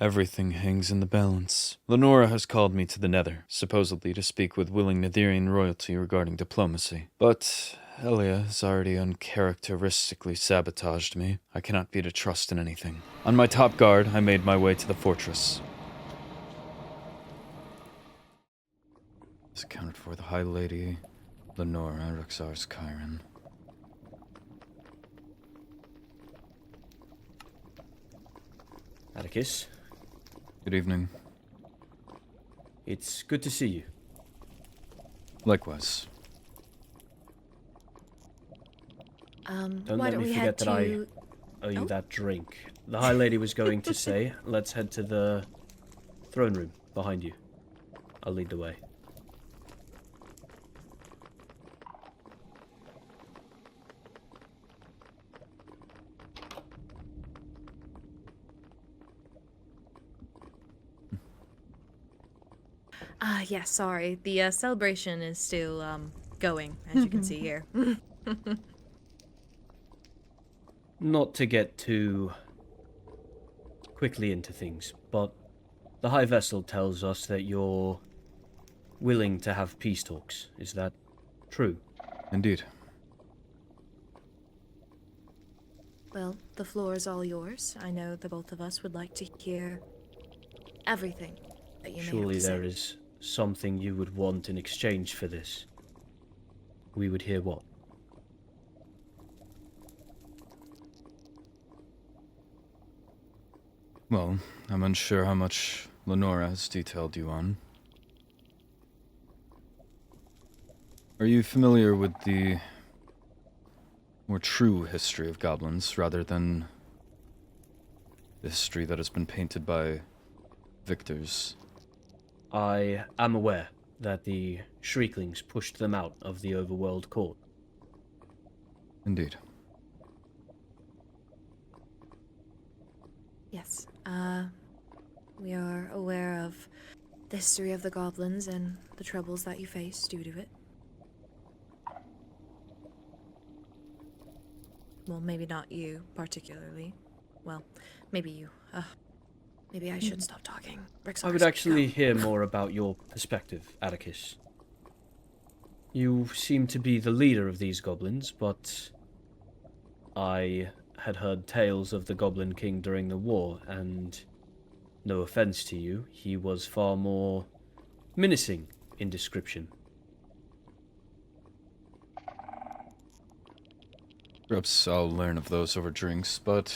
Everything hangs in the balance. Lenora has called me to the Nether, supposedly to speak with willing Netherian royalty regarding diplomacy. But Elia has already uncharacteristically sabotaged me. I cannot be to trust in anything. On my top guard, I made my way to the fortress. This accounted for the High Lady, Lenora, Rexar's Chiron. Atticus, Good evening. it's good to see you. Likewise. Don't why let don't me we forget head that to... I owe you Oh? that drink. The High Lady was going to say, let's head to the throne room behind you. I'll lead the way. Yeah, sorry. The celebration is still, going, as you can see here. Not to get too quickly into things, but the High Vessel tells us that you're willing to have peace talks. Is that true? Indeed. Well, the floor is all yours. I know the both of us would like to hear everything that you may Surely have to there say. is something you would want in exchange for this. We would hear what? Well, I'm unsure how much Lenora has detailed you on. Are you familiar with the more true history of goblins, rather than the history that has been painted by victors? I am aware that the Shrieklings pushed them out of the overworld court. Indeed. Yes, we are aware of the history of the goblins and the troubles that you face due to it. Well, maybe not you, particularly. Well, maybe you. Maybe I should stop talking. I would actually hear more about your perspective, Atticus. You seem to be the leader of these goblins, but I had heard tales of the Goblin King during the war, and no offense to you, he was far more menacing in description. Perhaps I'll learn of those over drinks, but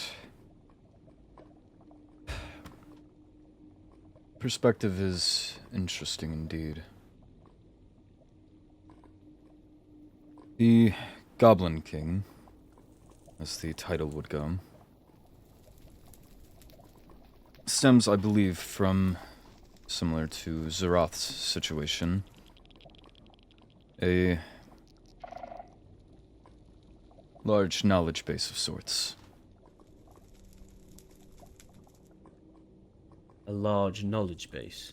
perspective is interesting indeed. The Goblin King, as the title would go, stems, I believe, from, similar to Zeroth's situation, a large knowledge base of sorts. A large knowledge base.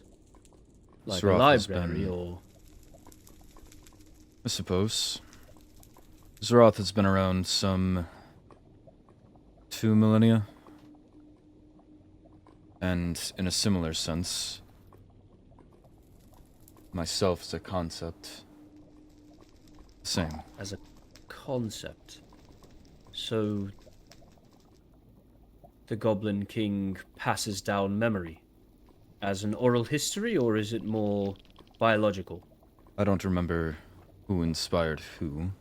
Like Zeroth a has library, been- or... I suppose. Zeroth has been around some 2 millennia. And in a similar sense, myself as a concept, same. as a concept. So, the Goblin King passes down memory as an oral history, or is it more biological? I don't remember who inspired who,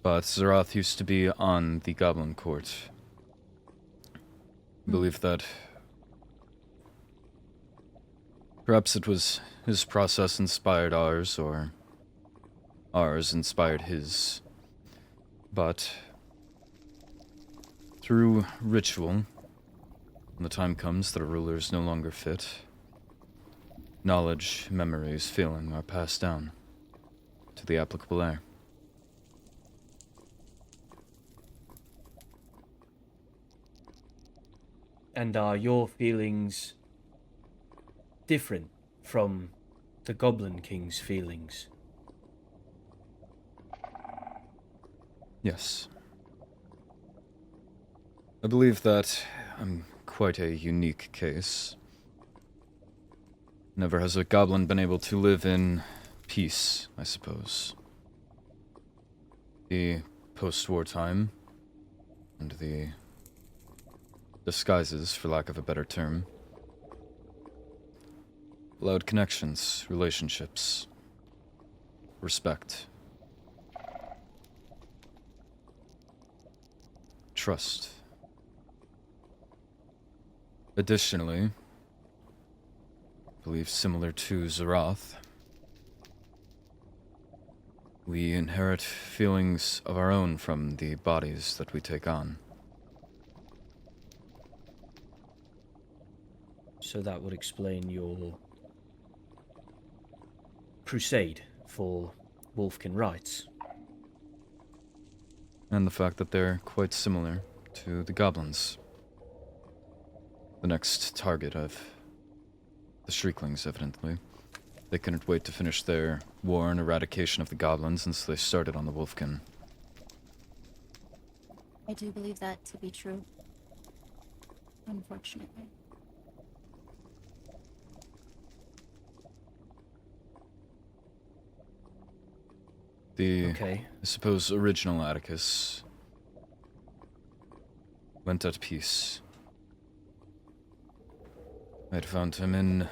but Zeroth used to be on the Goblin Court. I believe that perhaps it was his process inspired ours, or ours inspired his. But through ritual, when the time comes that a ruler is no longer fit, knowledge, memories, feeling are passed down to the applicable heir. And are your feelings different from the Goblin King's feelings? Yes. I believe that I'm quite a unique case. Never has a goblin been able to live in peace, I suppose. The post-war time, and the disguises, for lack of a better term, allowed connections, relationships, respect, trust. Additionally, I believe similar to Zarath, we inherit feelings of our own from the bodies that we take on. So that would explain your crusade for Wolfkin rights. And the fact that they're quite similar to the goblins. The next target of the Shrieklings, evidently. They couldn't wait to finish their war and eradication of the goblins, and so they started on the Wolfkin. I do believe that to be true. Unfortunately. The, Okay. I suppose, original Atticus went at peace. I'd found him in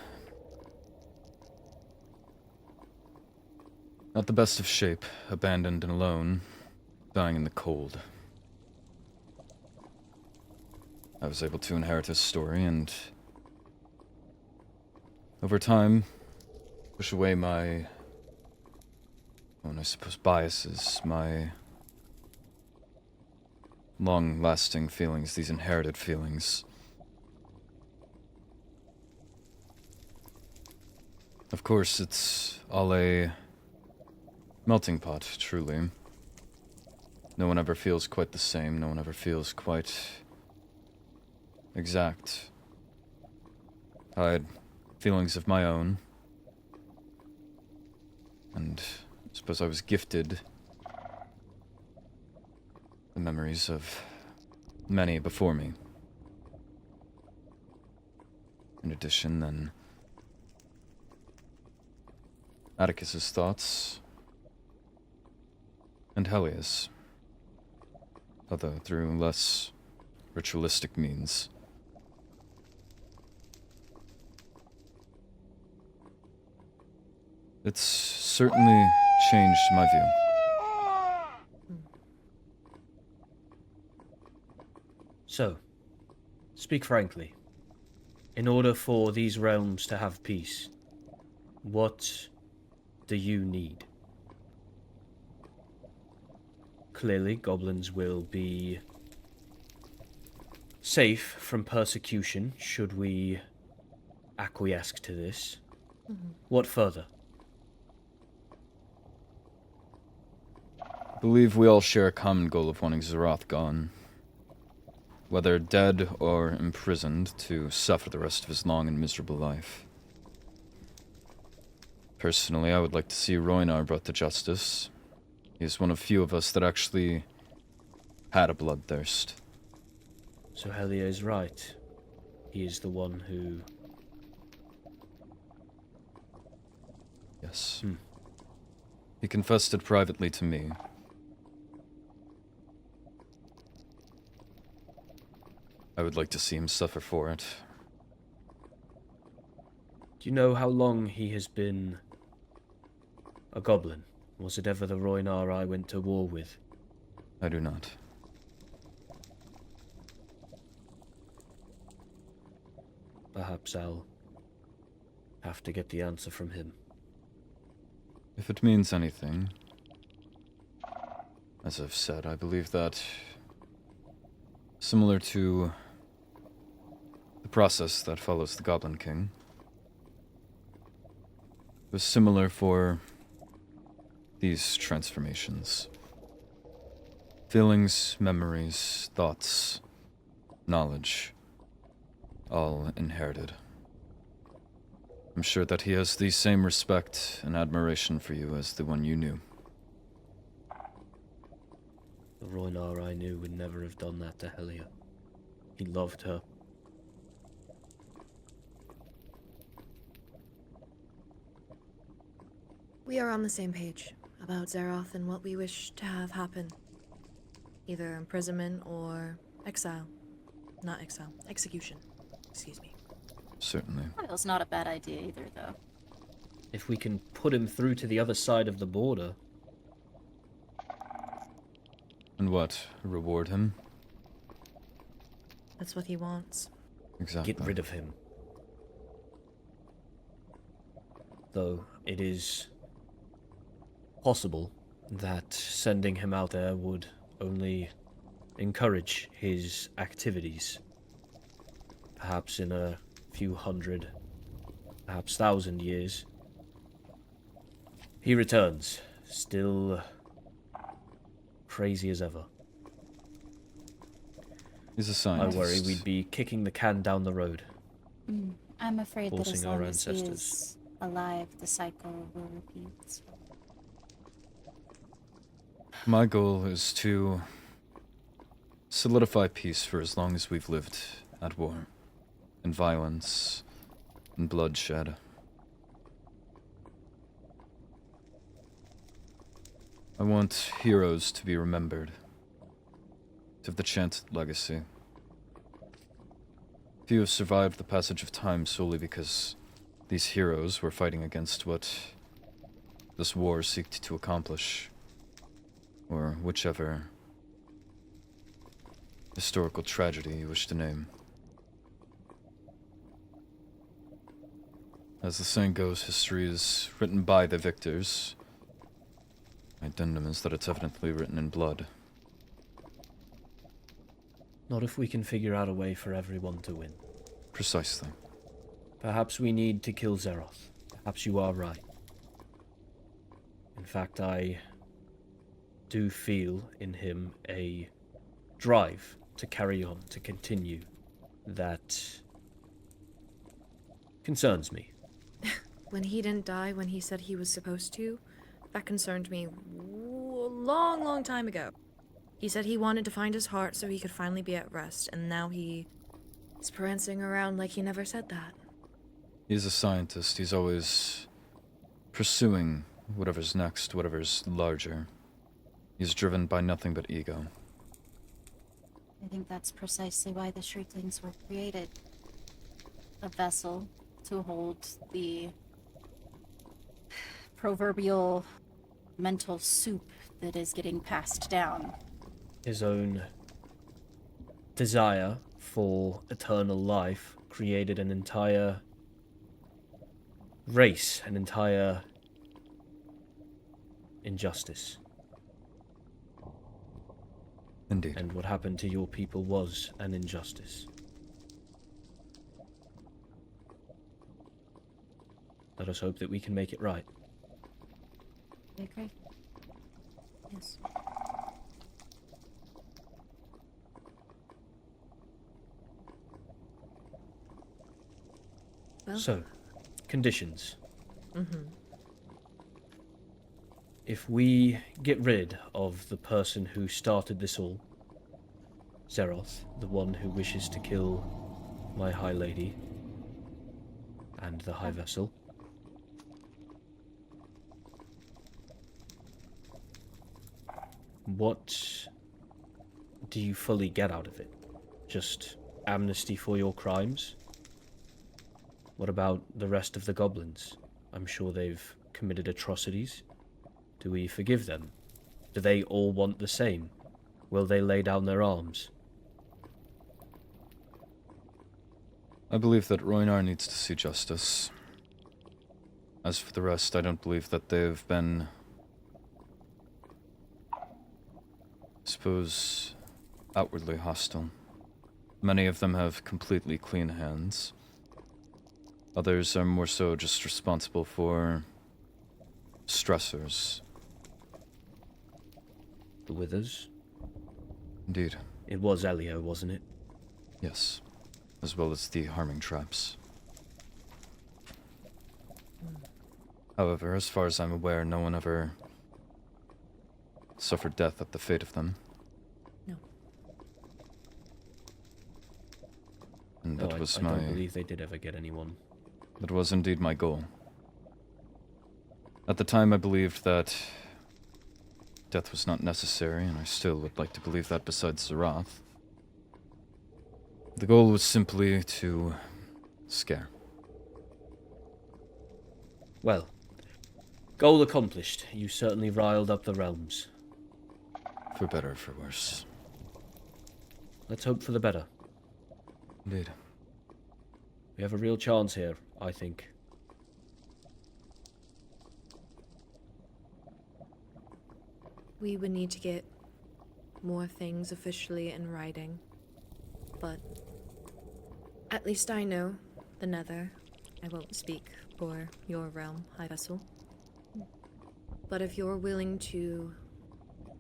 not the best of shape, abandoned and alone, dying in the cold. I was able to inherit his story and, over time, push away my, I suppose, biases, my long-lasting feelings, these inherited feelings. Of course, it's all a melting pot, truly. No one ever feels quite the same, no one ever feels quite exact. I had feelings of my own, and I suppose I was gifted the memories of many before me. In addition, then, Atticus's thoughts, and Helia's, although through less ritualistic means. It's certainly changed my view. So, speak frankly. In order for these realms to have peace, what do you need? Clearly, goblins will be safe from persecution should we acquiesce to this. What further? I believe we all share a common goal of wanting Zarath gone. Whether dead or imprisoned, to suffer the rest of his long and miserable life. Personally, I would like to see Roinar brought to justice. He is one of few of us that actually had a bloodthirst. So Helia is right. He is the one who... Yes. He confessed it privately to me. I would like to see him suffer for it. Do you know how long he has been a goblin? Was it ever the Roinar I went to war with? I do not. Perhaps I'll have to get the answer from him. If it means anything, as I've said, I believe that, similar to the process that follows the Goblin King, was similar for these transformations. Feelings, memories, thoughts, knowledge, all inherited. I'm sure that he has the same respect and admiration for you as the one you knew. The Roinar I knew would never have done that to Helia. He loved her. We are on the same page about Zeroth and what we wish to have happen. Either imprisonment or exile. Not exile, execution. Excuse me. Certainly. That was not a bad idea either, though. If we can put him through to the other side of the border, And what? Reward him? That's what he wants. Exactly. get rid of him. Though it is possible that sending him out there would only encourage his activities. Perhaps in a few hundred, perhaps 1,000 years, he returns, still crazy as ever. He's a I scientist. worry we'd be kicking the can down the road. I'm afraid that as Forcing our long as he ancestors. is alive, the cycle will repeat. My goal is to solidify peace for as long as we've lived at war, in violence, and bloodshed. I want heroes to be remembered, to have the chance at legacy. Few have survived the passage of time solely because these heroes were fighting against what this war seeked to accomplish, or whichever historical tragedy you wish to name. As the saying goes, history is written by the victors. My addendum is that it's evidently written in blood. Not if we can figure out a way for everyone to win. Precisely. Perhaps we need to kill Zeroth. Perhaps you are right. In fact, I do feel in him a drive to carry on, to continue, that concerns me. When he didn't die when he said he was supposed to, that concerned me a long, long time ago. He said he wanted to find his heart so he could finally be at rest, and now he's prancing around like he never said that. He's a scientist. He's always pursuing whatever's next, whatever's larger. He's driven by nothing but ego. I think that's precisely why the Shrieklings were created. A vessel to hold the proverbial mental soup that is getting passed down. His own desire for eternal life created an entire race, an entire injustice. Indeed. And what happened to your people was an injustice. Let us hope that we can make it right. I agree. Yes. Well, So, conditions. mm-hmm. If we get rid of the person who started this all, Zeroth, the one who wishes to kill my High Lady and the High Vessel, what do you fully get out of it? Just amnesty for your crimes? What about the rest of the goblins? I'm sure they've committed atrocities. Do we forgive them? Do they all want the same? Will they lay down their arms? I believe that Roinar needs to see justice. As for the rest, I don't believe that they've been, I suppose, outwardly hostile. Many of them have completely clean hands. Others are more so just responsible for stressors. The Withers? Indeed. It was Elio, wasn't it? Yes. As well as the harming traps. However, as far as I'm aware, no one ever suffered death at the fate of them. No. And No, that was I my... don't believe they did ever get anyone. That was indeed my goal. At the time, I believed that death was not necessary, and I still would like to believe that besides Zeroth. The goal was simply to scare. Well, goal accomplished. You certainly riled up the realms. For better or for worse. Let's hope for the better. Indeed. We have a real chance here, I think. We would need to get more things officially in writing. But at least I know the Nether. I won't speak for your realm, High Vessel. But if you're willing to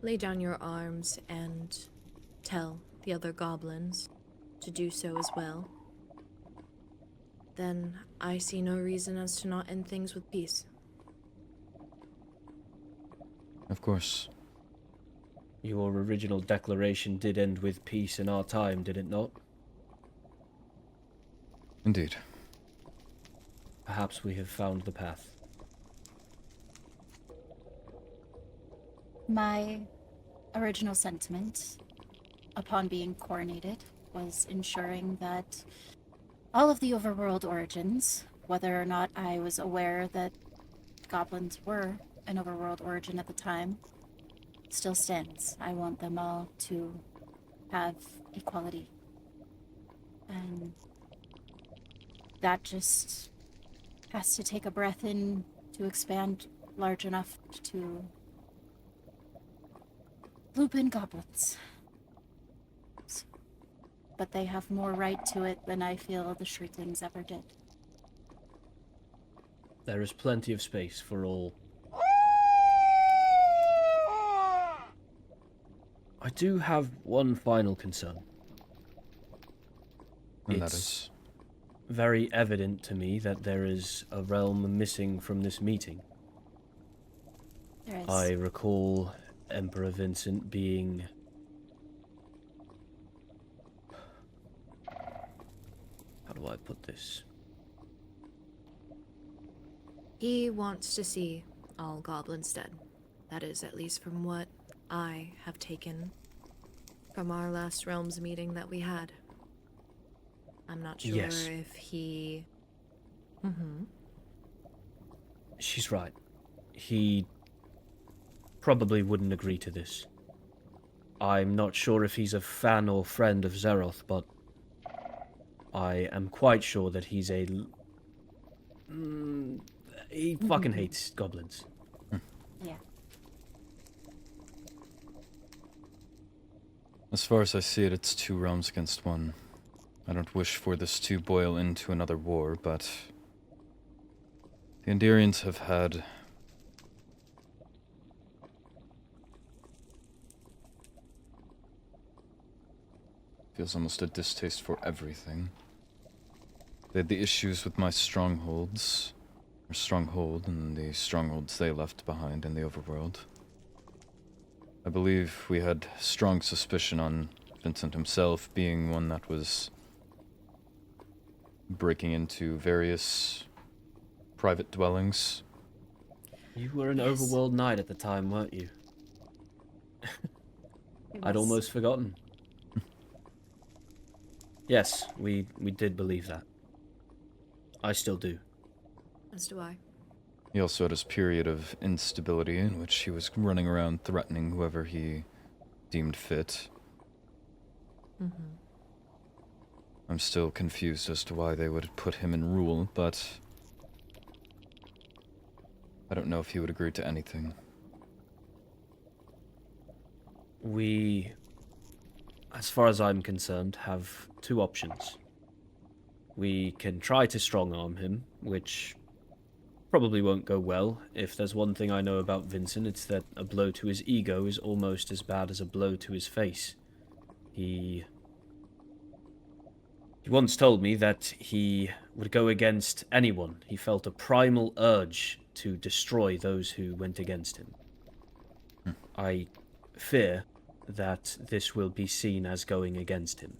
lay down your arms and tell the other goblins to do so as well, then I see no reason as to not end things with peace. Of course. Your original declaration did end with peace in our time, did it not? Indeed. Perhaps we have found the path. My original sentiment, upon being coronated, was ensuring that all of the overworld origins, whether or not I was aware that goblins were an overworld origin at the time, still stands. I want them all to have equality. And that just has to take a breath in to expand large enough to loop in goblins. But they have more right to it than I feel the Shrieklings ever did. There is plenty of space for all. I do have one final concern. And that It's is? very evident to me that there is a realm missing from this meeting. There is. I recall Emperor Vincent being... How do I put this? He wants to see all goblins dead. That is, at least from what I have taken from our last realms meeting that we had. I'm not sure Yes. if he... She's right. He probably wouldn't agree to this. I'm not sure if he's a fan or friend of Zeroth, but I am quite sure that he's a... he fucking hates goblins. Yeah. As far as I see it, it's 2 realms against 1. I don't wish for this to boil into another war, but the Enderians have had feels almost a distaste for everything. They had the issues with my strongholds, or stronghold, and the strongholds they left behind in the overworld. I believe we had strong suspicion on Vincent himself being one that was breaking into various private dwellings. You were an Yes. overworld knight at the time, weren't you? I'd almost forgotten. Yes, we did believe that. I still do. As do I. He also had his period of instability in which he was running around threatening whoever he deemed fit. I'm still confused as to why they would put him in rule, but I don't know if he would agree to anything. We, as far as I'm concerned, have 2 options. We can try to strong-arm him, which probably won't go well. If there's one thing I know about Vincent, it's that a blow to his ego is almost as bad as a blow to his face. He once told me that he would go against anyone. He felt a primal urge to destroy those who went against him. I fear that this will be seen as going against him.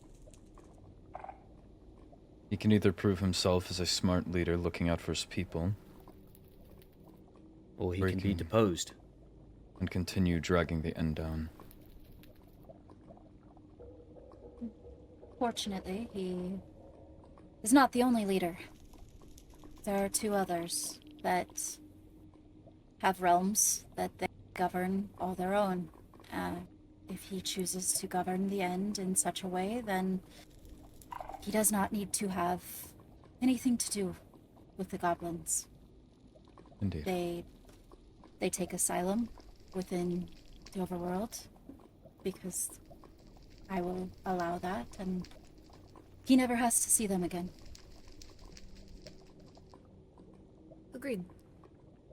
He can either prove himself as a smart leader looking out for his people, Or he can be Breaking. deposed. And continue dragging the end down. Fortunately, he is not the only leader. There are two others that have realms that they govern all their own. If he chooses to govern the end in such a way, then he does not need to have anything to do with the goblins. Indeed. They take asylum within the overworld because I will allow that, and he never has to see them again. Agreed.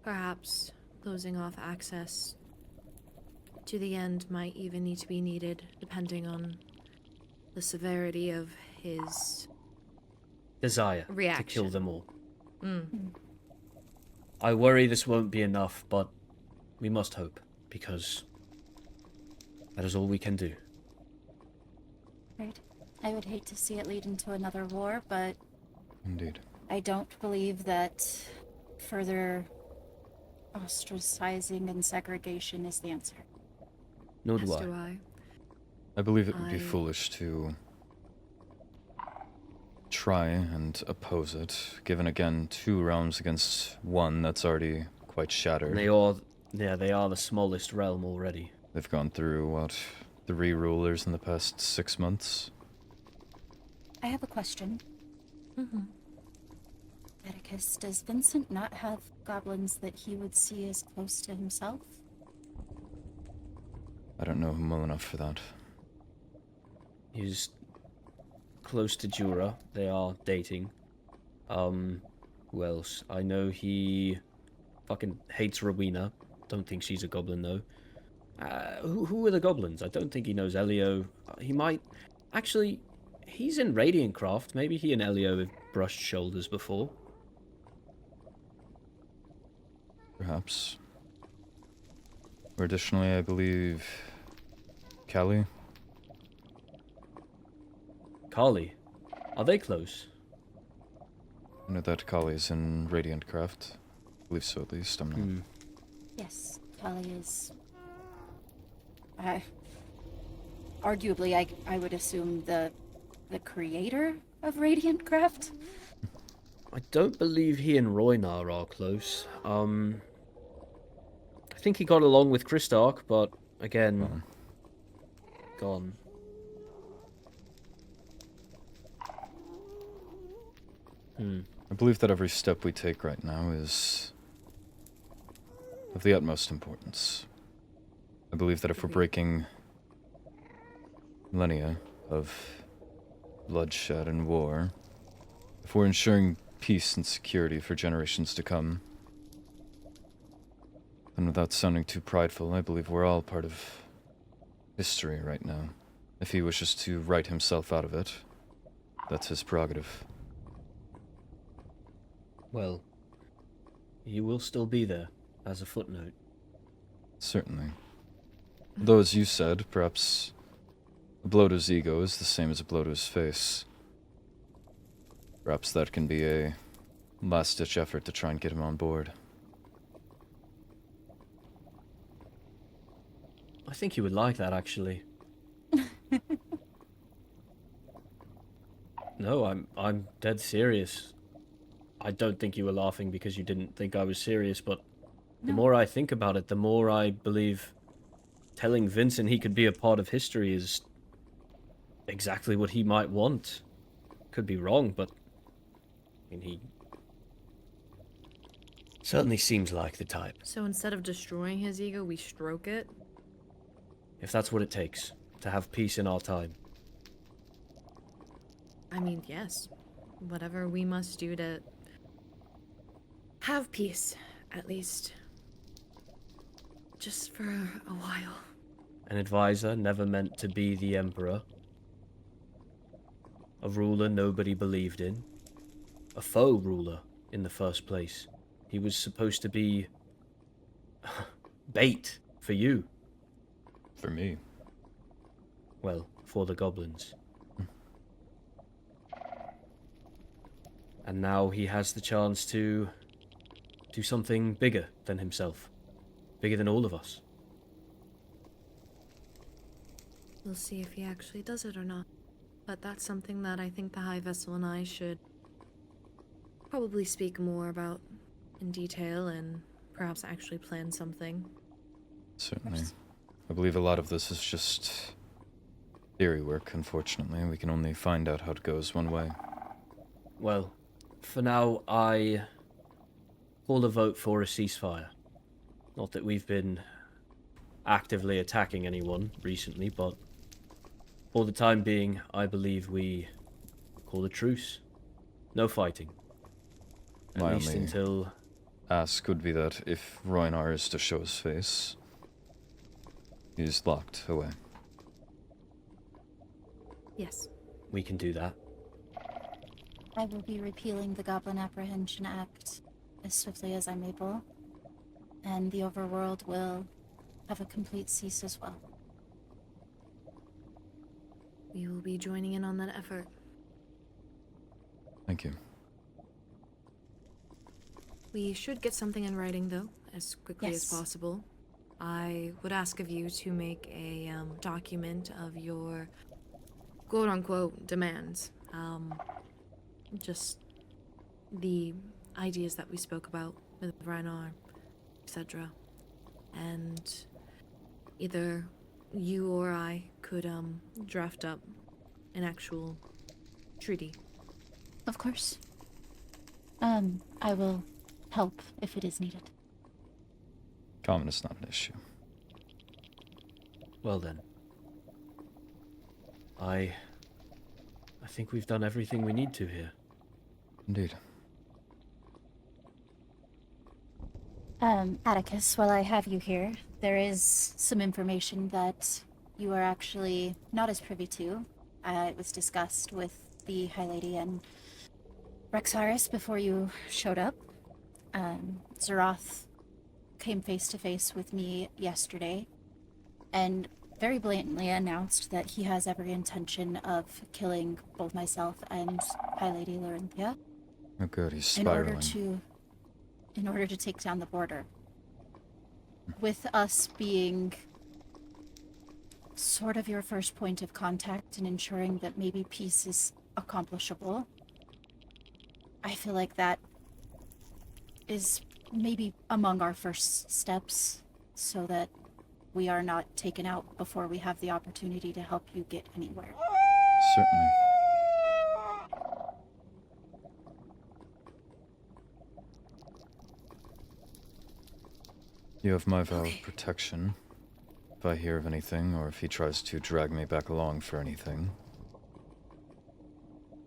Perhaps closing off access to the end might even need to be needed, depending on the severity of his Desire reaction. to kill them all. Mm. I worry this won't be enough, but we must hope, because that is all we can do. Right. I would hate to see it lead into another war, but Indeed. I don't believe that further ostracizing and segregation is the answer. Nor As do do I. I. I believe it would be I- foolish to try and oppose it, given again 2 realms against 1 that's already quite shattered. And they are the smallest realm already. They've gone through, what, 3 rulers in the past 6 months? I have a question. Mm-hmm. Atticus, does Vincent not have goblins that he would see as close to himself? I don't know him well enough for that. He's close to Jura. They are dating. Who else? I know he fucking hates Rowena. Don't think she's a goblin though. Who are the goblins? I don't think he knows Elio. He might. Actually, he's in Radiant Craft. Maybe he and Elio have brushed shoulders before. Perhaps. Or additionally, I believe Callie. Carly. Are they close? I know that Kali's in Radiant Craft. I believe so, at least. I'm not. Yes, Kali is... arguably, I would assume the creator of Radiant Craft? I don't believe he and Roynar are close. I think he got along with Kristark, but again, gone. I believe that every step we take right now is of the utmost importance. I believe that if we're breaking millennia of bloodshed and war, if we're ensuring peace and security for generations to come, then without sounding too prideful, I believe we're all part of history right now. If he wishes to write himself out of it, that's his prerogative. Well, you will still be there, as a footnote. Certainly. Though, as you said, perhaps a blow to his ego is the same as a blow to his face. Perhaps that can be a last-ditch effort to try and get him on board. I think you would like that, actually. No, I'm dead serious. I don't think you were laughing because you didn't think I was serious, but the more I think about it, the more I believe telling Vincent he could be a part of history is exactly what he might want. Could be wrong, but I mean, he certainly seems like the type. So instead of destroying his ego, we stroke it? If that's what it takes to have peace in our time. I mean, yes. Whatever we must do to have peace, at least. Just for a while. An advisor never meant to be the emperor. A ruler nobody believed in. A faux ruler in the first place. He was supposed to be bait for you. For me. Well, for the goblins. And now he has the chance to do something bigger than himself, bigger than all of us. We'll see if he actually does it or not. But that's something that I think the High Vessel and I should probably speak more about in detail and perhaps actually plan something. Certainly. I believe a lot of this is just theory work, unfortunately. We can only find out how it goes one way. Well, for now, I call a vote for a ceasefire. Not that we've been actively attacking anyone recently, but for the time being, I believe we call a truce. No fighting. At My least only until... ask would be that if Roinar is to show his face, he's locked away. Yes. we can do that. I will be repealing the Goblin Apprehension Act as swiftly as I'm able, and the overworld will have a complete cease as well. We will be joining in on that effort. Thank you. We should get something in writing, though, as quickly as Yes. possible. I would ask of you to make a document of your quote-unquote demands. Just the ideas that we spoke about with Reinar, etc. And either you or I could draft up an actual treaty. Of course. I will help if it is needed. Common is not an issue. Well then. I think we've done everything we need to here. Indeed. Atticus, while I have you here, there is some information that you are actually not as privy to. It was discussed with the High Lady and Rexaris before you showed up. Zeroth came face to face with me yesterday and very blatantly announced that he has every intention of killing both myself and High Lady Larenthia Oh good, he's in spiraling. order to take down the border. With us being sort of your first point of contact in ensuring that maybe peace is accomplishable, I feel like that is maybe among our first steps so that we are not taken out before we have the opportunity to help you get anywhere. Certainly. You have my vow of protection. If I hear of anything, or if he tries to drag me back along for anything,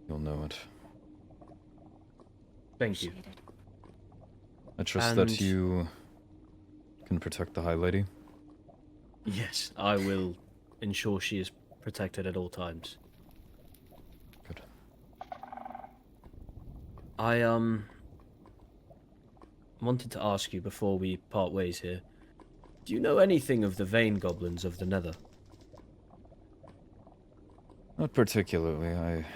you'll know it. Thank you. Appreciate it. I trust And- that you can protect the High Lady. Yes, I will ensure she is protected at all times. Good. I wanted to ask you before we part ways here. Do you know anything of the Vein Goblins of the Nether? Not particularly. I've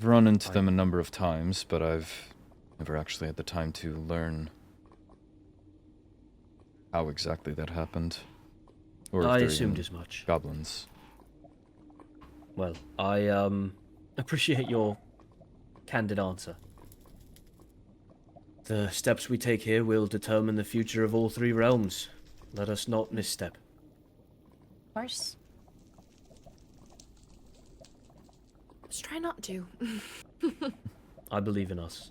run into them a number of times, but I've never actually had the time to learn how exactly that happened. Or if I they're assumed even as much. goblins. Well, I appreciate your candid answer. The steps we take here will determine the future of all three realms. Let us not misstep. Of course. Let's try not to. I believe in us.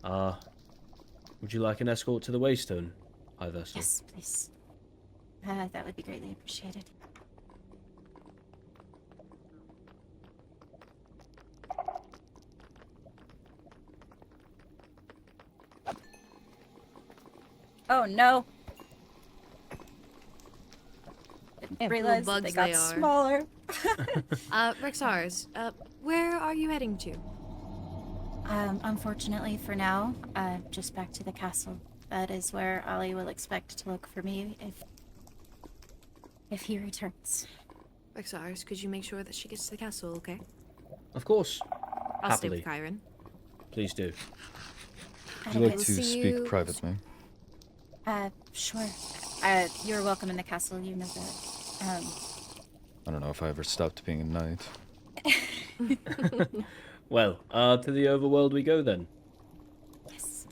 Would you like an escort to the Waystone, High Vessel? Yes, please. That would be greatly appreciated. Oh no! Didn't realize bugs they got they are. smaller. Rexars, where are you heading to? Unfortunately for now, just back to the castle. That is where Ali will expect to look for me if he returns. Rexars, could you make sure that she gets to the castle, okay? Of course. I'll stay Happily. with Kyron. Please do. Would you like We'll to see speak you- privately? Sure. You're welcome in the castle, you know that. I don't know if I ever stopped being a knight. Well, to the overworld we go then. Yes.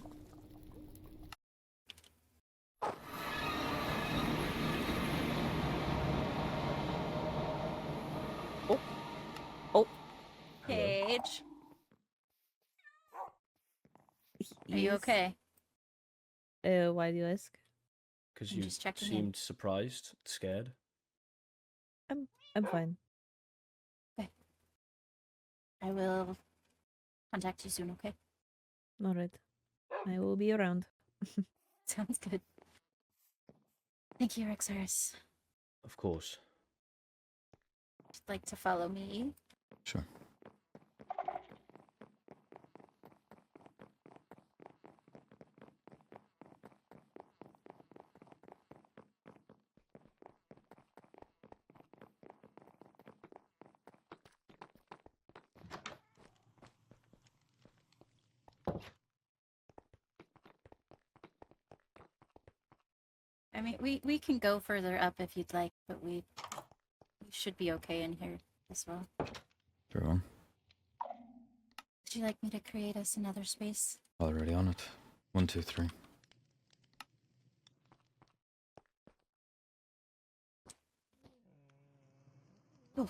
Oh, Paige, are you yes. okay? Why do you ask? Because I'm you just checking in. seemed surprised, scared. I'm fine. I will contact you soon, okay? All right. I will be around. Sounds good. Thank you, Rexaris. Of course. Would you like to follow me? Sure. I mean, we can go further up if you'd like, but we should be okay in here as well. Very well. Would you like me to create us another space? Already on it. 1, 2, 3. Oh,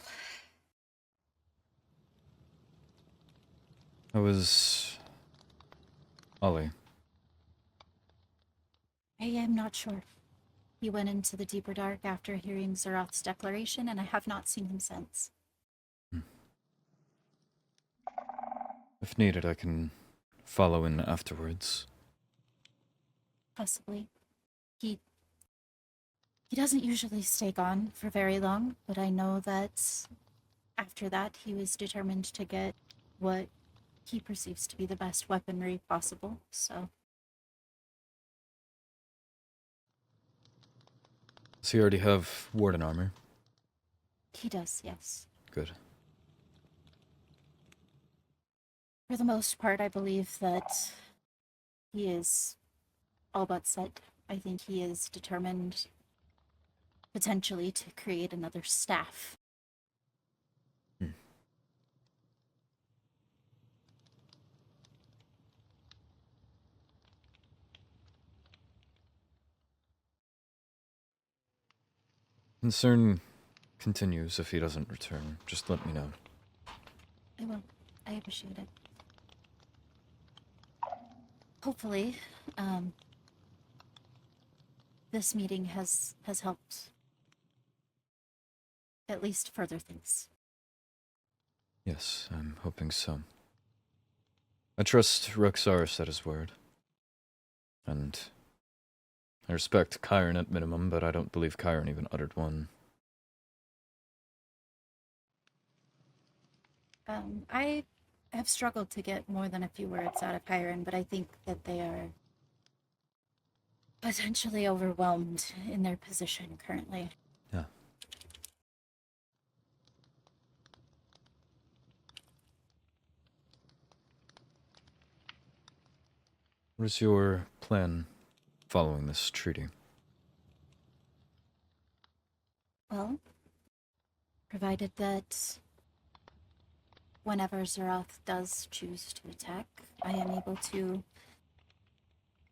How was Ollie? I am not sure. He went into the deeper dark after hearing Zeroth's declaration, and I have not seen him since. If needed, I can follow in afterwards. Possibly. He doesn't usually stay gone for very long, but I know that after that he was determined to get what he perceives to be the best weaponry possible, so Does he already have warden armor? he does, yes. Good. For the most part, I believe that he is all but set. I think he is determined potentially to create another staff. Concern continues if he doesn't return. Just let me know. I will. I appreciate it. Hopefully, this meeting has helped at least further things. Yes, I'm hoping so. I trust Rexaris at his word. And I respect Chiron at minimum, but I don't believe Chiron even uttered one. I have struggled to get more than a few words out of Chiron, but I think that they are potentially overwhelmed in their position currently. Yeah. What is your plan following this treaty? Well, provided that whenever Zeroth does choose to attack, I am able to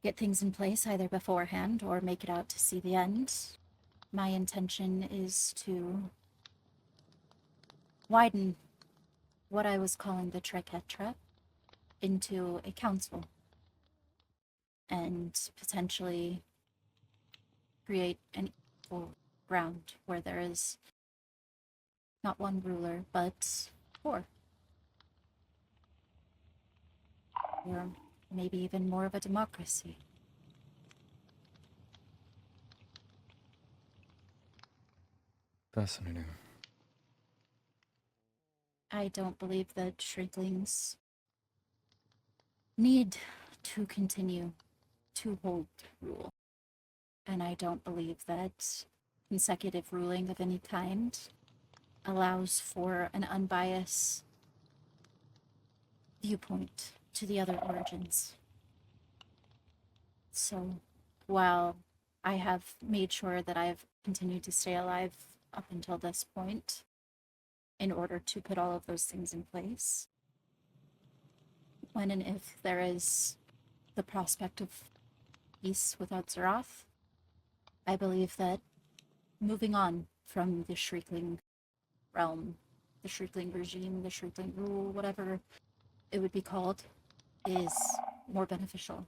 get things in place either beforehand or make it out to see the end. My intention is to widen what I was calling the Triquetra into a council and potentially create an equal ground where there is not one ruler, but 4. Or maybe even more of a democracy. Fascinating. I don't believe that shrinklings need to continue to hold rule. And I don't believe that consecutive ruling of any kind allows for an unbiased viewpoint to the other origins. So, while I have made sure that I've continued to stay alive up until this point, in order to put all of those things in place, when and if there is the prospect of peace without Zeroth, I believe that moving on from the Shrieking realm, the Shrieking regime, the Shrieking rule, whatever it would be called, is more beneficial.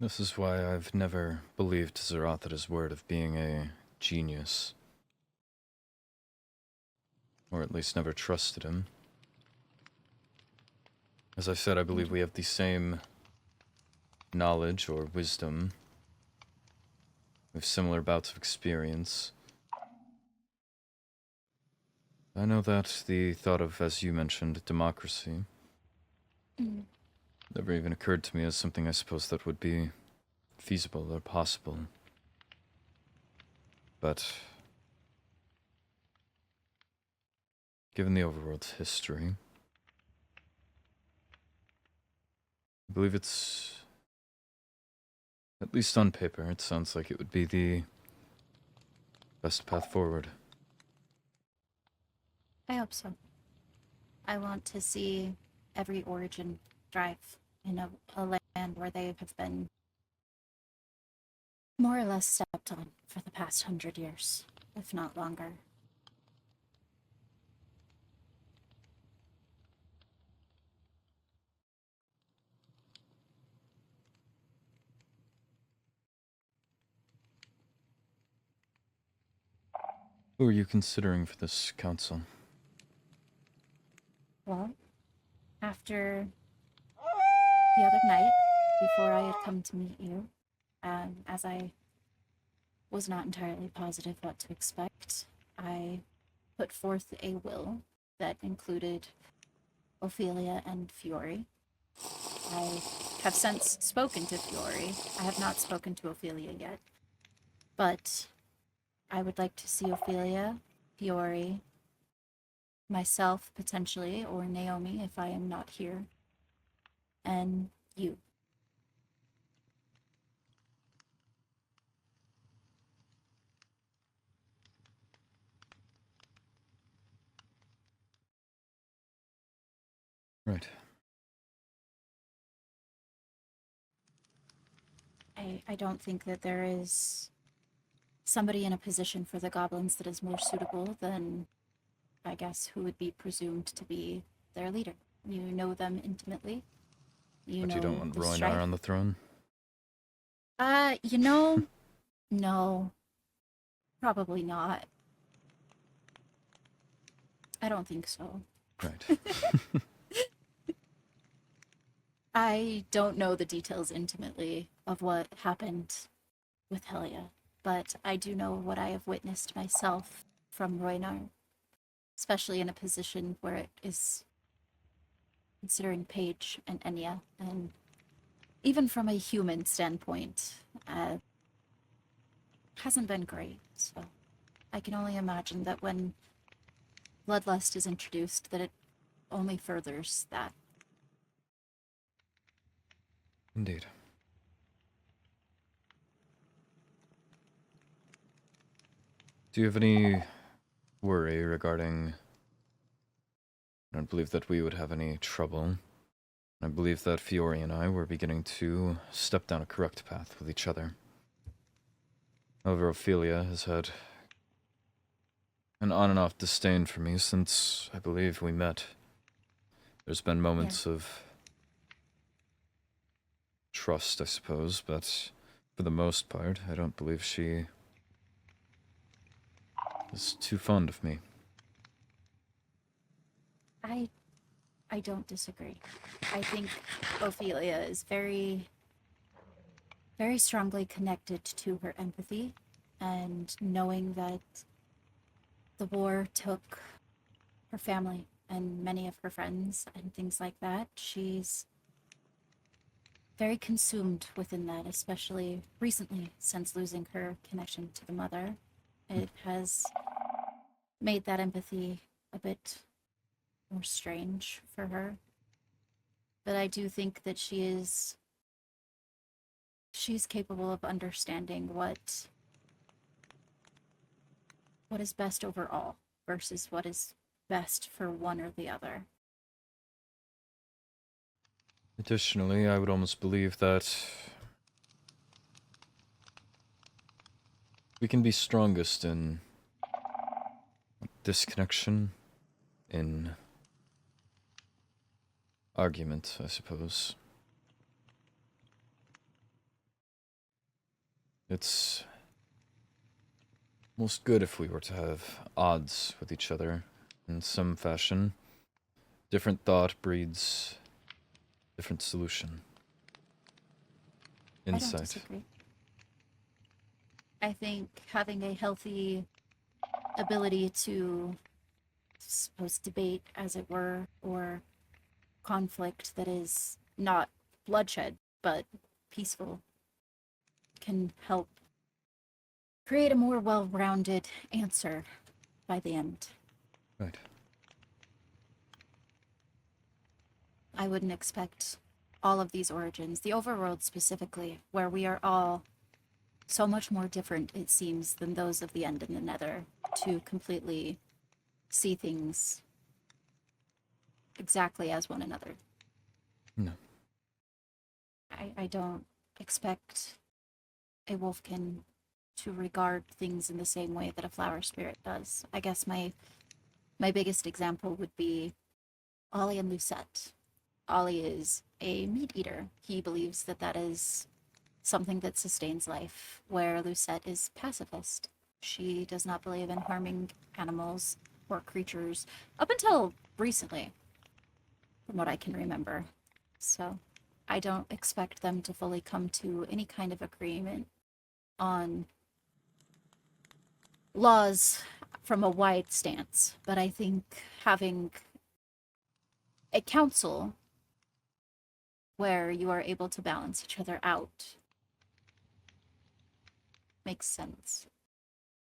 This is why I've never believed Zeroth at his word of being a genius. Or at least never trusted him. As I said, I believe we have the same knowledge or wisdom. We have similar bouts of experience. I know that the thought of, as you mentioned, democracy never even occurred to me as something I suppose that would be feasible or possible. But given the overworld's history, I believe it's, at least on paper, it sounds like it would be the best path forward. I hope so. I want to see every origin thrive in a land where they have been more or less stepped on for the past 100 years, if not longer. Who are you considering for this council? Well, after the other night, before I had come to meet you, as I was not entirely positive what to expect, I put forth a will that included Ophelia and Fiore. I have since spoken to Fiore. I have not spoken to Ophelia yet, but I would like to see Ophelia, Fiore, myself potentially, or Naomi if I am not here, and you. Right. I don't think that there is somebody in a position for the goblins that is more suitable than, I guess, who would be presumed to be their leader. You know them intimately. You But know you don't want the Roynar strife. on the throne? No. Probably not. I don't think so. Right. I don't know the details intimately of what happened with Helia, but I do know what I have witnessed myself from Roynar, especially in a position where it is considering Paige and Enya, and even from a human standpoint, hasn't been great. So I can only imagine that when bloodlust is introduced, that it only furthers that. Indeed. Do you have any worry regarding... I don't believe that we would have any trouble. I believe that Fiore and I were beginning to step down a correct path with each other. However, Ophelia has had an on and off disdain for me since, I believe, we met. There's been moments of trust, I suppose, but for the most part, I don't believe she is too fond of me. I don't disagree. I think Ophelia is very, very strongly connected to her empathy, and knowing that the war took her family and many of her friends and things like that, she's very consumed within that, especially recently since losing her connection to the mother. It has made that empathy a bit more strange for her. But I do think that she's capable of understanding what is best overall versus what is best for one or the other. Additionally, I would almost believe that we can be strongest in disconnection, in argument, I suppose. It's most good if we were to have odds with each other in some fashion. Different thought breeds different solution. I don't Insight. disagree. I think having a healthy ability to, suppose, debate, as it were, or conflict that is not bloodshed, but peaceful, can help create a more well-rounded answer by the end. Right. I wouldn't expect all of these origins, the overworld specifically, where we are all so much more different, it seems, than those of the End and the Nether, to completely see things exactly as one another. No. I don't expect a wolfkin to regard things in the same way that a flower spirit does. I guess my biggest example would be Ollie and Lucette. Ollie is a meat eater. He believes that that is something that sustains life, where Lucette is pacifist. She does not believe in harming animals or creatures, up until recently, from what I can remember. So I don't expect them to fully come to any kind of agreement on laws from a wide stance, but I think having a council where you are able to balance each other out makes sense.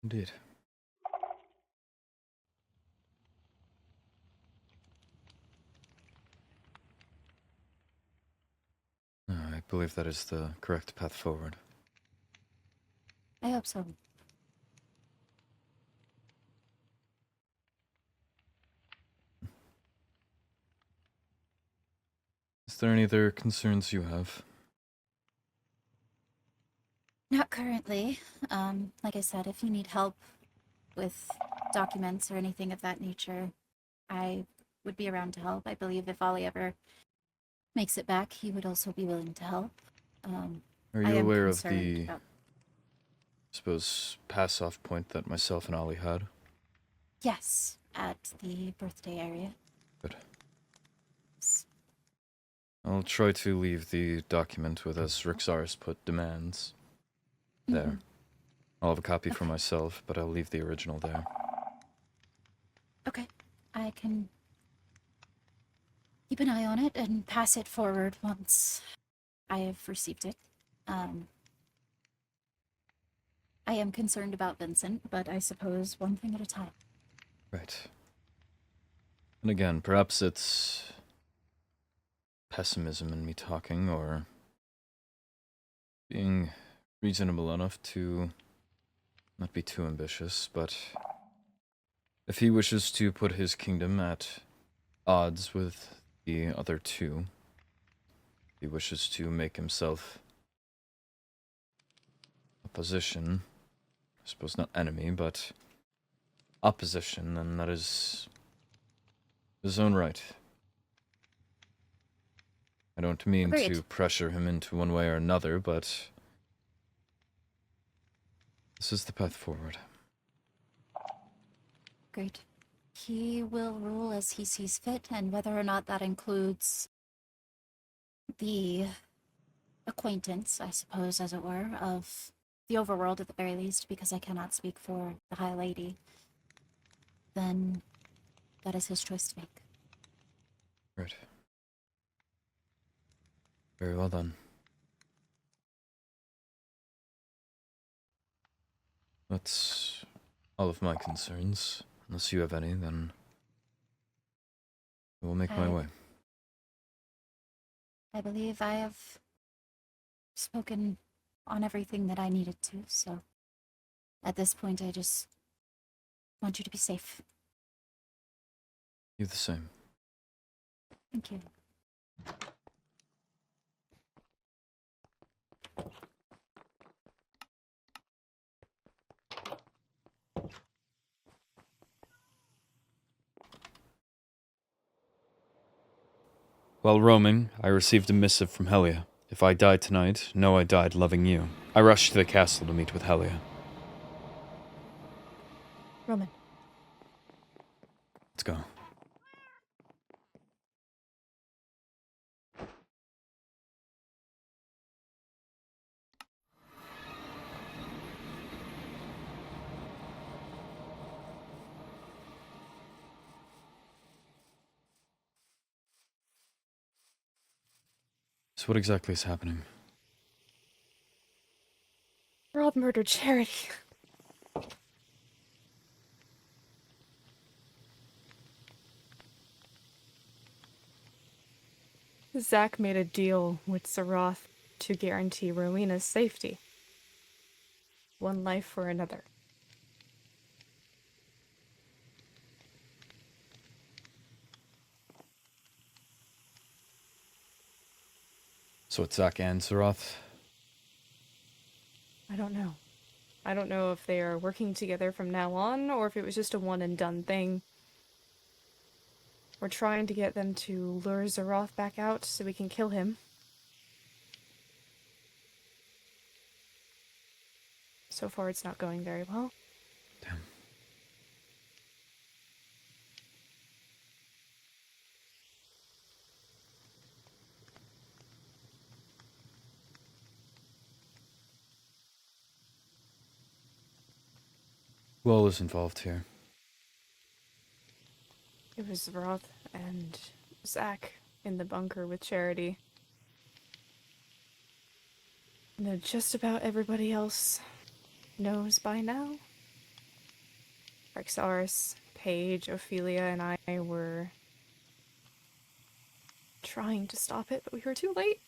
Indeed. I believe that is the correct path forward. I hope so. Is there any other concerns you have? Not currently. Like I said, if you need help with documents or anything of that nature, I would be around to help. I believe if Ollie ever makes it back, he would also be willing to help. Are I you am aware of concerned the, about... suppose, pass-off point that myself and Ollie had? Yes, at the birthday area. Good. I'll try to leave the document with, as Rixaris put, demands. There. Mhm. I'll have a copy for myself, but I'll leave the original there. Okay, I can keep an eye on it and pass it forward once I have received it. I am concerned about Vincent, but I suppose one thing at a time. Right. And again, perhaps it's pessimism in me talking, or being reasonable enough to not be too ambitious, but if he wishes to put his kingdom at odds with the other two, he wishes to make himself opposition, I suppose not enemy, but opposition, and that is his own right. I don't mean Agreed. to pressure him into one way or another, but this is the path forward. Great. He will rule as he sees fit, and whether or not that includes the acquaintance, I suppose, as it were, of the overworld at the very least, because I cannot speak for the High Lady, then that is his choice to make. Right. Very well done. That's all of my concerns. Unless you have any, then I will make my way. I believe I have spoken on everything that I needed to, so at this point I just want you to be safe. You the same. Thank you. While roaming, I received a missive from Helia. If I died tonight, know I died loving you. I rushed to the castle to meet with Helia. Roman. Let's go. So what exactly is happening? Rob murdered Charity. Zack made a deal with Zeroth to guarantee Rowena's safety. One life for another. So it's Zack and Zeroth? I don't know. I don't know if they are working together from now on, or if it was just a one and done thing. We're trying to get them to lure Zeroth back out so we can kill him. So far it's not going very well. Damn. Who all is involved here? It was Zeroth and Zack in the bunker with Charity. And then just about everybody else knows by now. Rexaris, Paige, Ophelia, and I were trying to stop it, but we were too late.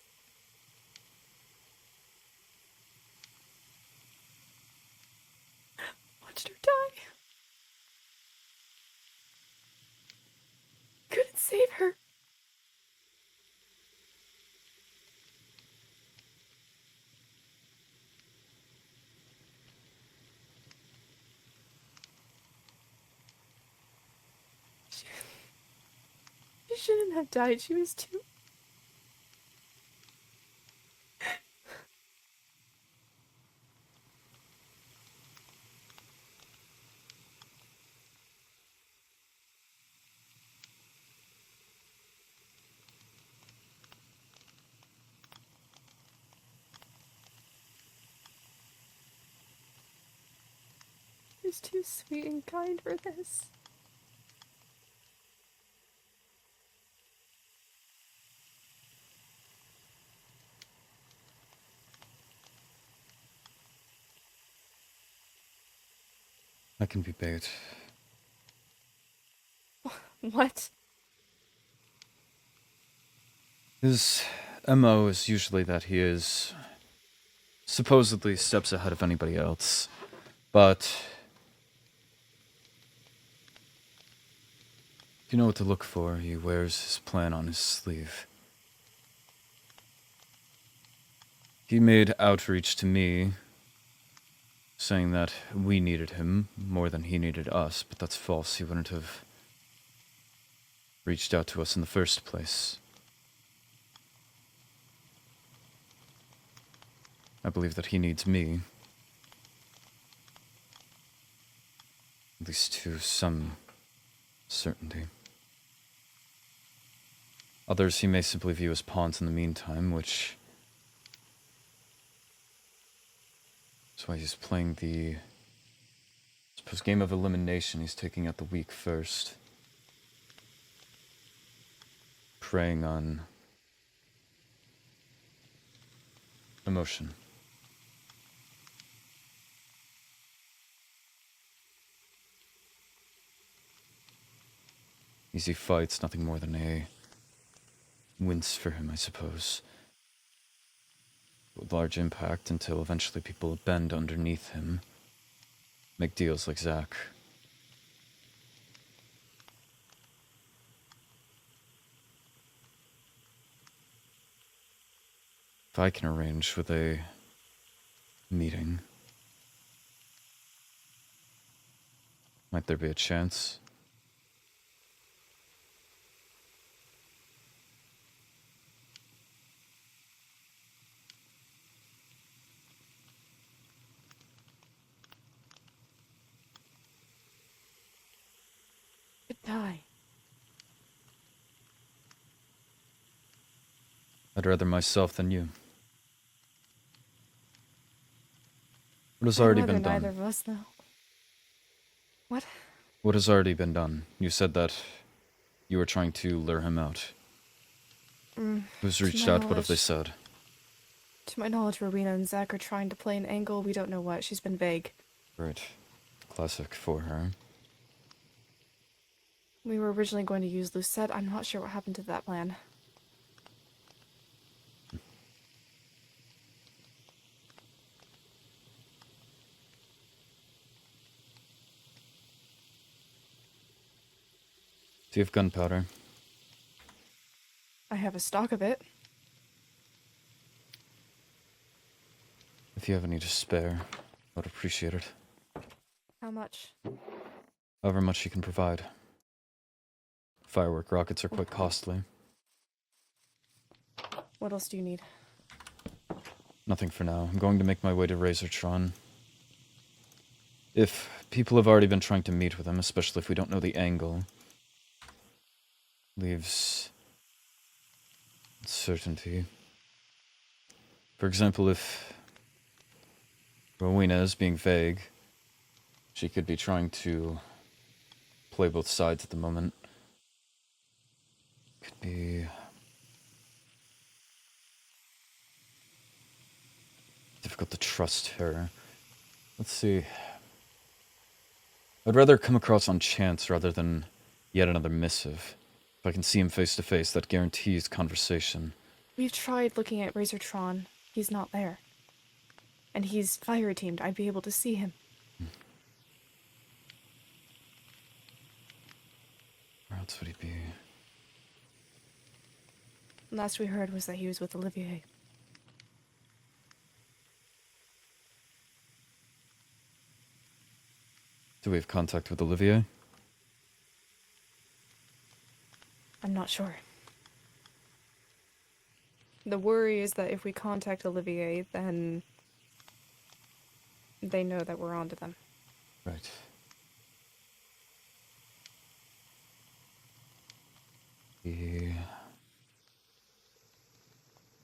Watched her die. Couldn't save her. She shouldn't have died. She was too... She was too sweet and kind for this. I can be bait. What? His MO is usually that he is supposedly steps ahead of anybody else, but if you know what to look for, he wears his plan on his sleeve. He made outreach to me, saying that we needed him more than he needed us, but that's false. He wouldn't have reached out to us in the first place. I believe that he needs me. At least to some certainty. Others he may simply view as pawns in the meantime, which is why he's playing the, I suppose, game of elimination. He's taking out the weak first. Preying on emotion. Easy fights, nothing more than a wince for him, I suppose. With large impact until eventually people bend underneath him. Make deals like Zack. If I can arrange with a meeting, might there be a chance? Could die. I'd rather myself than you. What has I'd already rather been neither done? of us, though. What? What has already been done? You said that you were trying to lure him out. Who's to reached my out? What have they knowledge- said? To my knowledge, Rowena and Zack are trying to play an angle. We don't know what. She's been vague. Right. Classic for her. We were originally going to use Lucette. I'm not sure what happened to that plan. Do you have gunpowder? I have a stock of it. If you have any to spare, I would appreciate it. How much? However much you can provide. Firework rockets are quite costly. What else do you need? Nothing for now. I'm going to make my way to Razortron. If people have already been trying to meet with him, especially if we don't know the angle, leaves uncertainty. For example, if Rowena is being vague, she could be trying to play both sides at the moment. Could be difficult to trust her. Let's see. I'd rather come across on chance rather than yet another missive. If I can see him face to face, that guarantees conversation. We've tried looking at Razortron. He's not there. And he's fire teamed. I'd be able to see him. Where else would he be? Last we heard was that he was with Olivier. Do we have contact with Olivier? I'm not sure. The worry is that if we contact Olivier, then they know that we're onto them. Right.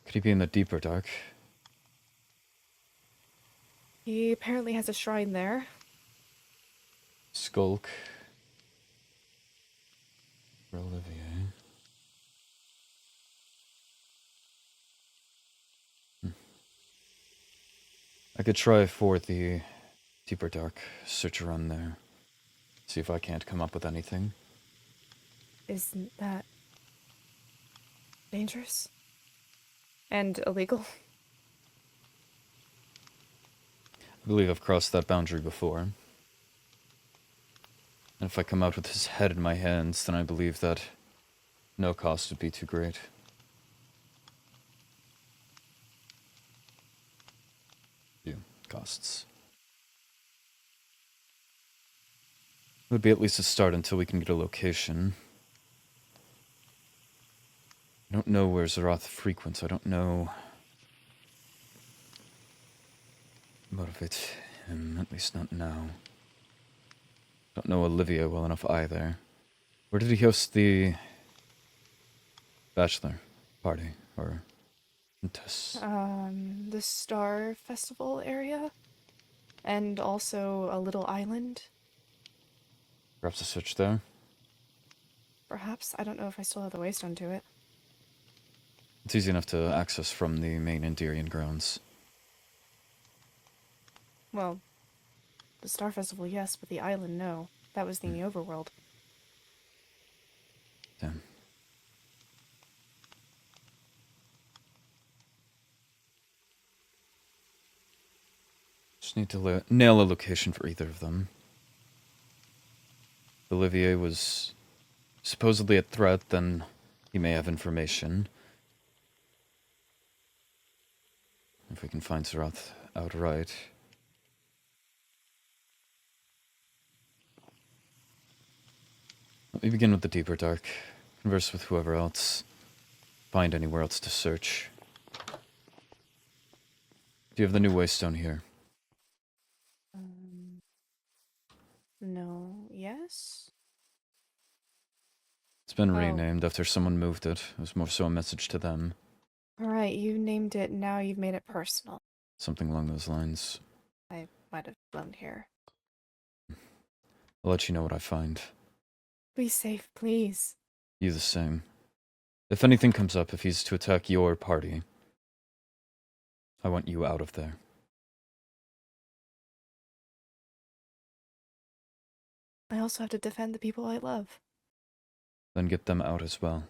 Could he be in the deeper dark? He apparently has a shrine there. Skulk. For Olivier. I could try for the deeper dark. Search around there. See if I can't come up with anything. Isn't that dangerous? And illegal? I believe I've crossed that boundary before. And if I come out with his head in my hands, then I believe that no cost would be too great. Few costs. It would be at least a start until we can get a location. I don't know where Zeroth frequents. I don't know motivate him, at least not now. Don't know Olivia well enough either. Where did he host the bachelor party? Or Tess? The Star Festival area? And also a little island? Perhaps a search there? Perhaps? I don't know if I still have the waystone to it. It's easy enough to access from the main Endirian grounds. Well, the Star Festival, yes, but the island, no. That was in the overworld. Just need to nail a location for either of them. If Olivier was supposedly a threat, then he may have information. If we can find Sarath outright. Let me begin with the deeper dark. Converse with whoever else. Find anywhere else to search. Do you have the new waystone here? No. Yes? It's been Oh. renamed after someone moved it. It was more so a message to them. Alright, you named it, now you've made it personal. Something along those lines. I might have blown here. I'll let you know what I find. Be safe, please. You the same. If anything comes up, if he's to attack your party, I want you out of there. I also have to defend the people I love. Then get them out as well.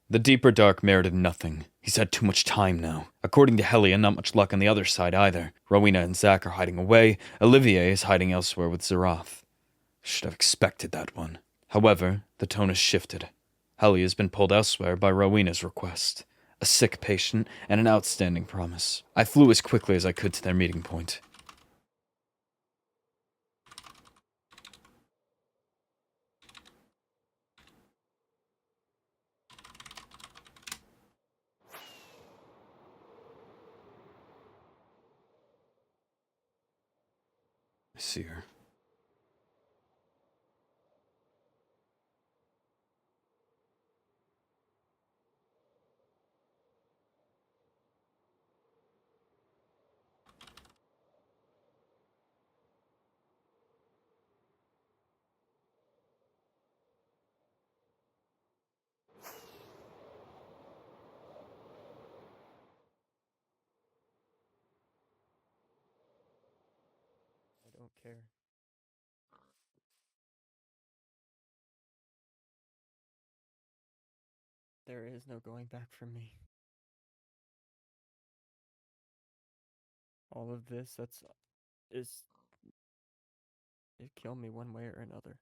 The deeper dark merited nothing. He's had too much time now. According to Helia, not much luck on the other side either. Rowena and Zack are hiding away. Olivier is hiding elsewhere with Zarath. Should have expected that one. However, the tone has shifted. Helia has been pulled elsewhere by Rowena's request. A sick patient and an outstanding promise. I flew as quickly as I could to their meeting point. I see her. I don't care. There is no going back for me. All of this, it killed me one way or another.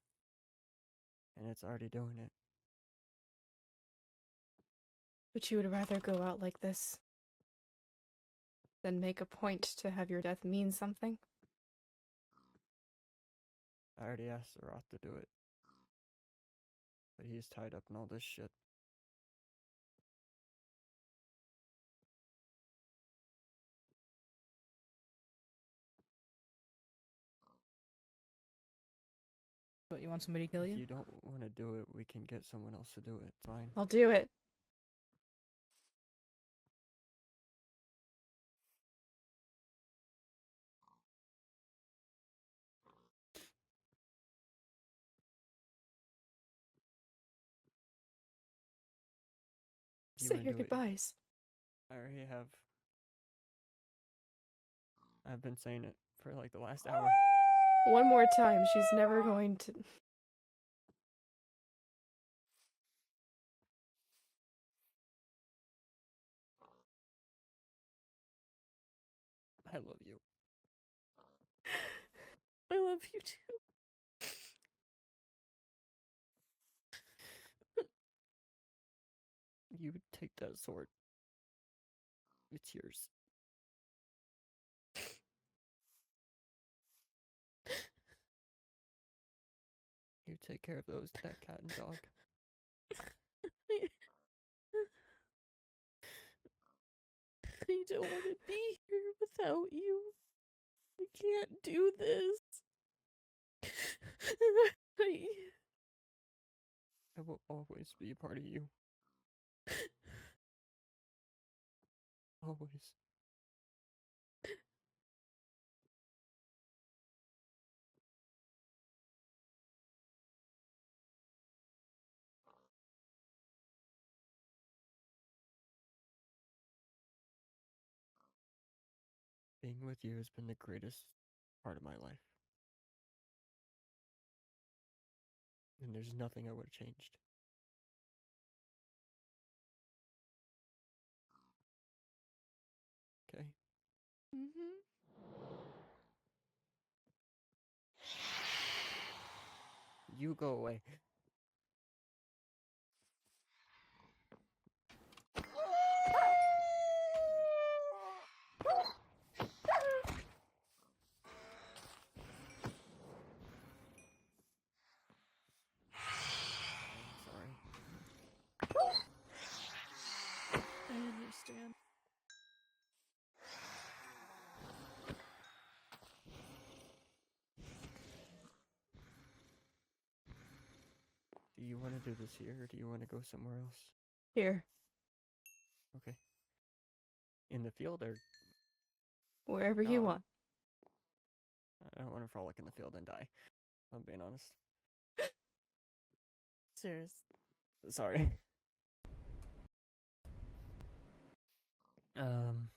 And it's already doing it. But you would rather go out like this than make a point to have your death mean something? I already asked Roth to do it. But he's tied up in all this shit. But you want somebody to kill If you? you don't want to do it, we can get someone else to do it. Fine. I'll do it. You Say wanna your do it? goodbyes. I already have. I've been saying it for like the last hour. One more time, she's never going to... I love you. I love you too. You take that sword. It's yours. You take care of that cat and dog. I don't want to be here without you. I can't do this. I... I will always be a part of you. Always. Being with you has been the greatest part of my life. and there's nothing I would have changed. Okay? Mm-hmm. You go away. I'm sorry. I understand. Do you want to do this here, or do you want to go somewhere else? Here, Okay. In the field, or wherever you No. want. I don't want to frolic in the field and die. I'm being honest. Serious. Sorry. Um.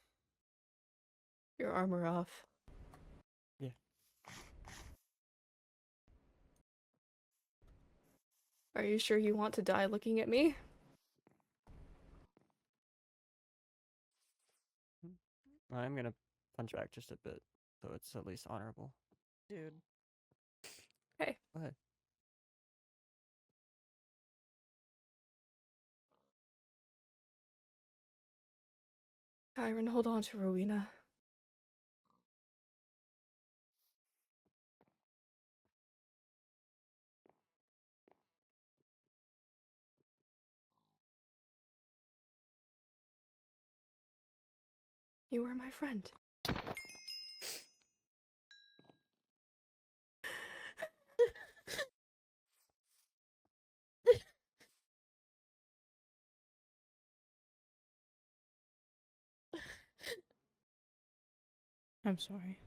Your armor off. Yeah. Are you sure you want to die looking at me? I'm gonna punch back just a bit, so it's at least honorable. Dude. Hey. Go ahead. Kyron, hold on to Rowena. You were my friend. I'm sorry.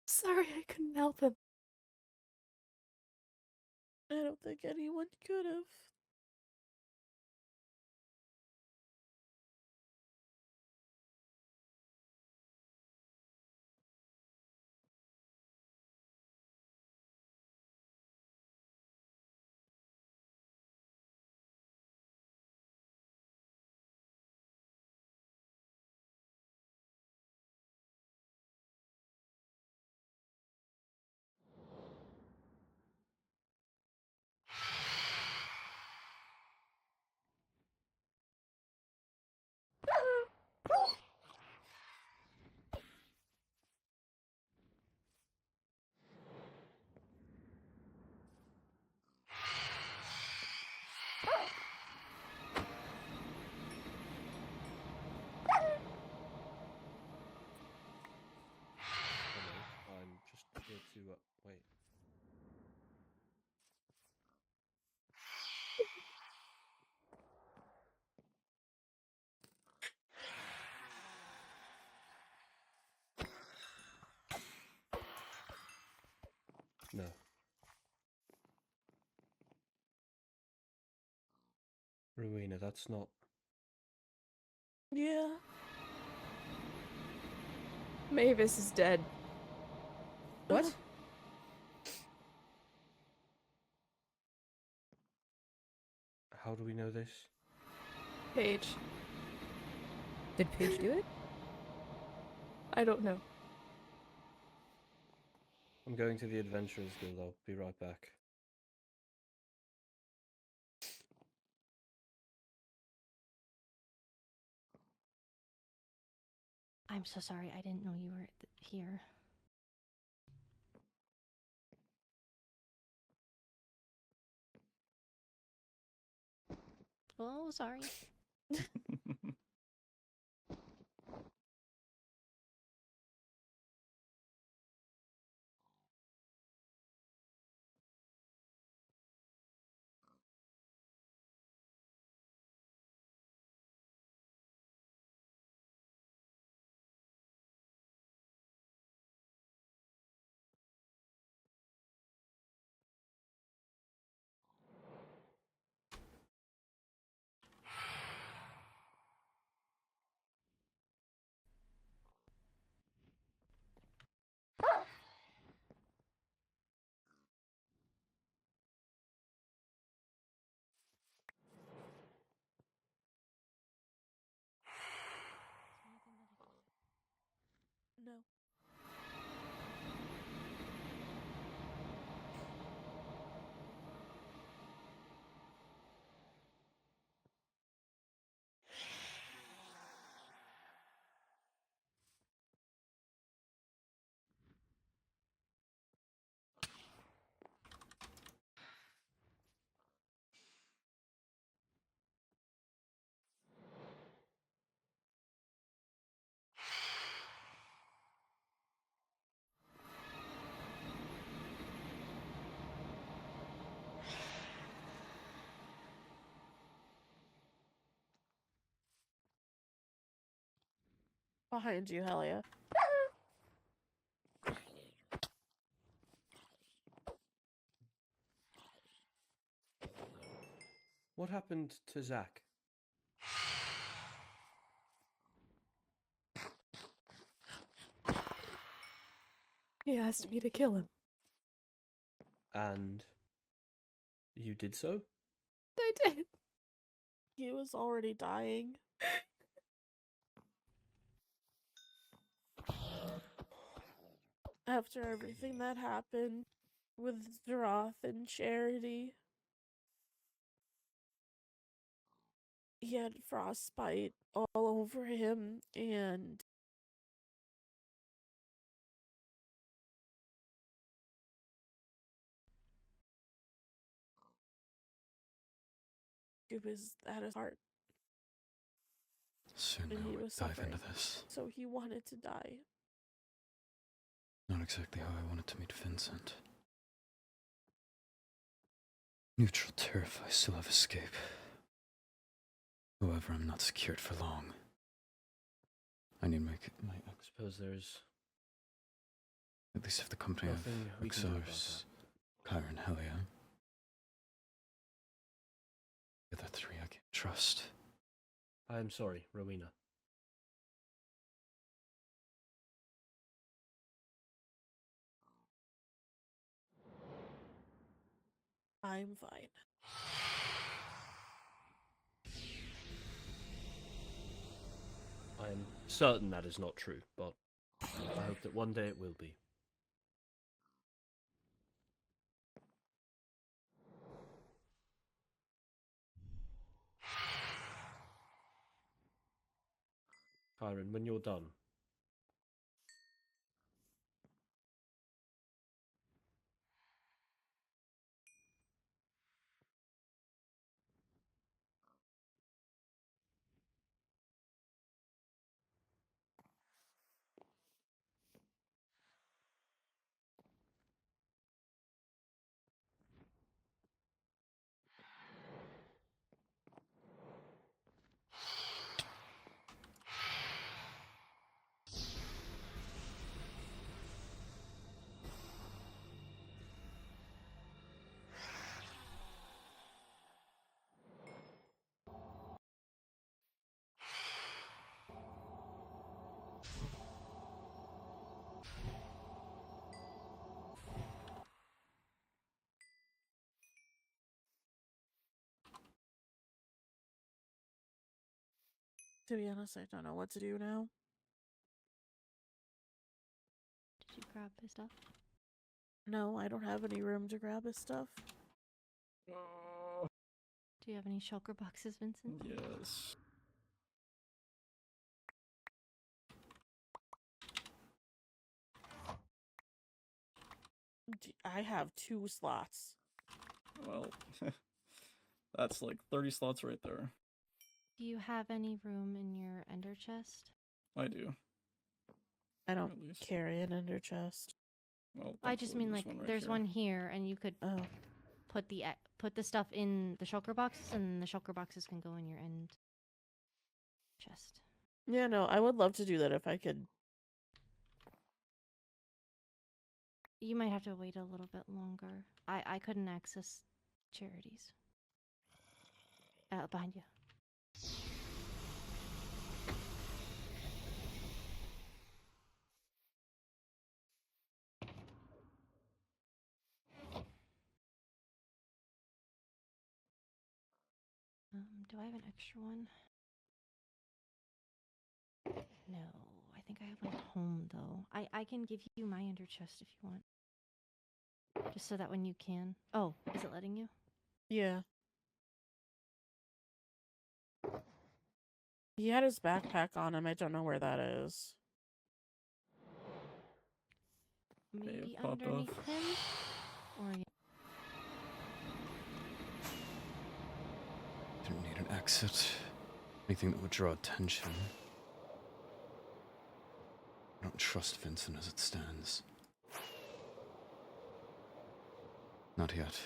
Sorry, I couldn't help him. I don't think anyone could have. Hello, I'm just here to wait. No. Rowena, that's not. Yeah. Mavis is dead. What? How do we know this? Paige. Did Paige do it? I don't know. I'm going to the Adventurers Guild. I'll be right back. I'm so sorry. I didn't know you were here. Oh, sorry. Behind you, Helia. What happened to Zach? He asked me to kill him. And you did so? I did. He was already dying. After everything that happened with Zeroth and Charity, he had frostbite all over him, and it was at his heart, Soon and now he we was dive suffering. into this. So he wanted to die. Not exactly how I wanted to meet Vincent. Neutral turf, I still have escape. However, I'm not secured for long. I need my I suppose there's at least have the company nothing of we can do about Exors, Kyra and Helia. The other three I can't trust. I am sorry, Rowena. I'm fine. I am certain that is not true, but I hope that one day it will be. Kyron, when you're done, To be honest, I don't know what to do now. Did you grab his stuff? No, I don't have any room to grab his stuff. Do you have any shulker boxes, Vincent? Yes. I have 2 slots. Well, that's like 30 slots right there. Do you have any room in your ender chest? I do. I don't At least. carry an ender chest. Well, I just thankfully mean like there's one right there's here. one here, and you could Oh, put the stuff in the shulker boxes, and the shulker boxes can go in your end chest. yeah, no, I would love to do that if I could. You might have to wait a little bit longer. I couldn't access charities. Behind you. Do I have an extra one? No, I think I have one at home though. I can give you my ender chest if you want. Just so that when you can. Oh, is it letting you? Yeah. He had his backpack on him. I don't know where that is. Maybe pop underneath off. him? Or Didn't need an exit. Anything that would draw attention. I don't trust Vincent as it stands. Not yet.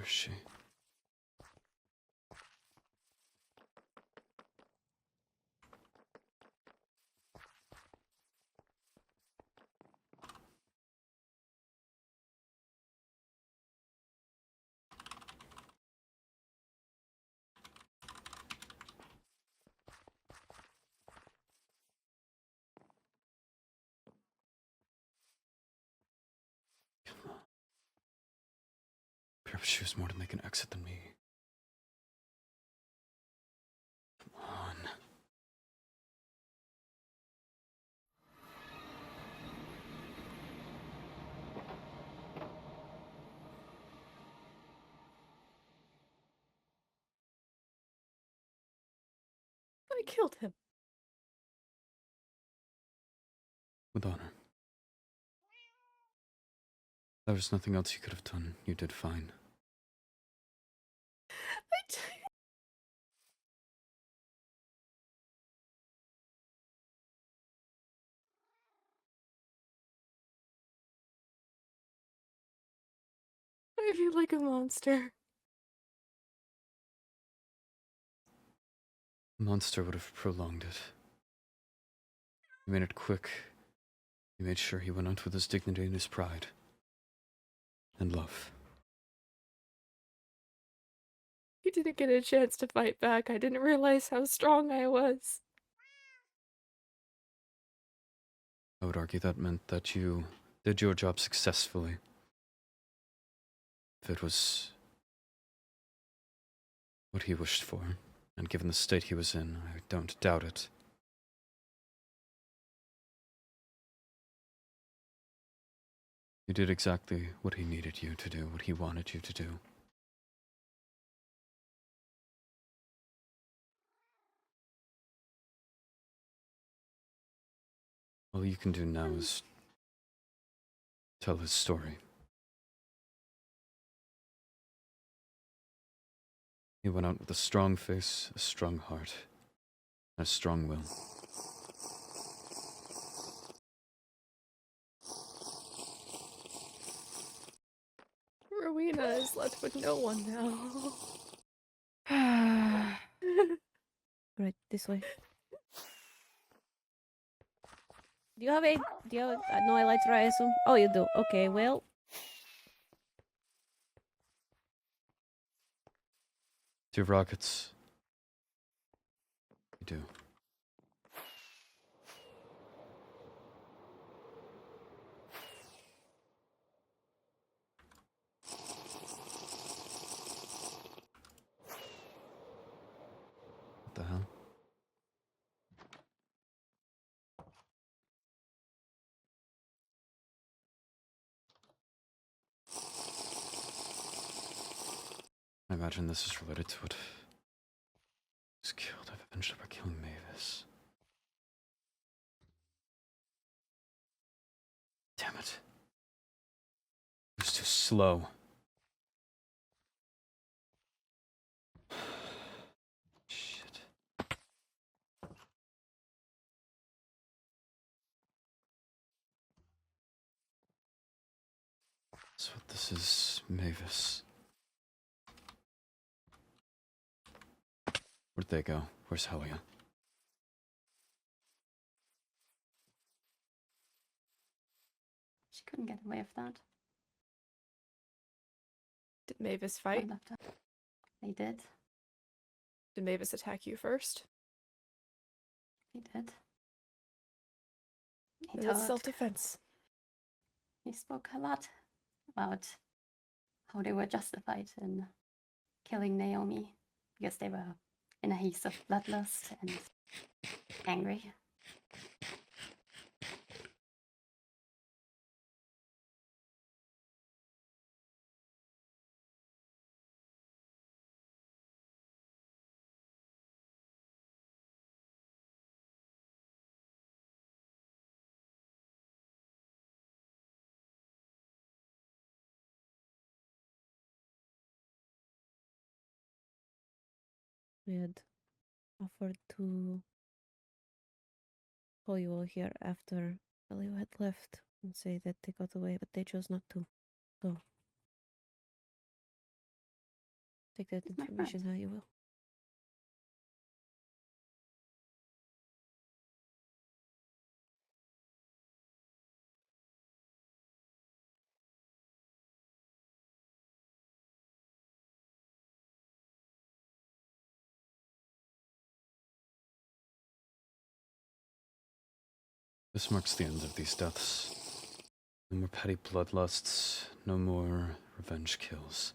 Where is she? Come on. Perhaps she was more to make an exit than me. Come on. I killed him. With honor. There was nothing else you could have done. You did fine. I feel like a monster. A monster would have prolonged it. You made it quick. You made sure he went out with his dignity and his pride. And love. He didn't get a chance to fight back. I didn't realize how strong I was. I would argue that meant that you did your job successfully. If it was what he wished for, and given the state he was in, I don't doubt it. You did exactly what he needed you to do, what he wanted you to do. All you can do now is tell his story. He went out with a strong face, a strong heart, and a strong will. Rowena is left with no one now. Right, this way. Do you have no elytra, I assume? Oh, you do. Okay, well. Do rockets. You do. What the hell? I imagine this is related to what was killed. I've avenged by killing Mavis. Damn it. It was too slow. Shit. So this is Mavis. Where'd they go? Where's Helia? She couldn't get away with that. Did Mavis I fight? left her. They did. Did Mavis attack you first? He did. He It's talked. self-defense. He spoke a lot about how they were justified in killing Naomi because they were in a haze of bloodlust and angry. We had offered to call you all here after Elio had left and say that they got away, but they chose not to. So Take that He's my information friend. how you will. This marks the end of these deaths. No more petty bloodlusts, no more revenge kills.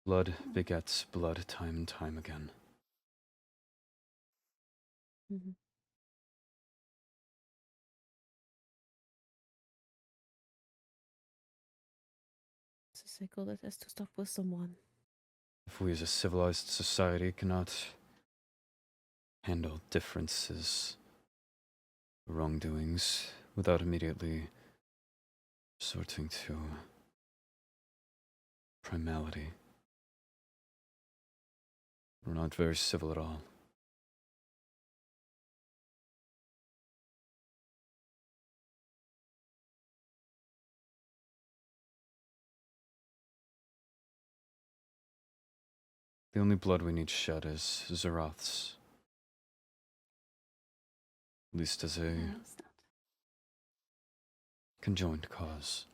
Blood begets blood time and time again. Mm-hmm. It's a cycle that has to stop with someone. If we as a civilized society cannot handle differences, wrongdoings, without immediately resorting to primality, we're not very civil at all. The only blood we need shed is Zerath's. At least as a Knows that. conjoined cause.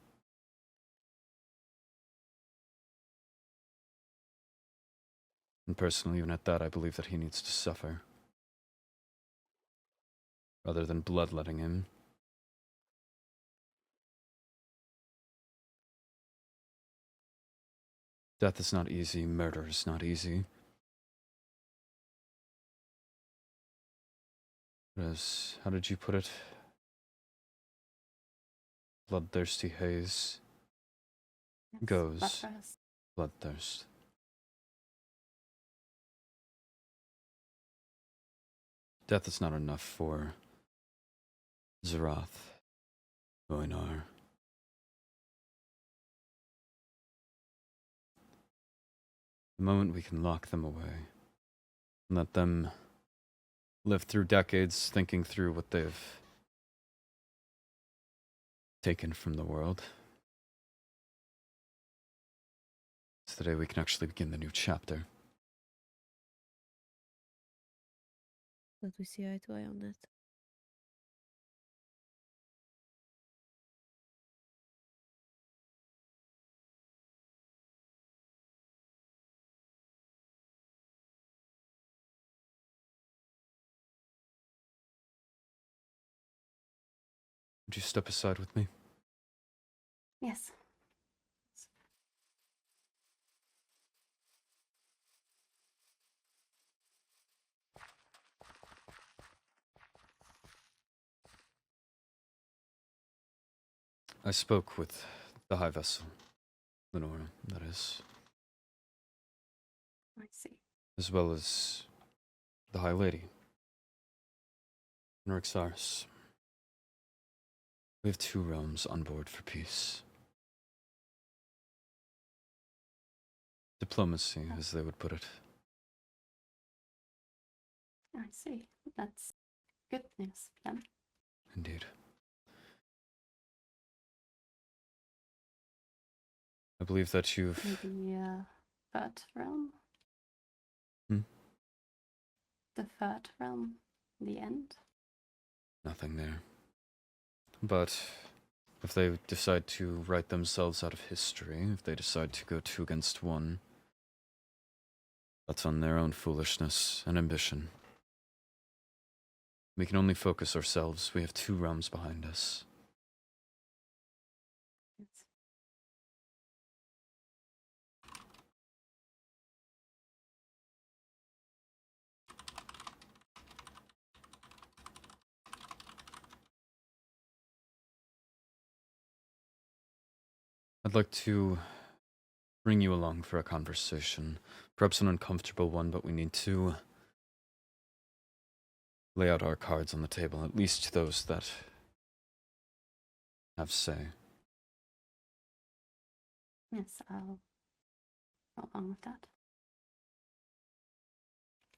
And personally, even at that, I believe that he needs to suffer. Rather than bloodletting him. Death is not easy, murder is not easy. As, how did you put it? Bloodthirsty haze Yes, goes bloodthirst. bloodthirst. Death is not enough for Zerath, Oinar. The moment we can lock them away and let them live through decades thinking through what they've taken from the world, it's the day we can actually begin the new chapter. But we see eye to eye on that. Would you step aside with me? Yes. I spoke with the High Vessel, Lenora, that is, I see. as well as the High Lady, Norixaris. We have two realms on board for peace. Diplomacy, as they would put it. I see. That's good news then. Indeed. I believe that you've... Maybe third realm. Hmm? The third realm. The end. Nothing there. But if they decide to write themselves out of history, if they decide to go 2 against 1, that's on their own foolishness and ambition. We can only focus ourselves. We have 2 realms behind us. Yes. I'd like to bring you along for a conversation. Perhaps an uncomfortable one, but we need to lay out our cards on the table, at least those that have say. Yes, I'll go along with that.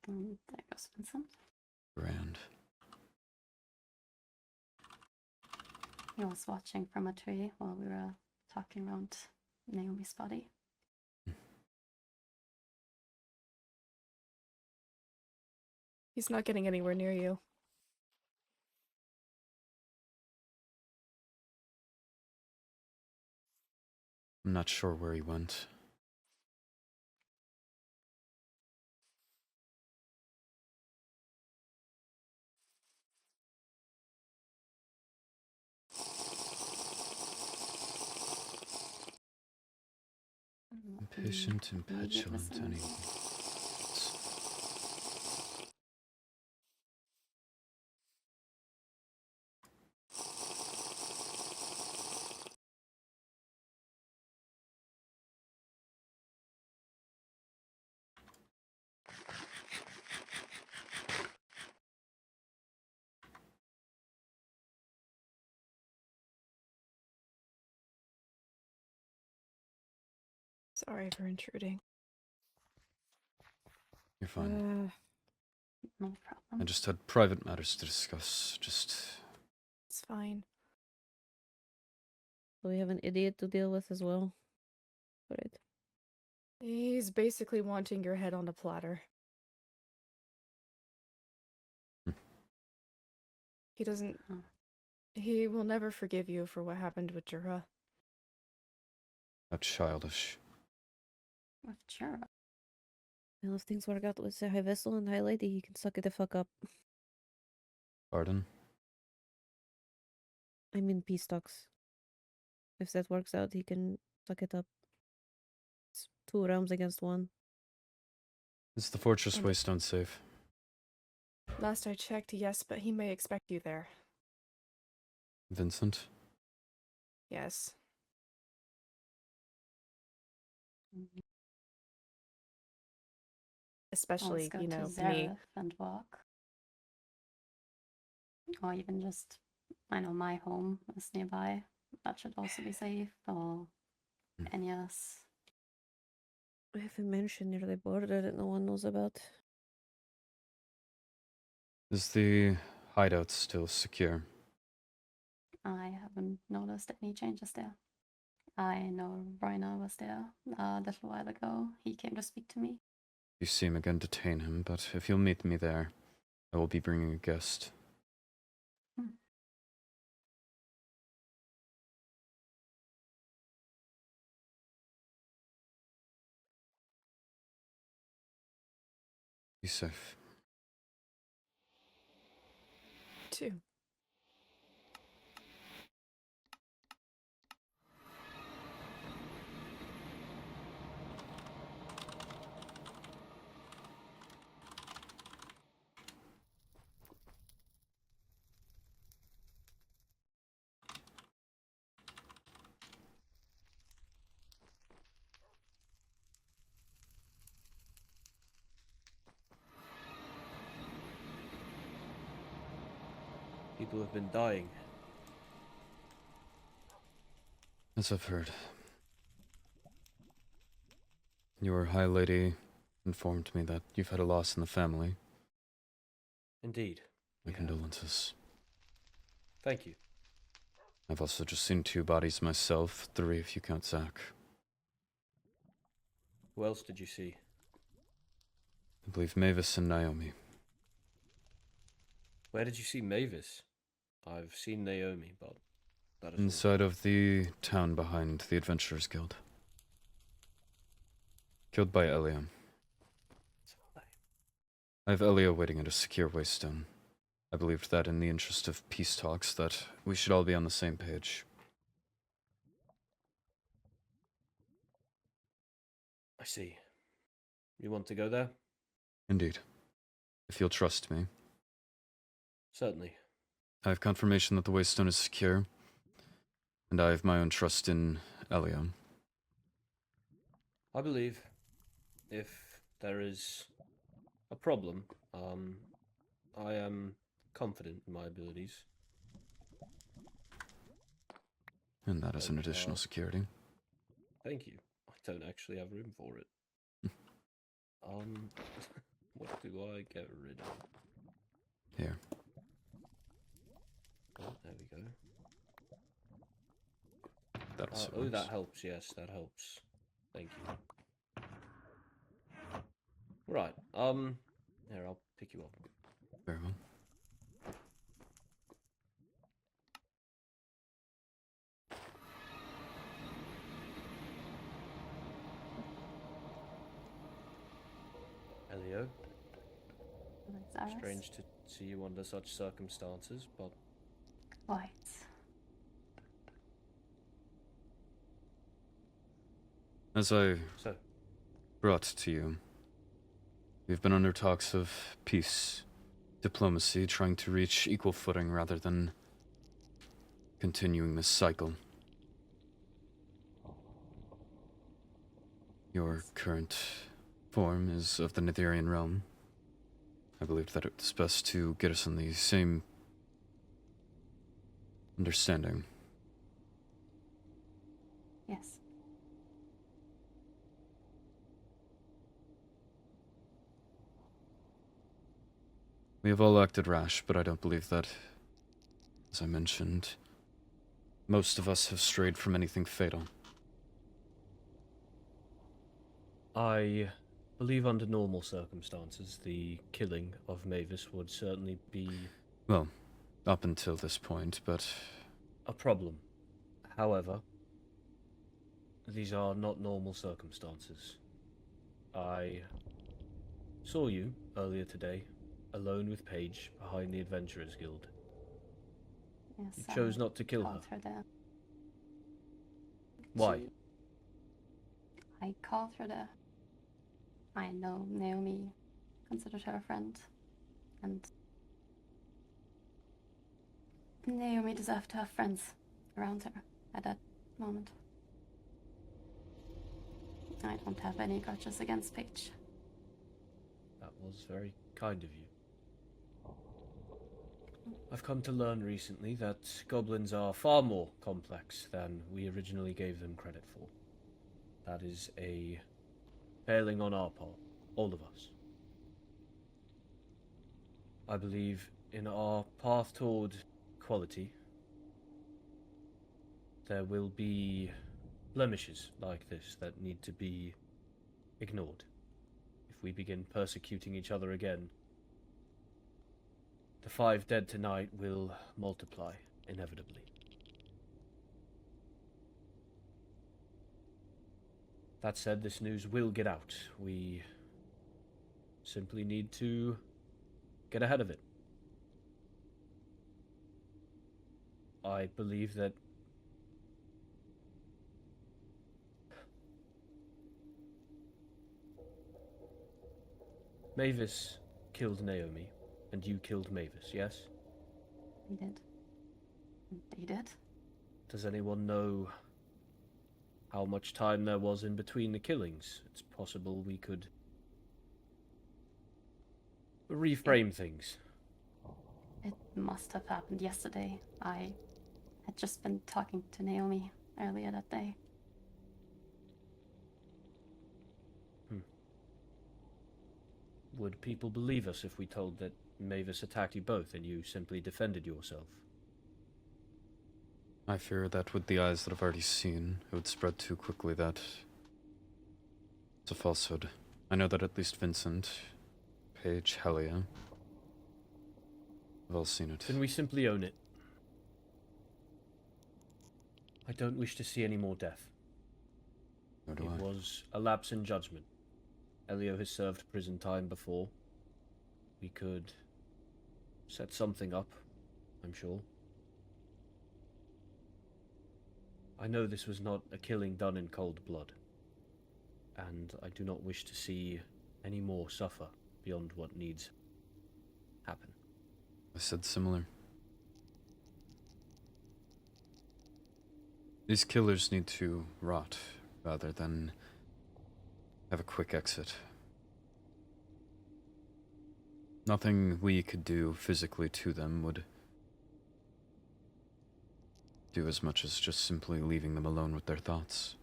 And there goes Vincent. Grand. He was watching from a tree while we were talking around Naomi's body. He's not getting anywhere near you. I'm not sure where he went. Impatient and Immediate petulant, listeners. anyone. Sorry for intruding. You're fine. No I problem. just had private matters to discuss. It's fine. So we have an idiot to deal with as well. Right. He's basically wanting your head on a platter. Hmm. He doesn't... Huh. He will never forgive you for what happened with Jura. How childish. With Jura. Well, if things work out with the High Vessel and High Lady, he can suck it the fuck up. Pardon? I mean, peace talks. If that works out, he can suck it up. It's 2 realms against 1. Is the Fortress And- Waystone safe? Last I checked, yes, but he may expect you there. Vincent? Yes. Especially, Always go you to know, me. Zareth and walk. Or even just, I know my home is nearby. That should also be safe. Or Enya's. I have a mansion near the border that no one knows about. Is the hideout still secure? I haven't noticed any changes there. I know Bryna was there a little while ago. He came to speak to me. If you see him again, detain him, but if you'll meet me there, I will be bringing a guest. Be safe. 2. People have been dying. As I've heard. Your High Lady informed me that you've had a loss in the family. Indeed. My we have. condolences. Thank you. I've also just seen 2 bodies myself, 3 if you count Zach. Who else did you see? I believe Mavis and Naomi. Where did you see Mavis? I've seen Naomi, but that is all. Inside of the town behind the Adventurers Guild. Killed by Elia. I have Elia waiting at a secure waystone. I believed that in the interest of peace talks that we should all be on the same page. I see. You want to go there? Indeed. If you'll trust me. Certainly. I have confirmation that the waystone is secure, and I have my own trust in Elia. I believe if there is a problem, I am confident in my abilities. And that is an additional security. Thank you. I don't actually have room for it. What do I get rid of? Here. Oh, there we go. That'll suit Oh, us. that helps. Yes, that helps. Thank you. Right. Here, I'll pick you up. Very well. Elio, Zaris. strange to see you under such circumstances, but Quite. As I so brought to you, we've been under talks of peace, diplomacy, trying to reach equal footing rather than continuing this cycle. Your current form is of the Nitherian realm. I believed that it was best to get us on the same understanding. Yes. We have all acted rash, but I don't believe that, as I mentioned, most of us have strayed from anything fatal. I believe under normal circumstances, the killing of Mavis would certainly be Well, up until this point, but a problem. However, these are not normal circumstances. I saw you earlier today, alone with Paige behind the Adventurers Guild. Yes. You chose not to kill her. Called her there. Why? I called her there. I know Naomi considered her a friend, and Naomi deserved to have friends around her at that moment. I don't have any grudges against Paige. That was very kind of you. I've come to learn recently that goblins are far more complex than we originally gave them credit for. That is a failing on our part, all of us. I believe in our path toward equality, there will be blemishes like this that need to be ignored. If we begin persecuting each other again, the 5 dead tonight will multiply, inevitably. That said, this news will get out. We simply need to get ahead of it. I believe that Mavis killed Naomi, and you killed Mavis, yes? We did. They did. Does anyone know how much time there was in between the killings? It's possible we could reframe things. It must have happened yesterday. I had just been talking to Naomi earlier that day. Would people believe us if we told that Mavis attacked you both and you simply defended yourself? I fear that with the eyes that have already seen, it would spread too quickly that it's a falsehood. I know that at least Vincent, Paige, Helia have all seen it. Then we simply own it. I don't wish to see any more death. Nor do It I. was a lapse in judgment. Elio has served prison time before. We could set something up, I'm sure. I know this was not a killing done in cold blood, and I do not wish to see any more suffer beyond what needs happen. I said similar. These killers need to rot rather than have a quick exit. Nothing we could do physically to them would do as much as just simply leaving them alone with their thoughts.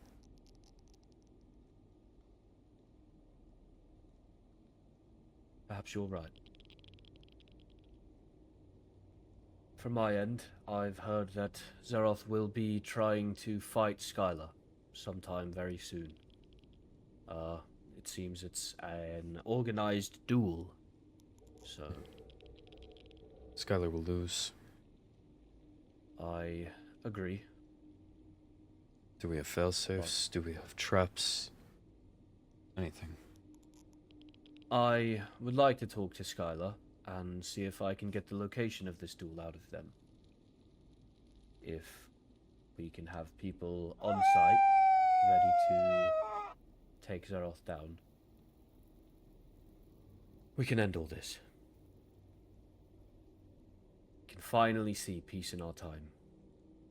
Perhaps you're right. From my end, I've heard that Zeroth will be trying to fight Skylar sometime very soon. It seems it's an organized duel, so Skylar will lose. I agree. Do we have failsafes? Do we have traps? Anything? I would like to talk to Skylar and see if I can get the location of this duel out of them. If we can have people on site ready to take Zeroth down, we can end all this. We can finally see peace in our time.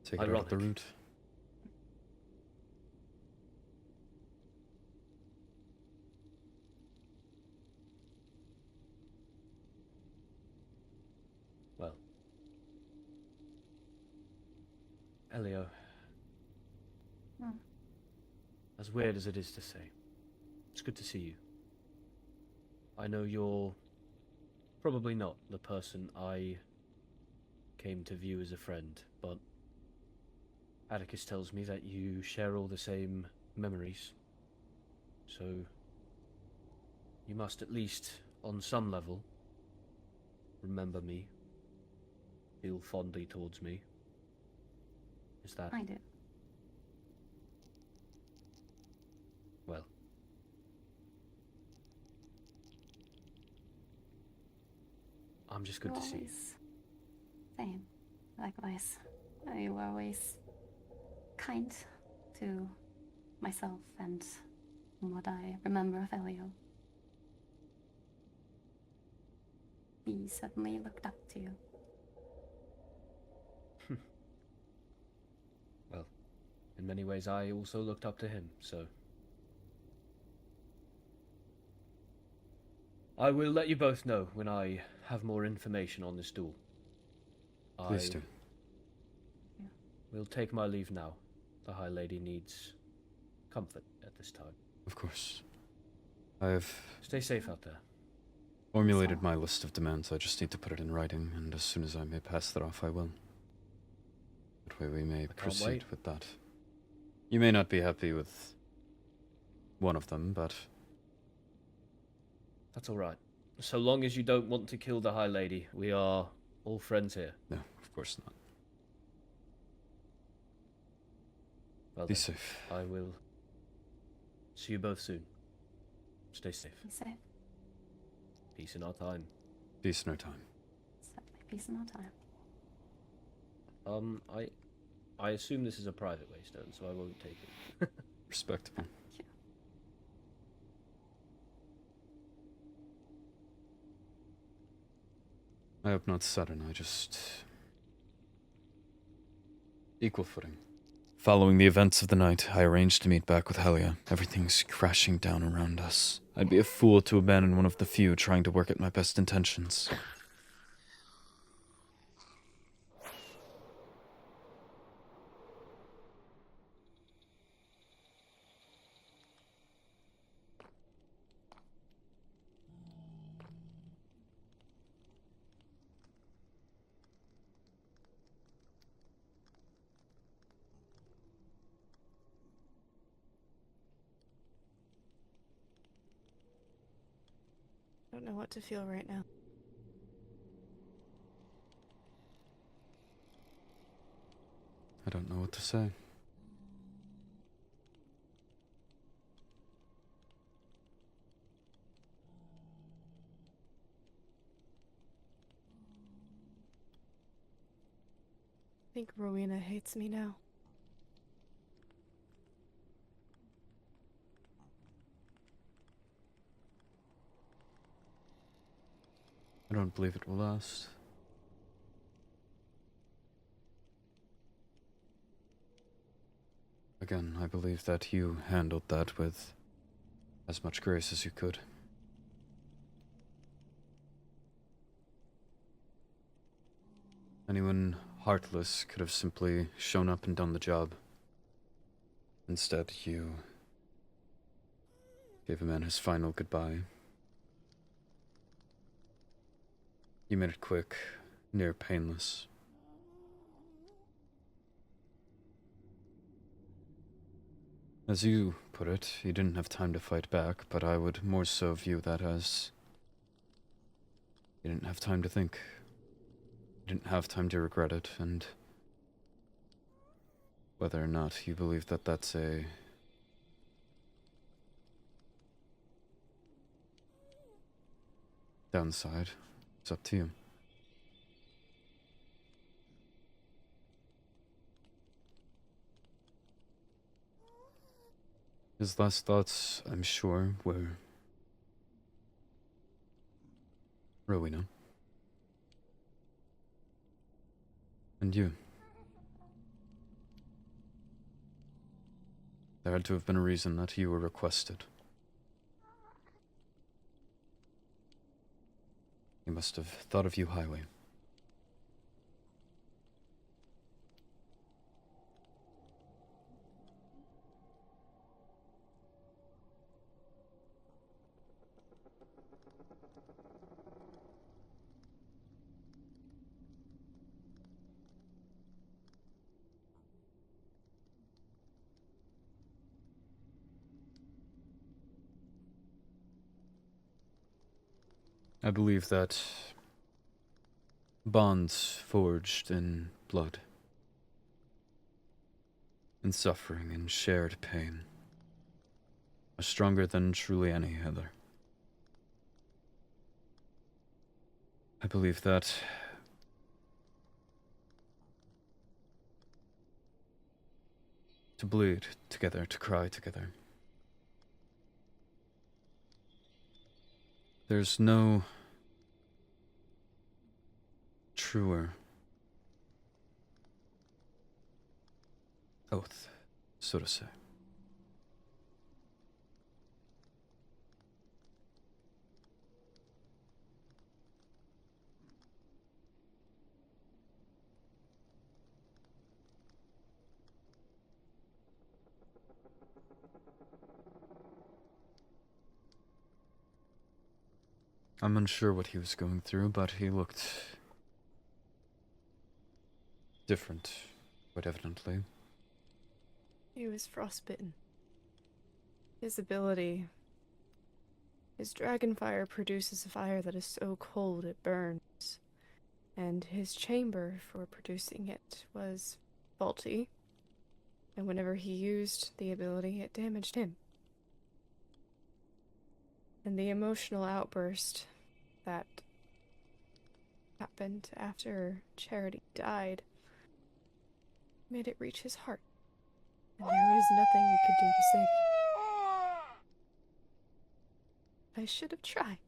Take it out of the root. Well, Elio, as weird as it is to say, it's good to see you. I know you're probably not the person I came to view as a friend, but Atticus tells me that you share all the same memories. So you must at least, on some level, remember me, feel fondly towards me. Is that... I do. Well. I'm just good to see you. Always. Same. Likewise. You were always kind to myself and what I remember of Elio. He certainly looked up to you. Well, in many ways I also looked up to him, so... I will let you both know when I have more information on this duel. Please do. Will take my leave now. The High Lady needs comfort at this time. Of course. I've Stay safe out there. formulated my list of demands. I just need to put it in writing, and as soon as I may pass that off, I will. That way we may proceed wait. with that. You may not be happy with one of them, but That's alright. So long as you don't want to kill the High Lady, we are all friends here. no, of course not. Well Be then, safe. I will see you both soon. Stay safe. Be safe. Peace in our time. Peace in our time. Certainly peace in our time. I assume this is a private waystone, so I won't take it. Respectable. Thank you. I hope not sudden, I just... equal footing. Following the events of the night, I arranged to meet back with Helia. Everything's crashing down around us. I'd be a fool to abandon one of the few trying to work at my best intentions. I don't know what to feel right now. I don't know what to say. I think Rowena hates me now. I don't believe it will last. Again, I believe that you handled that with as much grace as you could. Anyone heartless could have simply shown up and done the job. Instead, you gave a man his final goodbye. You made it quick, near painless. As you put it, he didn't have time to fight back, but I would more so view that as he didn't have time to think. He didn't have time to regret it, and whether or not you believe that that's a downside, it's up to you. His last thoughts, I'm sure, were Rowena. And you. There had to have been a reason that you were requested. He must have thought of you highly. I believe that bonds forged in blood, in suffering and shared pain, are stronger than truly any other. I believe that to bleed together, to cry together, there's no truer oath, so to say. I'm unsure what he was going through, but he looked different, quite evidently. He was frostbitten. His ability. His dragon fire produces a fire that is so cold it burns. And his chamber for producing it was faulty. And whenever he used the ability, it damaged him. And the emotional outburst that happened after Charity died made it reach his heart. And there was nothing we could do to save him. I should have tried.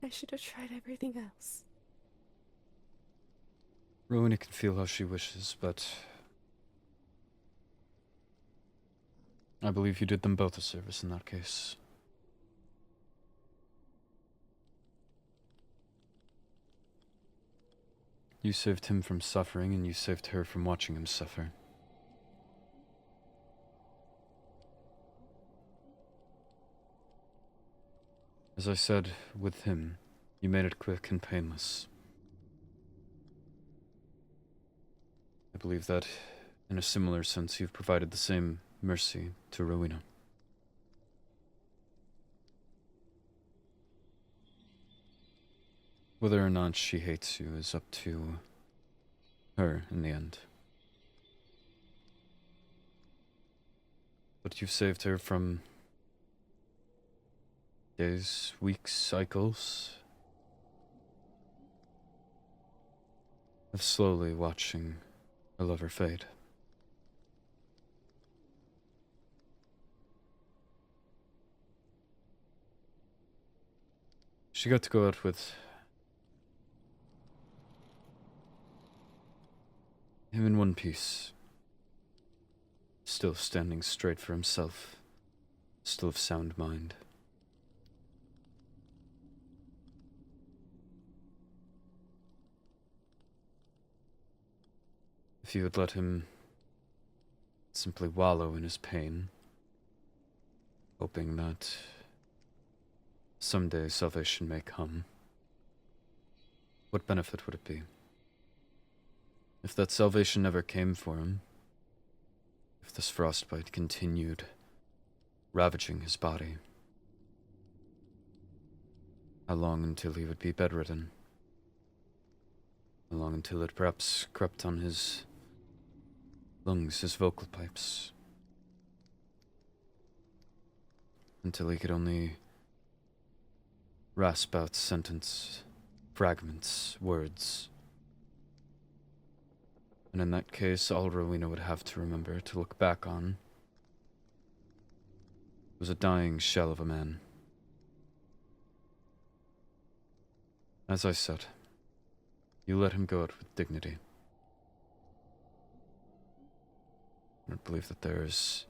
I should have tried everything else. Rowena can feel how she wishes, but I believe you did them both a service in that case. You saved him from suffering, and you saved her from watching him suffer. As I said, with him, you made it quick and painless. I believe that, in a similar sense, you've provided the same mercy to Rowena. Whether or not she hates you is up to her in the end. But you've saved her from days, weeks, cycles of slowly watching a lover fade. She got to go out with him in one piece, still standing straight for himself, still of sound mind. If you had let him simply wallow in his pain, hoping that someday salvation may come, what benefit would it be? If that salvation never came for him, if this frostbite continued ravaging his body. How long until he would be bedridden? How long until it perhaps crept on his lungs, his vocal pipes? Until he could only rasp out sentence fragments, words. And in that case, all Rowena would have to remember to look back on was a dying shell of a man. As I said, you let him go out with dignity. I don't believe that there's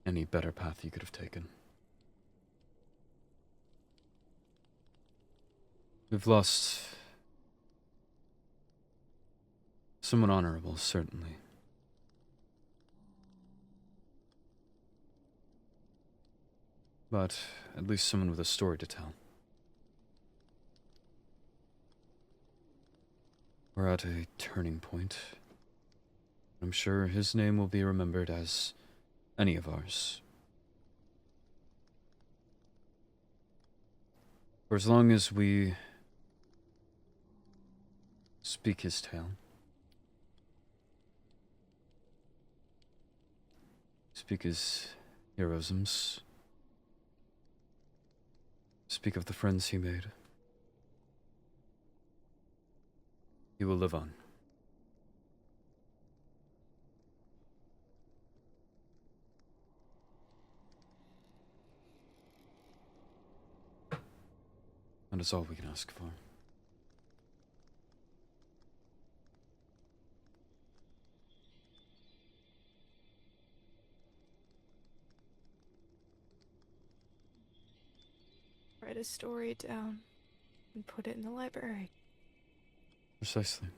any better path you could have taken. We've lost someone honorable, certainly. But at least someone with a story to tell. We're at a turning point. I'm sure his name will be remembered as any of ours. For as long as we speak his tale, speak his heroisms, speak of the friends he made, he will live on. That is all we can ask for. Write a story down and put it in the library. Precisely.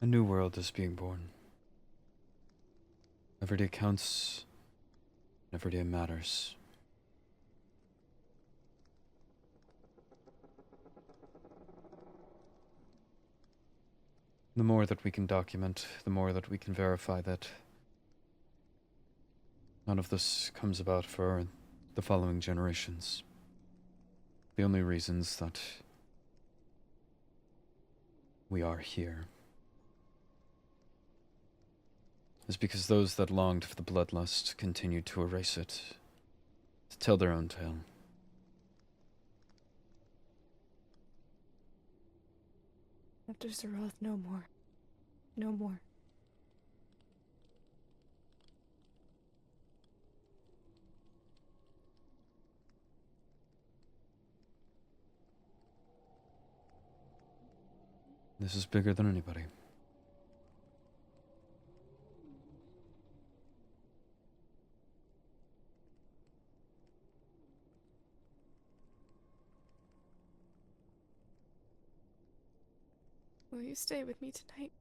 A new world is being born. Every day counts, and every day matters. The more that we can document, the more that we can verify that none of this comes about for the following generations. The only reasons that we are here is because those that longed for the bloodlust continued to erase it, to tell their own tale. After Zeroth, no more. No more. This is bigger than anybody. Will you stay with me tonight?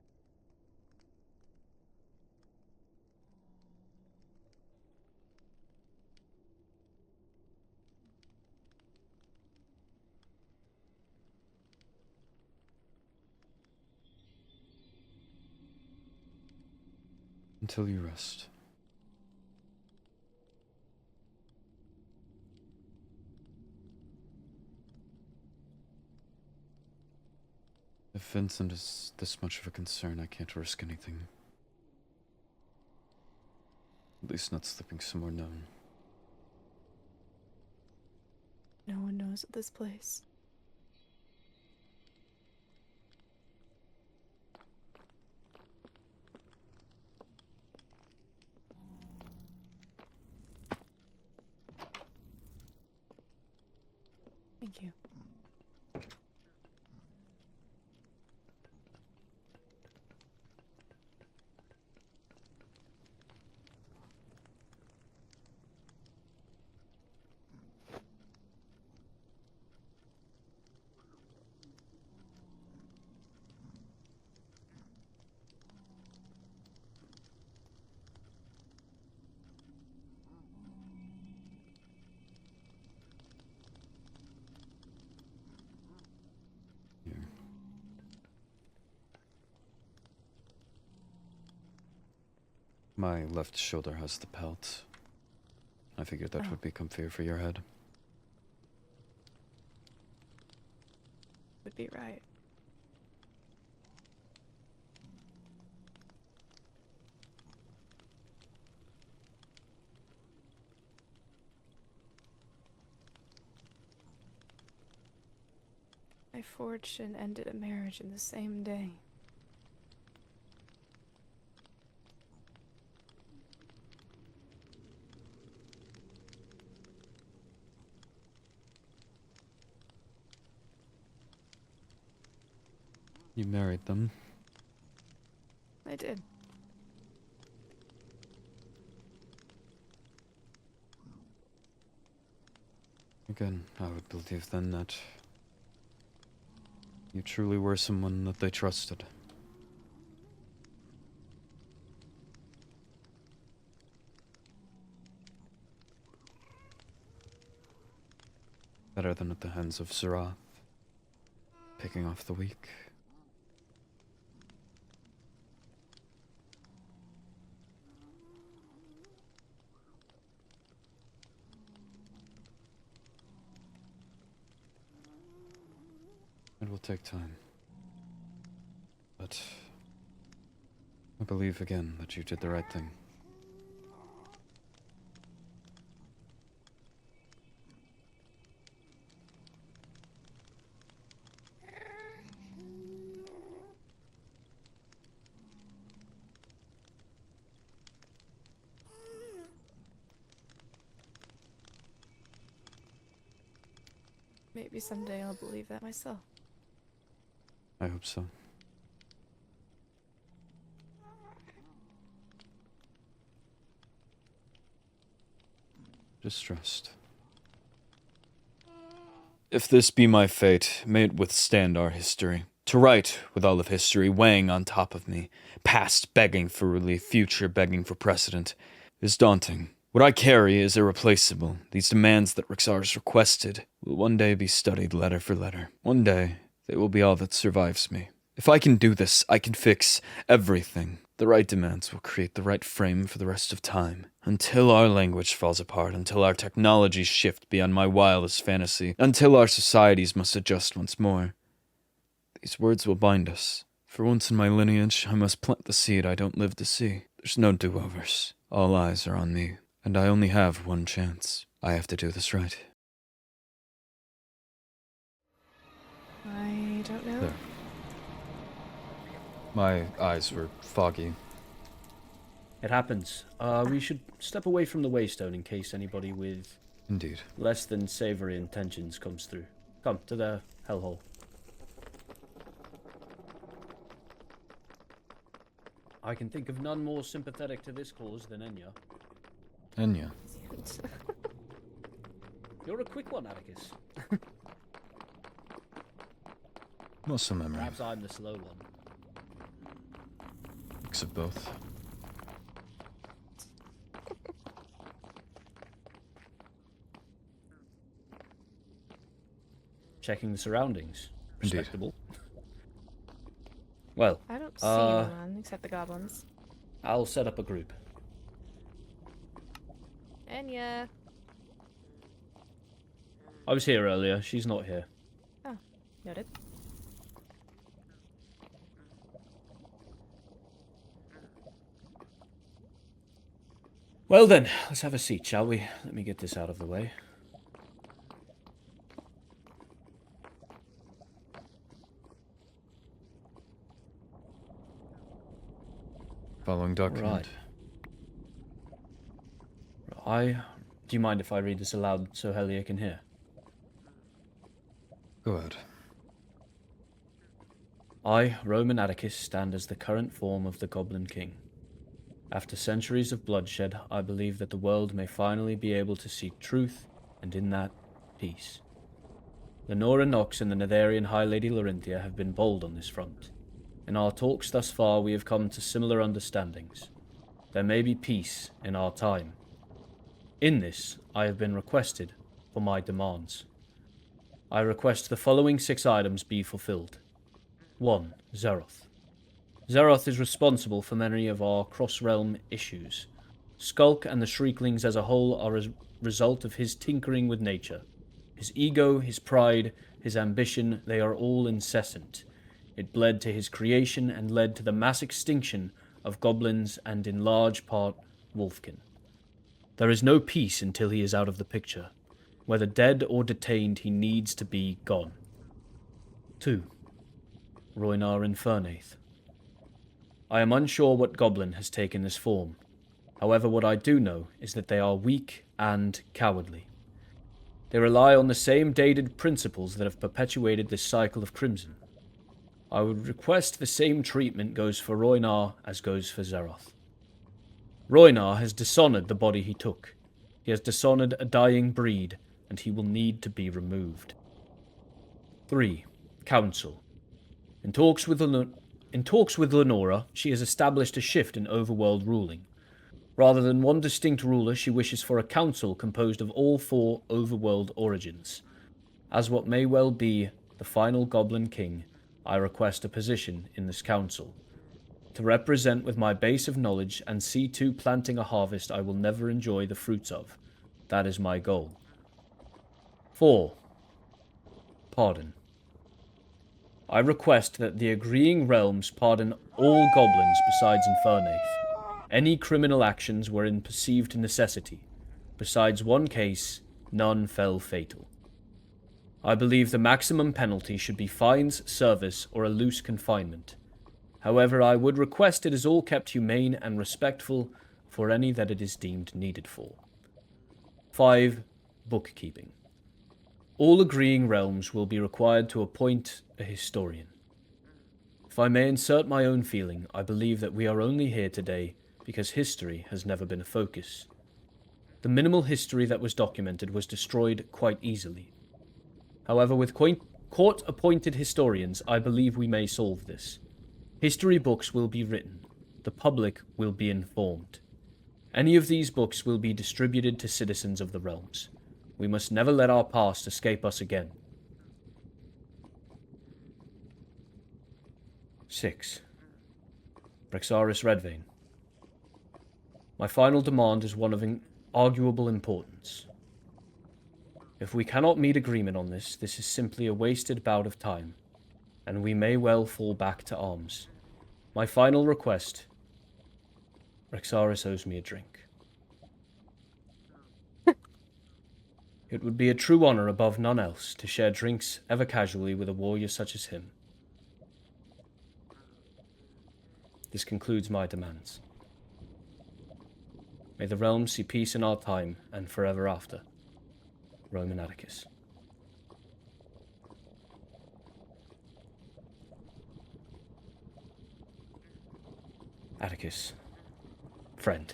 Until you rest. If Vincent is this much of a concern, I can't risk anything. At least not slipping somewhere known. No one knows of this place. Thank you. My left shoulder has the pelt. I figured that would be comfier for your head. Would be right. I forged and ended a marriage in the same day. You married them? I did. Again, I would believe then that you truly were someone that they trusted. Better than at the hands of Sirath, picking off the weak. It will take time. But I believe again that you did the right thing. Maybe someday I'll believe that myself. I hope so. Distrust. If this be my fate, may it withstand our history. To write, with all of history weighing on top of me, past begging for relief, future begging for precedent, is daunting. What I carry is irreplaceable. These demands that Rixar's requested will one day be studied letter for letter. One day, they will be all that survives me. If I can do this, I can fix everything. The right demands will create the right frame for the rest of time. Until our language falls apart, until our technologies shift beyond my wildest fantasy, until our societies must adjust once more. These words will bind us. For once in my lineage, I must plant the seed I don't live to see. There's no do-overs. All eyes are on me, and I only have one chance. I have to do this right. I don't know. There. My eyes were foggy. It happens. We should step away from the Waystone in case anybody with Indeed. less than savoury intentions comes through. Come, to the hellhole. I can think of none more sympathetic to this cause than Enya. Enya. You're a quick one, Atticus. Muscle memory. Perhaps I'm the slow one. Mix of both. Checking the surroundings. Indeed. Respectable. Well, I don't see anyone except the goblins. I'll set up a group. Enya. I was here earlier. She's not here. Oh, noted. Well then, let's have a seat, shall we? Let me get this out of the way. Following document. Right. Do you mind if I read this aloud so Helia can hear? Go ahead. I, Roman Atticus, stand as the current form of the Goblin King. After centuries of bloodshed, I believe that the world may finally be able to seek truth, and in that, peace. Lenora Nox and the Netherian High Lady Larinthia have been bold on this front. In our talks thus far, we have come to similar understandings. There may be peace in our time. In this, I have been requested for my demands. I request the following 6 items be fulfilled. 1. Zeroth. Zeroth is responsible for many of our cross-realm issues. Skulk and the Shrieklings as a whole are a result of his tinkering with nature. His ego, his pride, his ambition, they are all incessant. It bled to his creation and led to the mass extinction of goblins and, in large part, wolfkin. There is no peace until he is out of the picture. Whether dead or detained, he needs to be gone. 2. Roinar Infernaith. I am unsure what goblin has taken this form. However, what I do know is that they are weak and cowardly. They rely on the same dated principles that have perpetuated this cycle of crimson. I would request the same treatment goes for Roinar as goes for Zeroth. Roinar has dishonored the body he took. He has dishonored a dying breed, and he will need to be removed. 3. Council. In talks with Lenora, she has established a shift in overworld ruling. Rather than one distinct ruler, she wishes for a council composed of all 4 overworld origins. As what may well be the final Goblin King, I request a position in this council. To represent with my base of knowledge and see to planting a harvest I will never enjoy the fruits of. That is my goal. 4. Pardon. I request that the agreeing realms pardon all goblins besides Infernaith. Any criminal actions were in perceived necessity. Besides one case, none fell fatal. I believe the maximum penalty should be fines, service, or a loose confinement. However, I would request it is all kept humane and respectful for any that it is deemed needed for. 5. Bookkeeping. All agreeing realms will be required to appoint a historian. If I may insert my own feeling, I believe that we are only here today because history has never been a focus. The minimal history that was documented was destroyed quite easily. However, with court-appointed historians, I believe we may solve this. History books will be written. The public will be informed. Any of these books will be distributed to citizens of the realms. We must never let our past escape us again. 6. Brexaris Redvane. My final demand is one of inarguable importance. If we cannot meet agreement on this, this is simply a wasted bout of time, and we may well fall back to arms. My final request, Brexaris owes me a drink. It would be a true honor above none else to share drinks ever casually with a warrior such as him. This concludes my demands. May the realms see peace in our time and forever after. Roman Atticus. Atticus. Friend.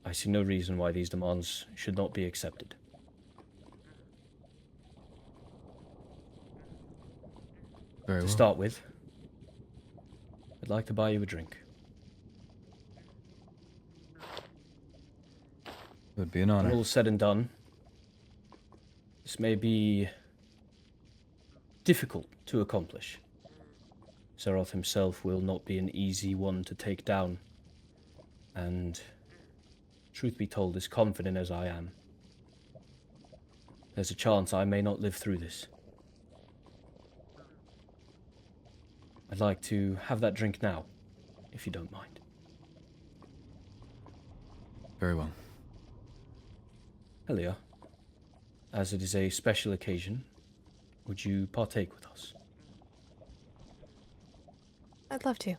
I see no reason why these demands should not be accepted. Very To well. start with, I'd like to buy you a drink. It would be an When honor. all said and done, this may be difficult to accomplish. Zeroth himself will not be an easy one to take down, and, truth be told, as confident as I am, there's a chance I may not live through this. I'd like to have that drink now, if you don't mind. Very well. Elia, as it is a special occasion, would you partake with us? I'd love to.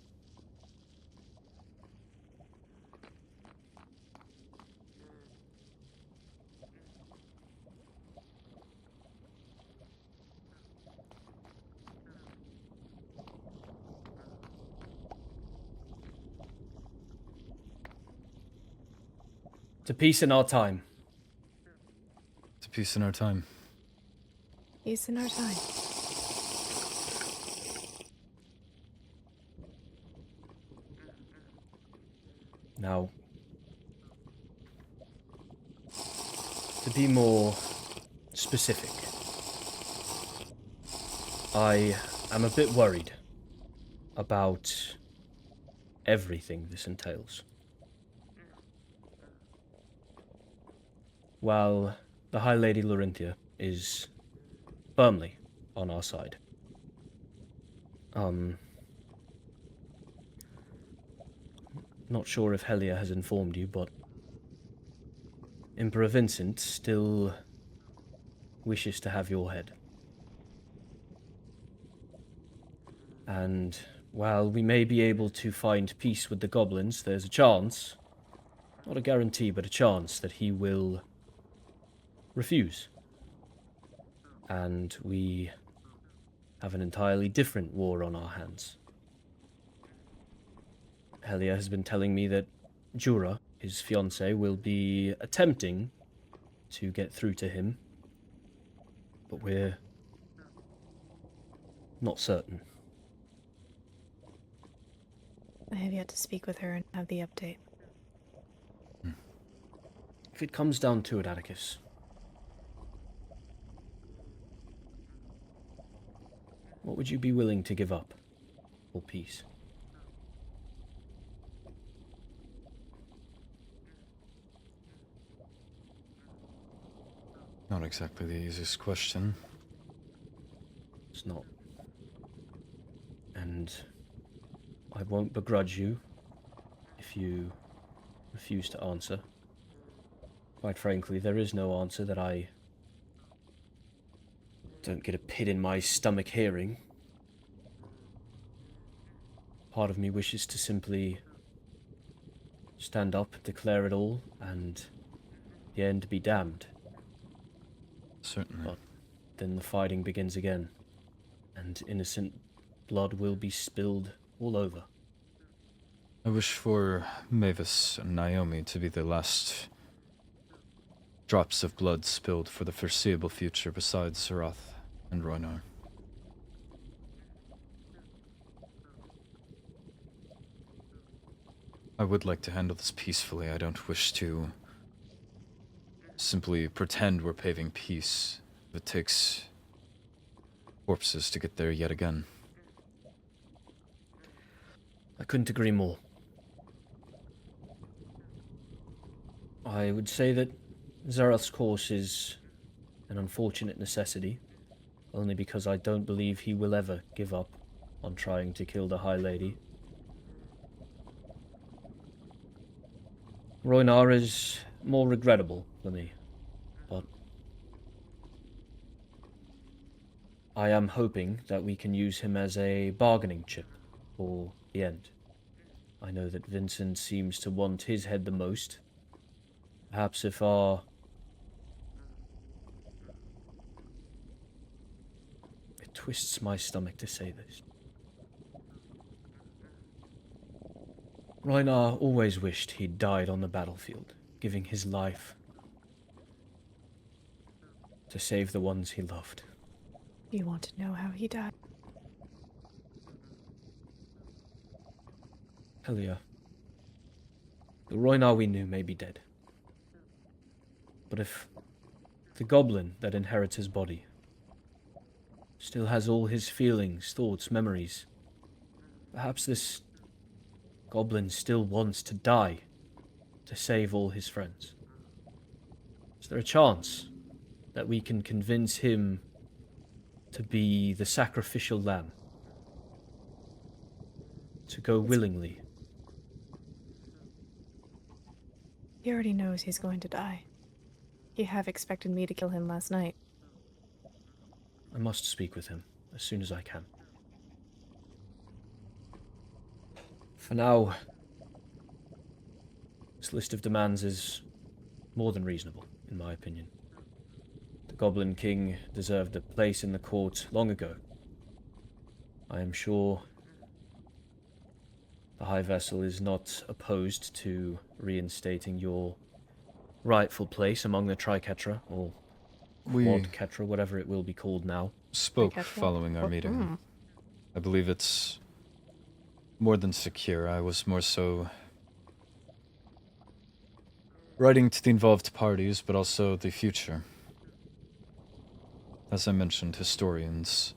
To peace in our time. To peace in our time. Peace in our time. Now, to be more specific, I am a bit worried about everything this entails. While the High Lady Larinthia is firmly on our side. Not sure if Helia has informed you, but Emperor Vincent still wishes to have your head. And while we may be able to find peace with the goblins, there's a chance, not a guarantee, but a chance that he will refuse. And we have an entirely different war on our hands. Helia has been telling me that Jura, his fiancée, will be attempting to get through to him, but we're not certain. I have yet to speak with her and have the update. If it comes down to it, Atticus, what would you be willing to give up for peace? Not exactly the easiest question. It's not. And I won't begrudge you if you refuse to answer. Quite frankly, there is no answer that I don't get a pit in my stomach hearing. Part of me wishes to simply stand up, declare it all, and the end be damned. Certainly. But then the fighting begins again, and innocent blood will be spilled all over. I wish for Mavis and Naomi to be the last drops of blood spilled for the foreseeable future besides Sarath and Roynar. I would like to handle this peacefully. I don't wish to simply pretend we're paving peace if it takes corpses to get there yet again. I couldn't agree more. I would say that Zarath's course is an unfortunate necessity, only because I don't believe he will ever give up on trying to kill the High Lady. Roynar is more regrettable for me, but I am hoping that we can use him as a bargaining chip for the end. I know that Vincent seems to want his head the most. Perhaps if our... It twists my stomach to say this. Roynar always wished he'd died on the battlefield, giving his life to save the ones he loved. You want to know how he died? Helia, the Roynar we knew may be dead. But if the goblin that inherits his body still has all his feelings, thoughts, memories, perhaps this goblin still wants to die to save all his friends. Is there a chance that we can convince him to be the sacrificial lamb? To go willingly? He already knows he's going to die. You have expected me to kill him last night. I must speak with him as soon as I can. For now, this list of demands is more than reasonable, in my opinion. The Goblin King deserved a place in the court long ago. I am sure the High Vessel is not opposed to reinstating your rightful place among the Triquetra, or Quadquetra, whatever it will be called now. Spoke following our meeting. I believe it's more than secure. I was more so writing to the involved parties, but also the future. As I mentioned, historians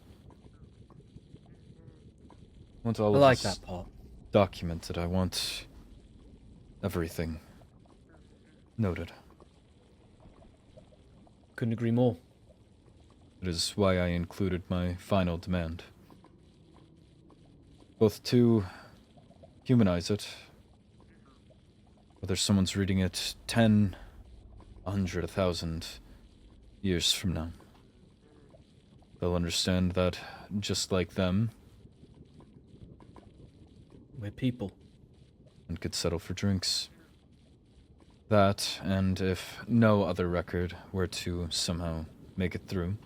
want I all of like this that part. documented. I want everything noted. Couldn't agree more. It is why I included my final demand. Both to humanize it, whether someone's reading it 10, 100, 1,000 years from now. They'll understand that, just like them, We're people. and could settle for drinks. That, and if no other record were to somehow make it through,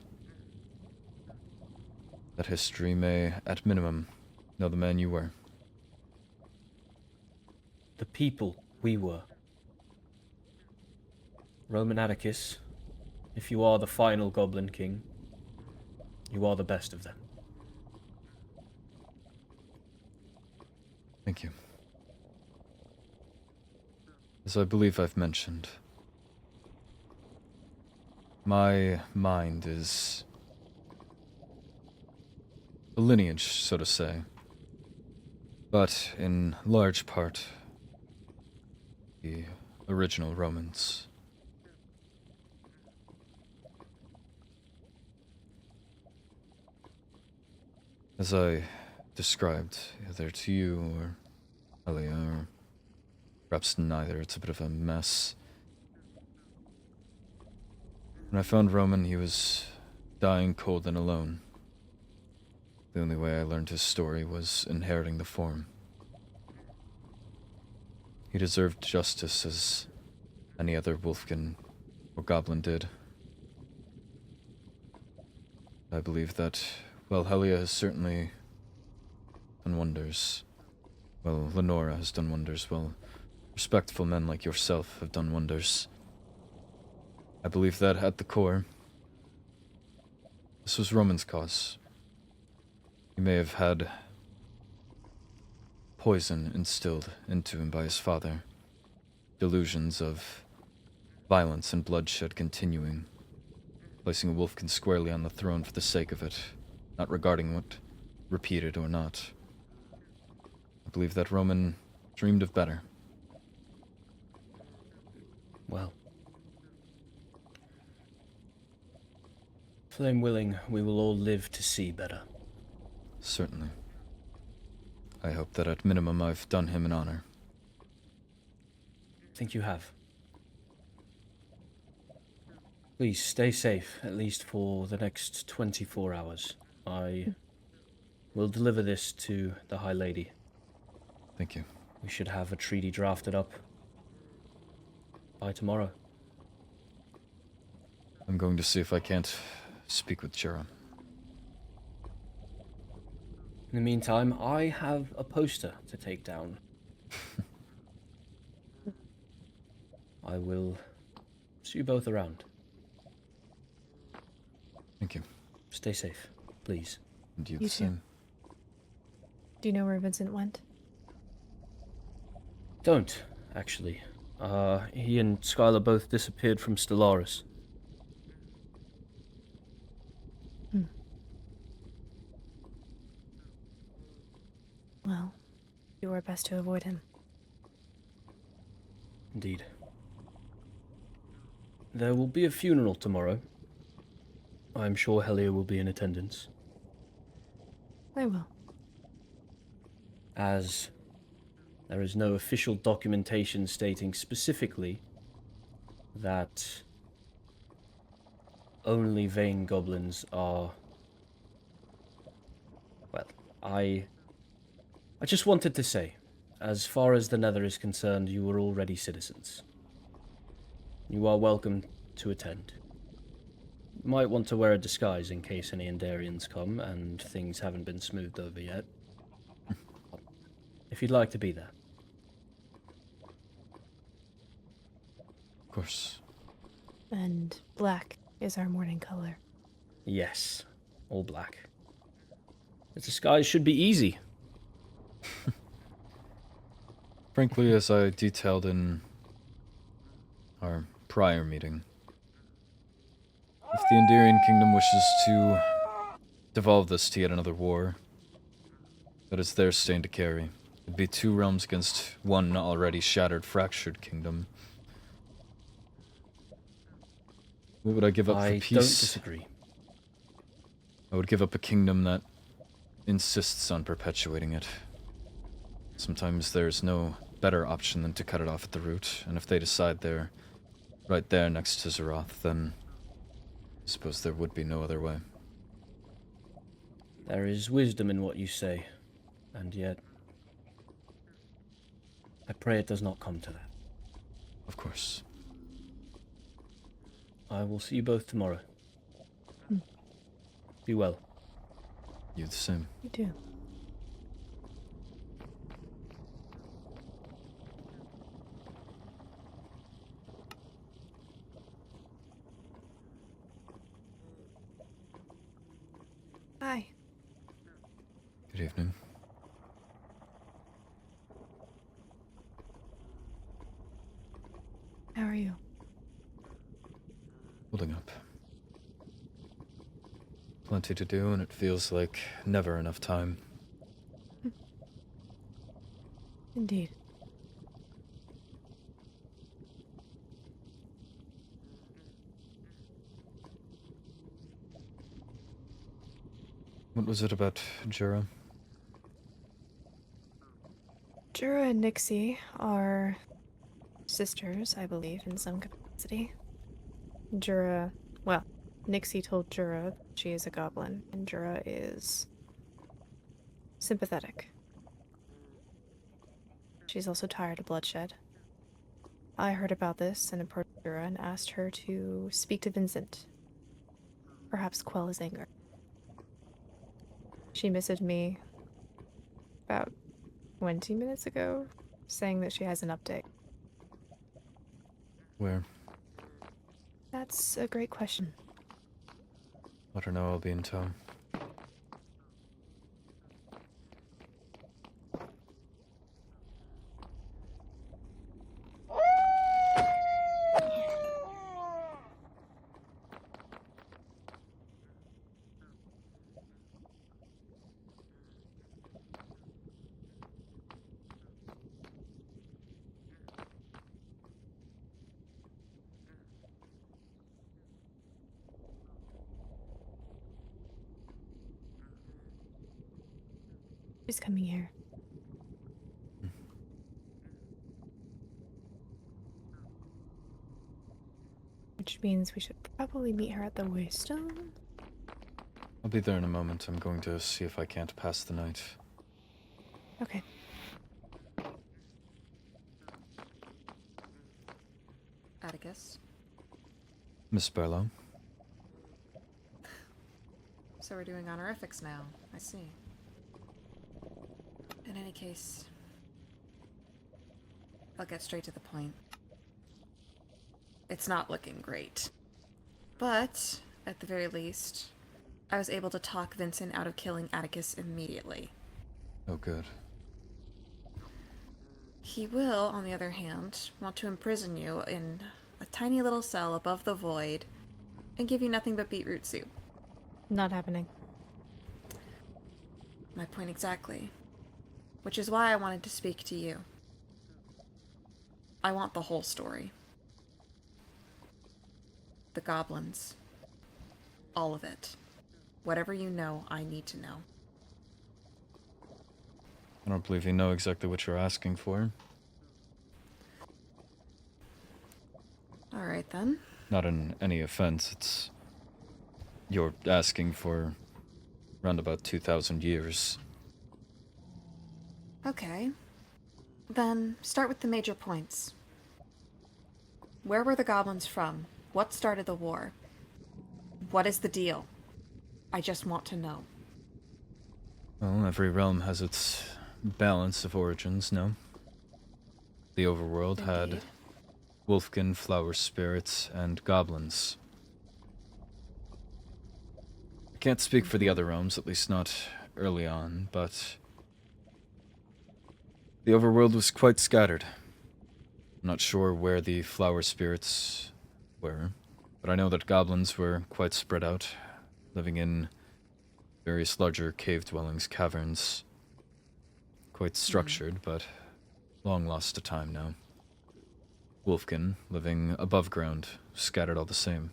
that history may, at minimum, know the man you were. The people we were. Roman Atticus, if you are the final Goblin King, you are the best of them. Thank you. As I believe I've mentioned, my mind is a lineage, so to say, but in large part the original Romans. As I described, either to you or Elia, or perhaps neither, it's a bit of a mess. When I found Roman, he was dying cold and alone. The only way I learned his story was inheriting the form. He deserved justice as any other Wolfkin or Goblin did. I believe that, well, Helia has certainly done wonders. Well, Lenora has done wonders. Well, respectful men like yourself have done wonders. I believe that, at the core, this was Roman's cause. He may have had poison instilled into him by his father, delusions of violence and bloodshed continuing, placing a Wolfkin squarely on the throne for the sake of it, not regarding what repeated or not. I believe that Roman dreamed of better. Well, flame willing, we will all live to see better. Certainly. I hope that at minimum I've done him an honor. I think you have. Please stay safe, at least for the next 24 hours. I will deliver this to the High Lady. Thank you. We should have a treaty drafted up by tomorrow. I'm going to see if I can't speak with Jera. In the meantime, I have a poster to take down. I will see you both around. Thank you. Stay safe, please. And you You the too. same. Do you know where Vincent went? Don't, actually. He and Skylar both disappeared from Stellaris. Well, do our best to avoid him. Indeed. There will be a funeral tomorrow. I'm sure Helia will be in attendance. I will. As there is no official documentation stating specifically that only Vane goblins are... Well, I just wanted to say, as far as the Nether is concerned, you are already citizens. You are welcome to attend. You might want to wear a disguise in case any Endarians come and things haven't been smoothed over yet. If you'd like to be there. Of course. And black is our mourning color. Yes, all black. The disguise should be easy. Frankly, as I detailed in our prior meeting, if the Endarian Kingdom wishes to devolve this to yet another war, That is their stain to carry. It'd be 2 realms against 1 already shattered, fractured kingdom. What would I give up for I peace? don't disagree. I would give up a kingdom that insists on perpetuating it. Sometimes there's no better option than to cut it off at the root, and if they decide they're right there next to Zeroth, then I suppose there would be no other way. There is wisdom in what you say, and yet I pray it does not come to that. Of course. I will see you both tomorrow. Be well. You the same. You do. Hi. Good evening. How are you? Holding up. Plenty to do, and it feels like never enough time. Indeed. What was it about Jura? Jura and Nixie are sisters, I believe, in some capacity. Jura, well, Nixie told Jura she is a goblin, and Jura is sympathetic. She's also tired of bloodshed. I heard about this and approached Jura and asked her to speak to Vincent. Perhaps quell his anger. She messaged me about 20 minutes ago, saying that she has an update. Where? That's a great question. Let her know I'll be in town. She's coming here. Which means we should probably meet her at the Waystone. I'll be there in a moment. I'm going to see if I can't pass the night. Okay. Atticus. Miss Barlow? So we're doing honorifics now. I see. In any case, I'll get straight to the point. It's not looking great. But, at the very least, I was able to talk Vincent out of killing Atticus immediately. Oh, good. He will, on the other hand, want to imprison you in a tiny little cell above the void and give you nothing but beetroot soup. Not happening. My point exactly. Which is why I wanted to speak to you. I want the whole story. The goblins. All of it. Whatever you know, I need to know. I don't believe you know exactly what you're asking for. Alright then. Not in any offense, it's... You're asking for round about 2,000 years. Okay. Then, start with the major points. Where were the goblins from? What started the war? What is the deal? I just want to know. Well, every realm has its balance of origins, no? The overworld had Indeed. wolfkin, flower spirits, and goblins. I can't speak for the other realms, at least not early on, but the overworld was quite scattered. I'm not sure where the flower spirits were, but I know that goblins were quite spread out, living in various larger cave dwellings, caverns. Quite structured, but long lost to time now. Wolfkin, living above ground, scattered all the same.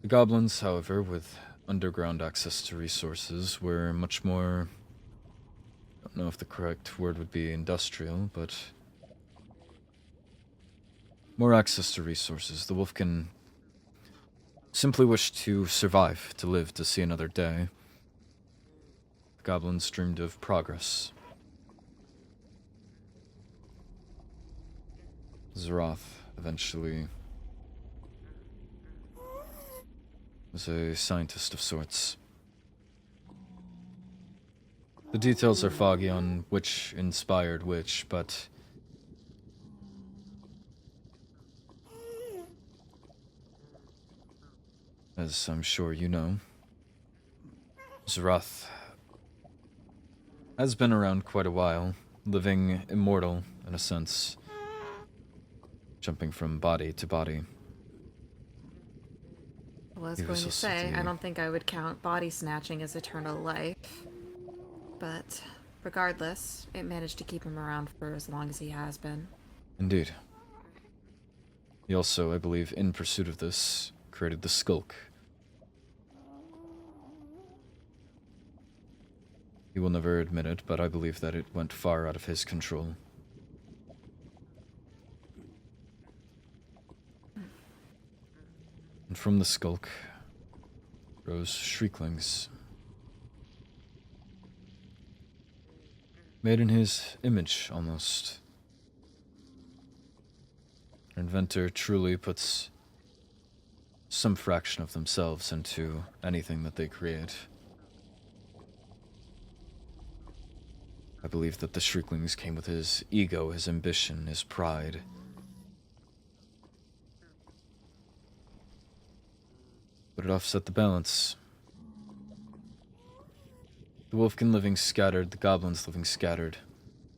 The goblins, however, with underground access to resources, were much more... I don't know if the correct word would be industrial, but... more access to resources. The Wolfkin simply wished to survive, to live, to see another day. The goblins dreamed of progress. Zeroth eventually was a scientist of sorts. The details are foggy on which inspired which, but as I'm sure you know, Zeroth has been around quite a while, living immortal in a sense, jumping from body to body. Well, I was He going was to also say, I the- don't think I would count body snatching as eternal life. But regardless, it managed to keep him around for as long as he has been. Indeed. He also, I believe, in pursuit of this, created the Skulk. He will never admit it, but I believe that it went far out of his control. And from the Skulk rose Shrieklings. Made in his image, almost. Our inventor truly puts some fraction of themselves into anything that they create. I believe that the Shrieklings came with his ego, his ambition, his pride. But it offset the balance. The Wolfkin living scattered, the goblins living scattered,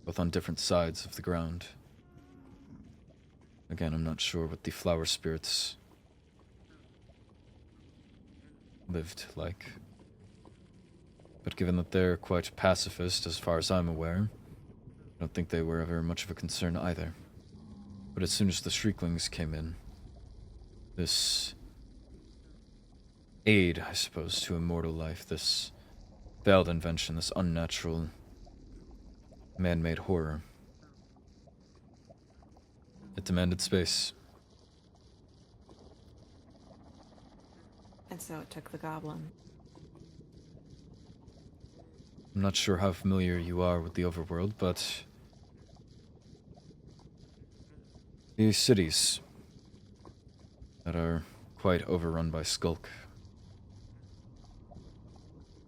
both on different sides of the ground. Again, I'm not sure what the flower spirits lived like. But given that they're quite pacifist, as far as I'm aware, I don't think they were ever much of a concern either. But as soon as the Shrieklings came in, this aid, I suppose, to immortal life, this failed invention, this unnatural, man-made horror, it demanded space. And so it took the goblin. I'm not sure how familiar you are with the overworld, but these cities that are quite overrun by Skulk,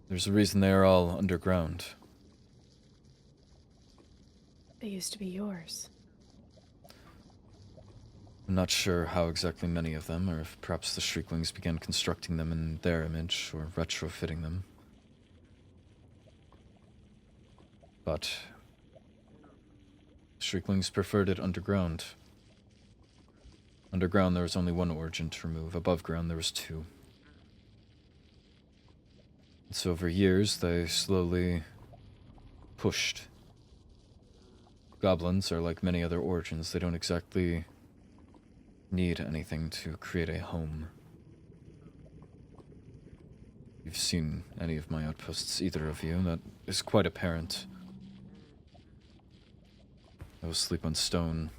there's a reason they are all underground. They used to be yours. I'm not sure how exactly many of them, or if perhaps the Shrieklings began constructing them in their image, or retrofitting them. But the Shrieklings preferred it underground. Underground there was only one origin to remove, above ground there was two. And so over years they slowly pushed. Goblins are like many other origins, they don't exactly need anything to create a home. If you've seen any of my outposts, either of you, that is quite apparent. I will sleep on stone,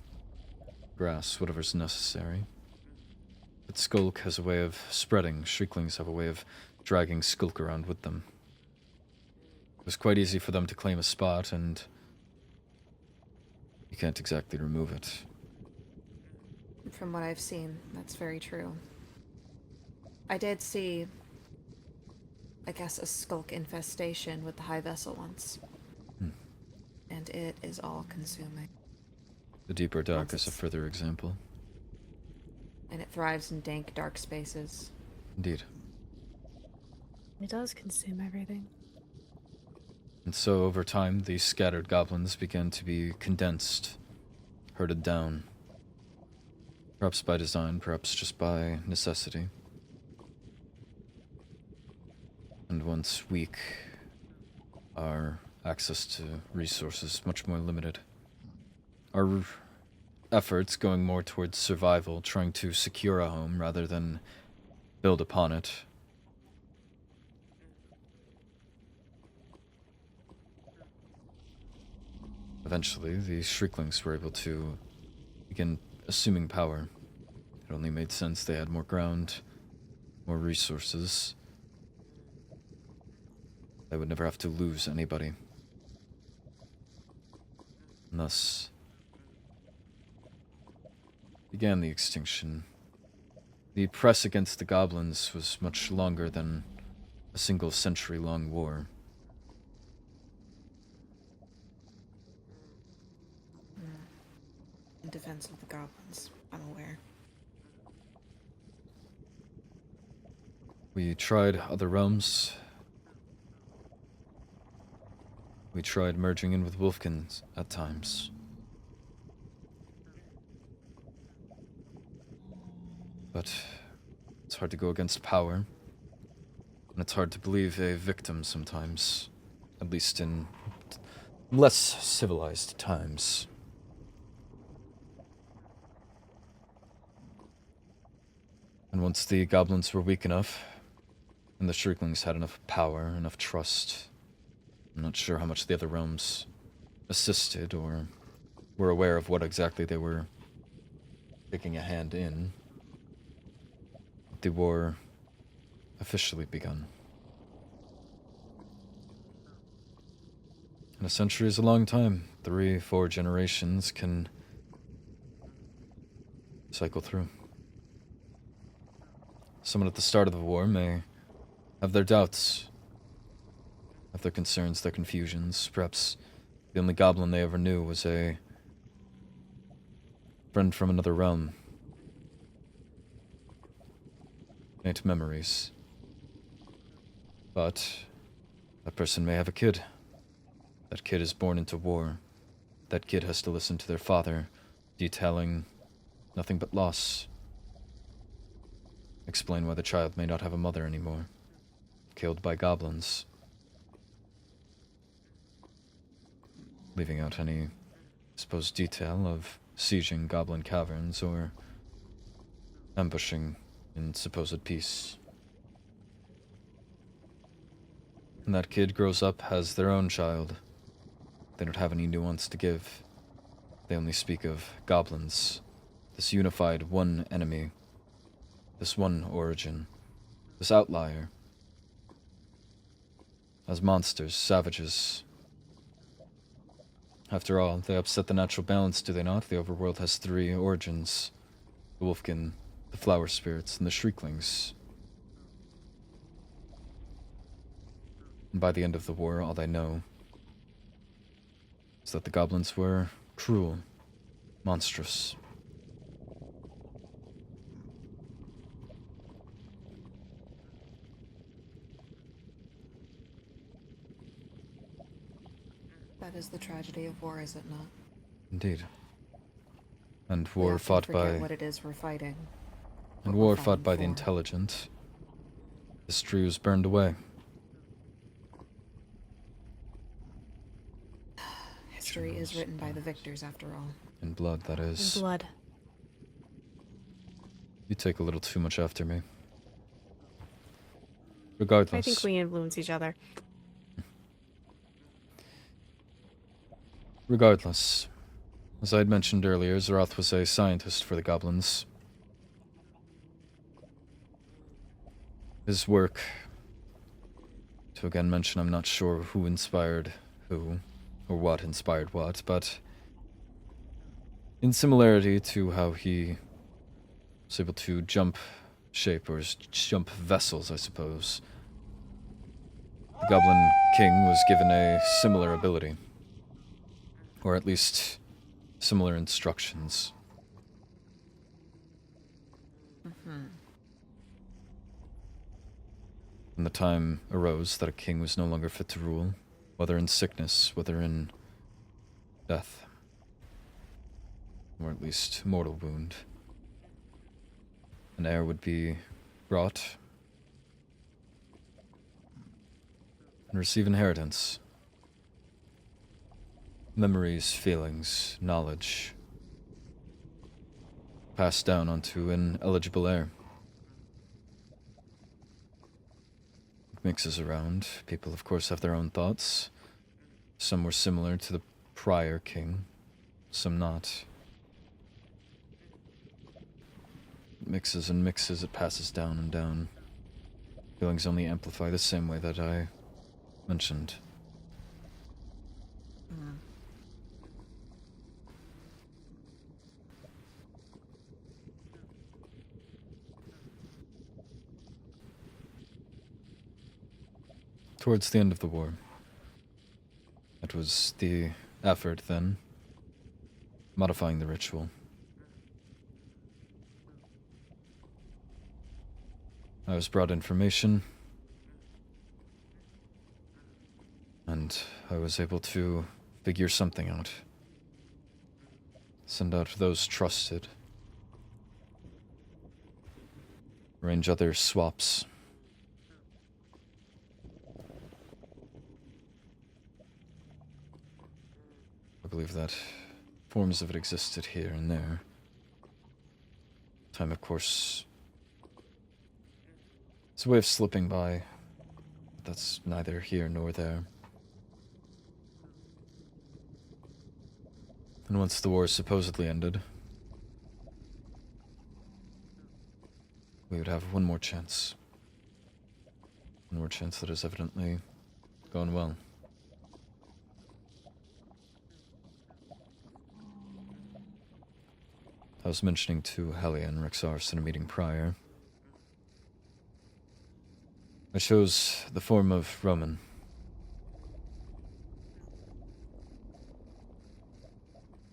grass, whatever's necessary. But Skulk has a way of spreading. Shrieklings have a way of dragging Skulk around with them. It was quite easy for them to claim a spot, and you can't exactly remove it. From what I've seen, that's very true. I did see, I guess, a Skulk infestation with the High Vessel once. And it is all-consuming. The Deeper Dark Once is a it's- further example. And it thrives in dank, dark spaces. Indeed. It does consume everything. And so over time, these scattered goblins began to be condensed, herded down. Perhaps by design, perhaps just by necessity. And once weak, our access to resources much more limited. Our efforts going more towards survival, trying to secure a home rather than build upon it. Eventually, the Shrieklings were able to begin assuming power. It only made sense they had more ground, more resources. They would never have to lose anybody. And thus began the extinction. The press against the goblins was much longer than a single century-long war. In defense of the goblins, I'm aware. We tried other realms. We tried merging in with Wolfkins at times. But it's hard to go against power. And it's hard to believe a victim sometimes. At least in less civilized times. And once the goblins were weak enough, and the Shrieklings had enough power, enough trust, I'm not sure how much the other realms assisted or were aware of what exactly they were taking a hand in. The war officially begun. And a century is a long time. 3-4 generations can cycle through. Someone at the start of the war may have their doubts, have their concerns, their confusions. Perhaps the only goblin they ever knew was a friend from another realm. Ain't memories. But that person may have a kid. That kid is born into war. That kid has to listen to their father, detailing nothing but loss. Explain why the child may not have a mother anymore. Killed by goblins. Leaving out any supposed detail of sieging goblin caverns or ambushing in supposed peace. And that kid grows up, has their own child. They don't have any nuance to give. They only speak of goblins. This unified one enemy. This one origin. This outlier. As monsters, savages. After all, they upset the natural balance, do they not? The overworld has 3 origins. The Wolfkin, the Flower Spirits, and the Shrieklings. And by the end of the war, all they know is that the goblins were cruel, monstrous. That is the tragedy of war, is it not? Indeed. And We war often fought forget by... what it is we're fighting. And what we're war fought fighting by the for. intelligent. History was burned away. History is written by the victors, after all. In blood, that is. In blood. You take a little too much after me. Regardless. I think we influence each other. Regardless, as I had mentioned earlier, Zeroth was a scientist for the goblins. His work, to again mention, I'm not sure who inspired who, or what inspired what, but in similarity to how he was able to jump shape, or jump vessels, I suppose, the Goblin King was given a similar ability. Or at least similar instructions. When the time arose that a king was no longer fit to rule, whether in sickness, whether in death, or at least mortal wound, an heir would be brought, and receive inheritance. Memories, feelings, knowledge. Passed down onto an eligible heir. It mixes around. People, of course, have their own thoughts. Some were similar to the prior king, some not. It mixes and mixes, it passes down and down. Feelings only amplify the same way that I mentioned. Towards the end of the war. It was the effort then, modifying the ritual. I was brought information, and I was able to figure something out. Send out those trusted. Arrange other swaps. I believe that forms of it existed here and there. Time, of course, it's a way of slipping by. But that's neither here nor there. And once the war supposedly ended, we would have one more chance. One more chance that has evidently gone well. I was mentioning to Helia and Rexars in a meeting prior. I chose the form of Roman.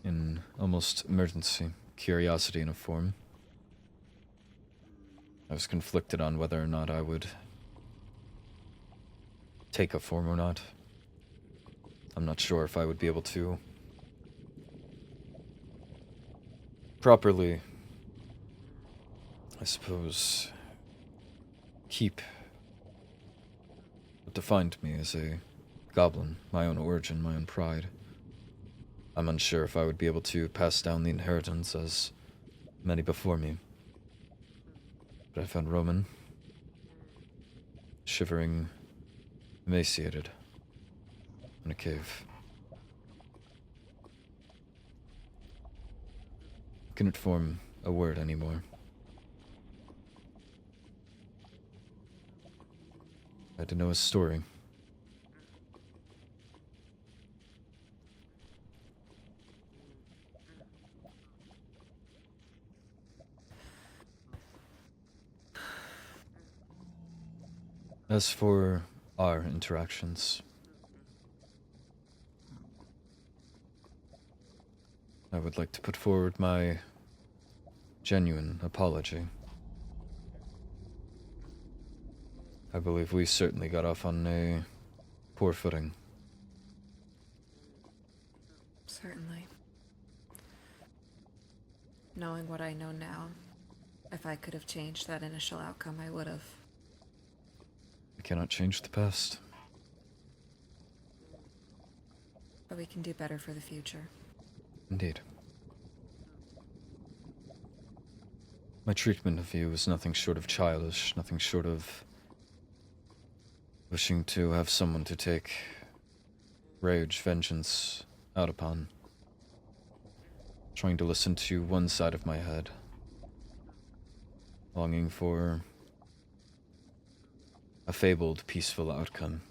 In almost emergency, curiosity in a form. I was conflicted on whether or not I would take a form or not. I'm not sure if I would be able to properly, I suppose, keep what defined me as a goblin, my own origin, my own pride. I'm unsure if I would be able to pass down the inheritance as many before me. But I found Roman, shivering, emaciated, in a cave. Couldn't form a word anymore. I had to know his story. As for our interactions, I would like to put forward my genuine apology. I believe we certainly got off on a poor footing. Certainly. Knowing what I know now, if I could have changed that initial outcome, I would have. I cannot change the past. But we can do better for the future. Indeed. My treatment of you was nothing short of childish, nothing short of wishing to have someone to take rage, vengeance out upon. Trying to listen to one side of my head. Longing for a fabled, peaceful outcome.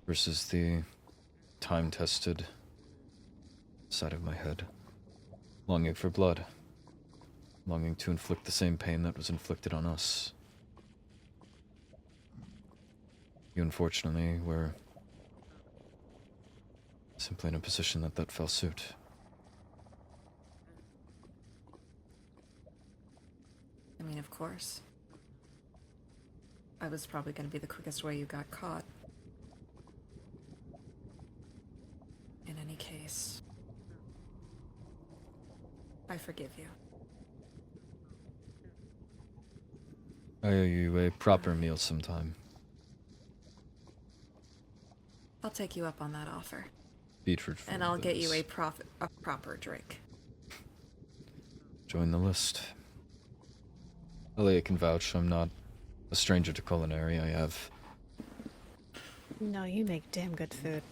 Versus the time-tested side of my head. Longing for blood. Longing to inflict the same pain that was inflicted on us. You, unfortunately, were simply in a position that fell suit. I mean, of course. I was probably going to be the quickest way you got caught. In any case, I forgive you. I owe you a proper meal sometime. I'll take you up on that offer. Beetroot And I'll get you a flavors. proper drink. Join the list. Elia can vouch I'm not a stranger to culinary. I have... No, you make damn good food.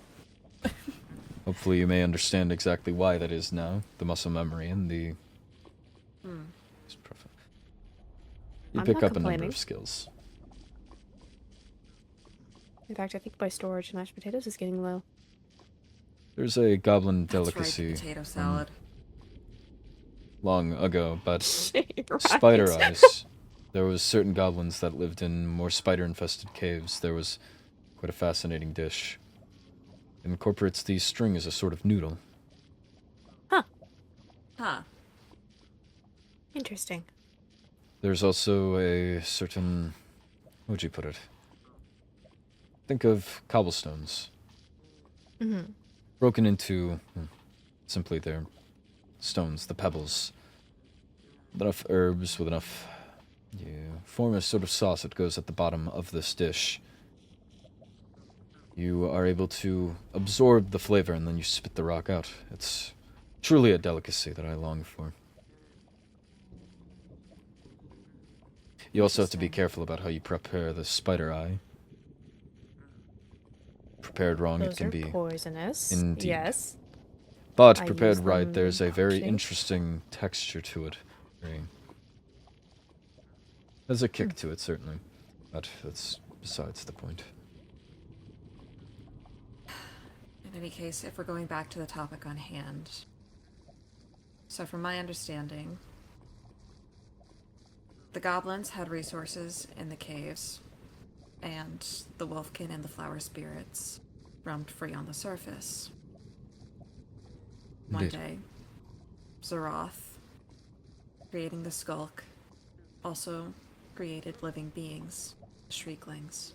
Hopefully you may understand exactly why that is now. The muscle memory and the... You I'm pick not up a number complaining. of skills. In fact, I think my storage of mashed potatoes is getting low. There's a goblin That's right, delicacy potato from salad. long ago, but Right. spider eyes. There was certain goblins that lived in more spider-infested caves. There was quite a fascinating dish. It incorporates the string as a sort of noodle. Huh. Interesting. There's also a certain... How would you put it? Think of cobblestones. Mm-hmm. Broken into... simply their stones, the pebbles. With enough herbs, with enough... You form a sort of sauce that goes at the bottom of this dish. You are able to absorb the flavor and then you spit the rock out. It's truly a delicacy that I long for. You also have to be careful about how you prepare the spider eye. Prepared wrong, Those it can are be poisonous. indeed. Yes. But I prepared use right, them there's a very actually. interesting texture to it. There's a kick to it, certainly. But that's besides the point. In any case, if we're going back to the topic on hand. So from my understanding, the goblins had resources in the caves, and the wolfkin and the flower spirits roamed free on the surface. One Indeed. day, Zeroth, creating the skulk, also created living beings, shrieklings.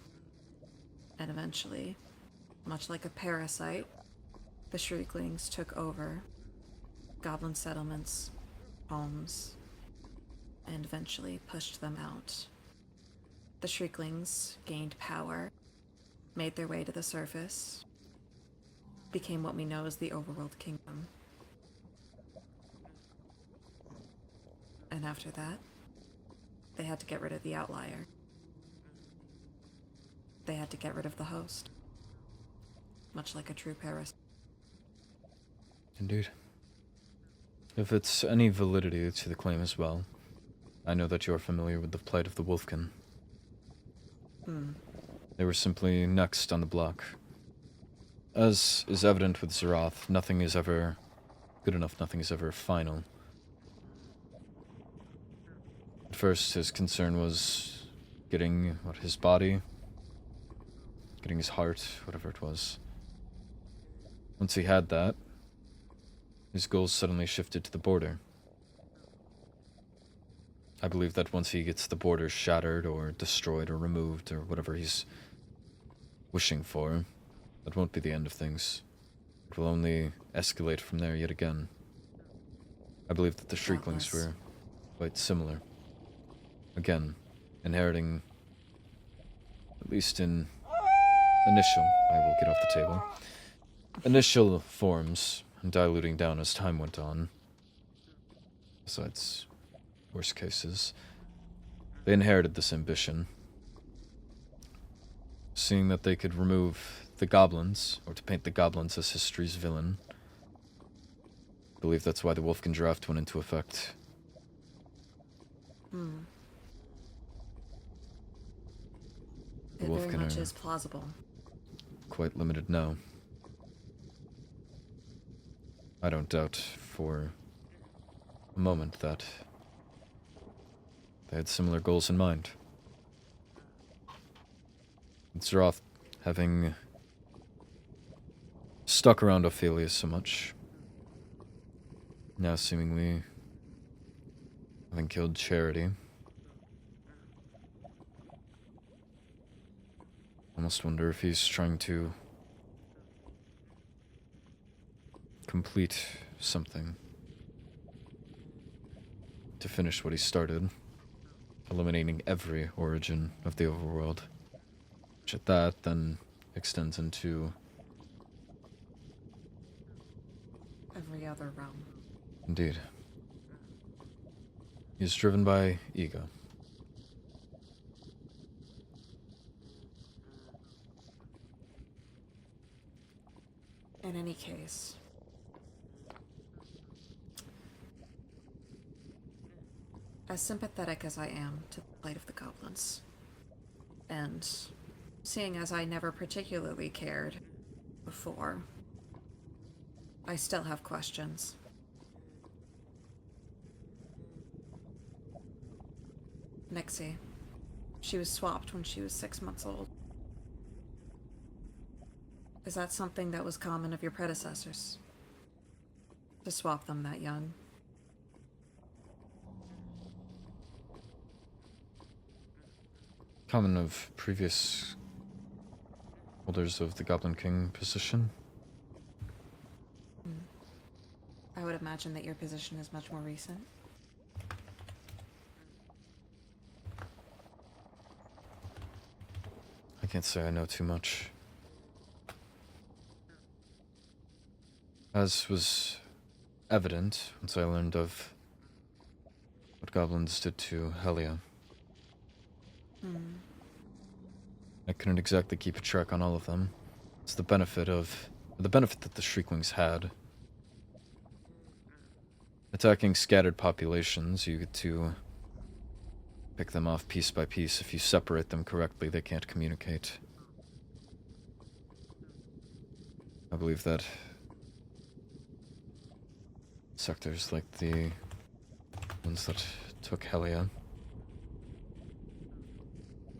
And eventually, much like a parasite, the shrieklings took over goblin settlements, homes, and eventually pushed them out. The shrieklings gained power, made their way to the surface, became what we know as the Overworld Kingdom. And after that, they had to get rid of the outlier. They had to get rid of the host. Much like a true parasite. Indeed. If it's any validity to the claim as well, I know that you're familiar with the plight of the wolfkin. They were simply next on the block. As is evident with Zeroth, nothing is ever good enough, nothing is ever final. At first, his concern was getting, his body, getting his heart, whatever it was. Once he had that, his goals suddenly shifted to the border. I believe that once he gets the border shattered or destroyed or removed or whatever he's wishing for, that won't be the end of things. It will only escalate from there yet again. I believe that the Shrieklings were quite similar. Again, inheriting, at least in initial, I will get off the table, initial forms, and diluting down as time went on. Besides worst cases, they inherited this ambition, seeing that they could remove the goblins, or to paint the goblins as history's villain. I believe that's why the Wolfkin draft went into effect. It very much is plausible. Quite limited now. I don't doubt for a moment that they had similar goals in mind. And Zeroth, having stuck around Ophelia so much, now seemingly having killed Charity, I almost wonder if he's trying to complete something, to finish what he started, eliminating every origin of the overworld, which at that then extends into every other realm. Indeed. He is driven by ego. In any case, as sympathetic as I am to the plight of the goblins, and seeing as I never particularly cared before, I still have questions. Nixie. She was swapped when she was 6 months old. Is that something that was common of your predecessors? To swap them that young? Common of previous holders of the Goblin King position. I would imagine that your position is much more recent. I can't say I know too much. As was evident once I learned of what goblins did to Helia. I couldn't exactly keep a track on all of them. It's the benefit that the Shrieklings had. Attacking scattered populations, you get to pick them off piece by piece. If you separate them correctly, they can't communicate. I believe that sectors like the ones that took Helia,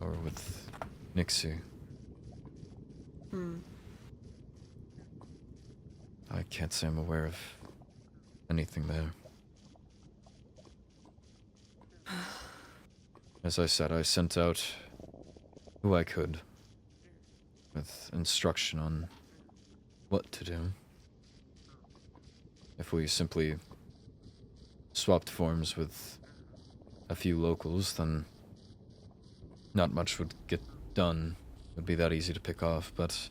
or with Nixie, I can't say I'm aware of anything there. As I said, I sent out who I could with instruction on what to do. If we simply swapped forms with a few locals, then not much would get done. It would be that easy to pick off, but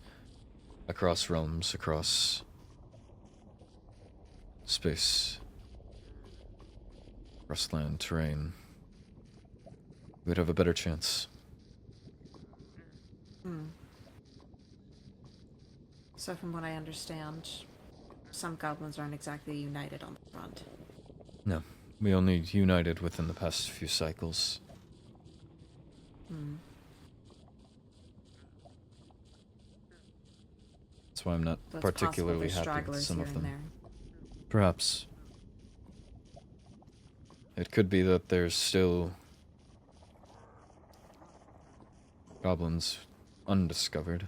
across realms, across space, across land, terrain, we'd have a better chance. So from what I understand, some goblins aren't exactly united on the front. No, we only united within the past few cycles. That's why I'm not So it's particularly possible there's happy with stragglers some here of and them. there. Perhaps. It could be that there's still goblins undiscovered.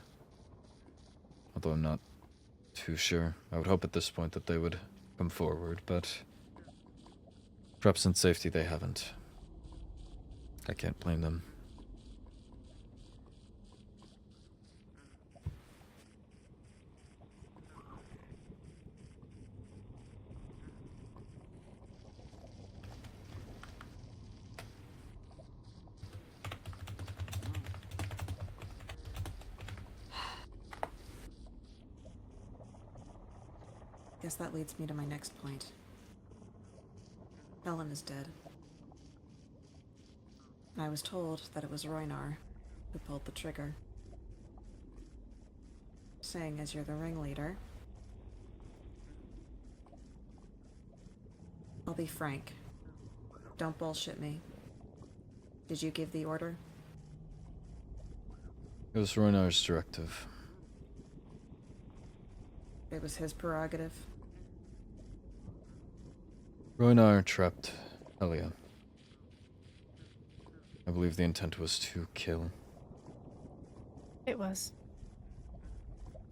Although I'm not too sure. I would hope at this point that they would come forward, but perhaps in safety they haven't. I can't blame them. Guess that leads me to my next point. Ellen is dead. And I was told that it was Roynar who pulled the trigger. Saying as you're the ringleader, I'll be frank. Don't bullshit me. Did you give the order? It was Roynar's directive. It was his prerogative? Roynar trapped Helia. I believe the intent was to kill. It was.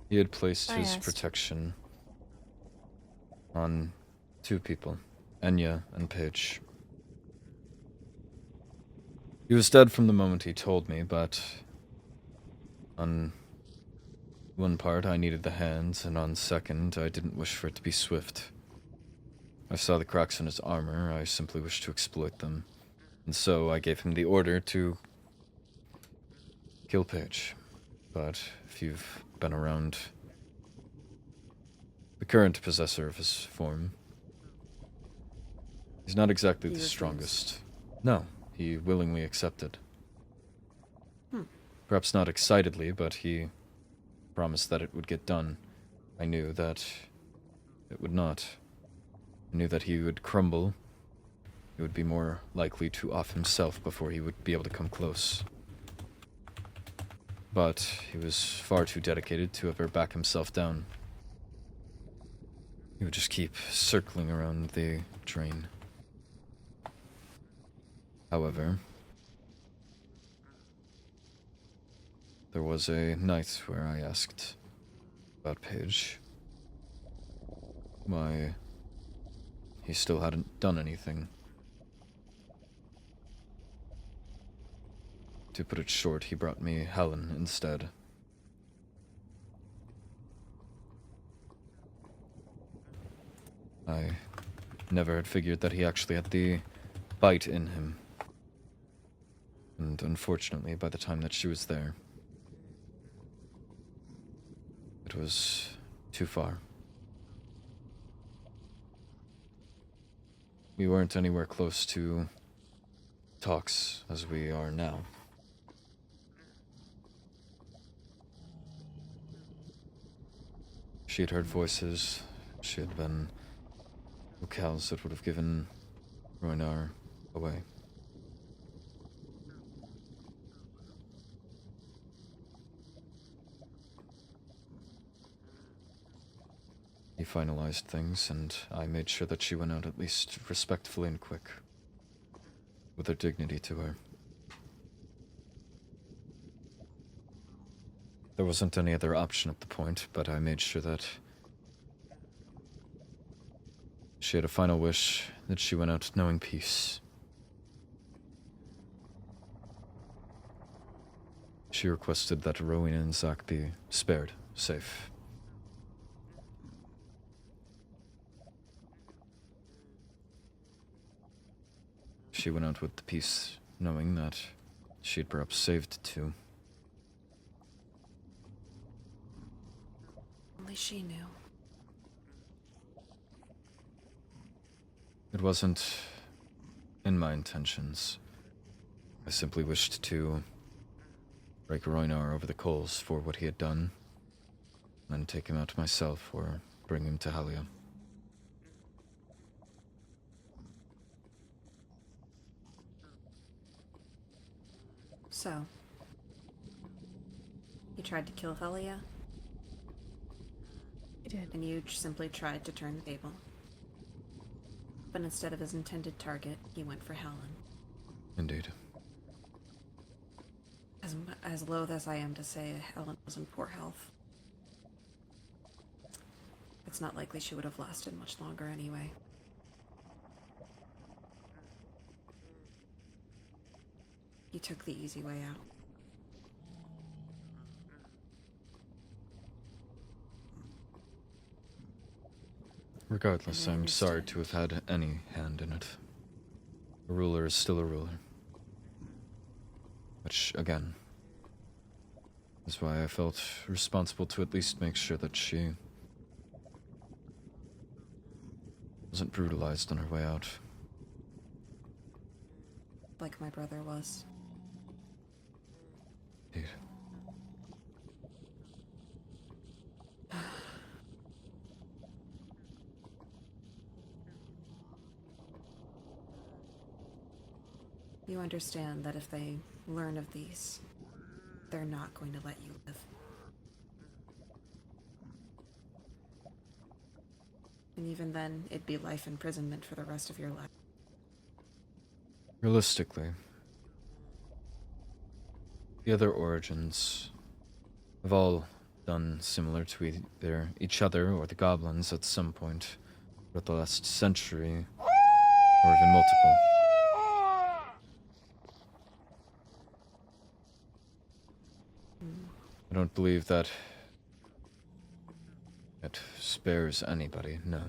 He had placed I his asked. protection on two people, Enya and Paige. He was dead from the moment he told me, but on one part I needed the hands, and on second I didn't wish for it to be swift. I saw the cracks in his armor, I simply wished to exploit them, and so I gave him the order to kill Paige. But if you've been around The current possessor of his form. He's not exactly He the refused. strongest. No, he willingly accepted. Hmm. Perhaps not excitedly, but he promised that it would get done. I knew that it would not. I knew that he would crumble. He would be more likely to off himself before he would be able to come close. But he was far too dedicated to ever back himself down. He would just keep circling around the drain. However, there was a night where I asked about Paige why he still hadn't done anything. To put it short, he brought me Helen instead. I never had figured that he actually had the bite in him. And unfortunately, by the time that she was there, it was too far. We weren't anywhere close to talks as we are now. She had heard voices. She had been locales that would have given Roinar away. He finalized things, and I made sure that she went out at least respectfully and quick, with her dignity to her. There wasn't any other option at the point, but I made sure that she had a final wish, that she went out knowing peace. She requested that Rowena and Zack be spared, safe. She went out with the peace, knowing that she had perhaps saved two. Only she knew. It wasn't in my intentions. I simply wished to break Roinar over the coals for what he had done, and then take him out myself or bring him to Halia. So, he tried to kill Helia, He did. and you simply tried to turn the table. But instead of his intended target, he went for Helen. Indeed. As loath as I am to say Helen was in poor health, it's not likely she would have lasted much longer anyway. He took the easy way out. Regardless, And I I'm sorry understand. to have had any hand in it. A ruler is still a ruler. Which, again, is why I felt responsible to at least make sure that she wasn't brutalized on her way out. Like my brother was. Indeed. You understand that if they learn of these, they're not going to let you live. And even then, it'd be life imprisonment for the rest of your life. Realistically, the other origins have all done similar to either each other or the goblins at some point throughout the last century, or even multiple. I don't believe that it spares anybody, no.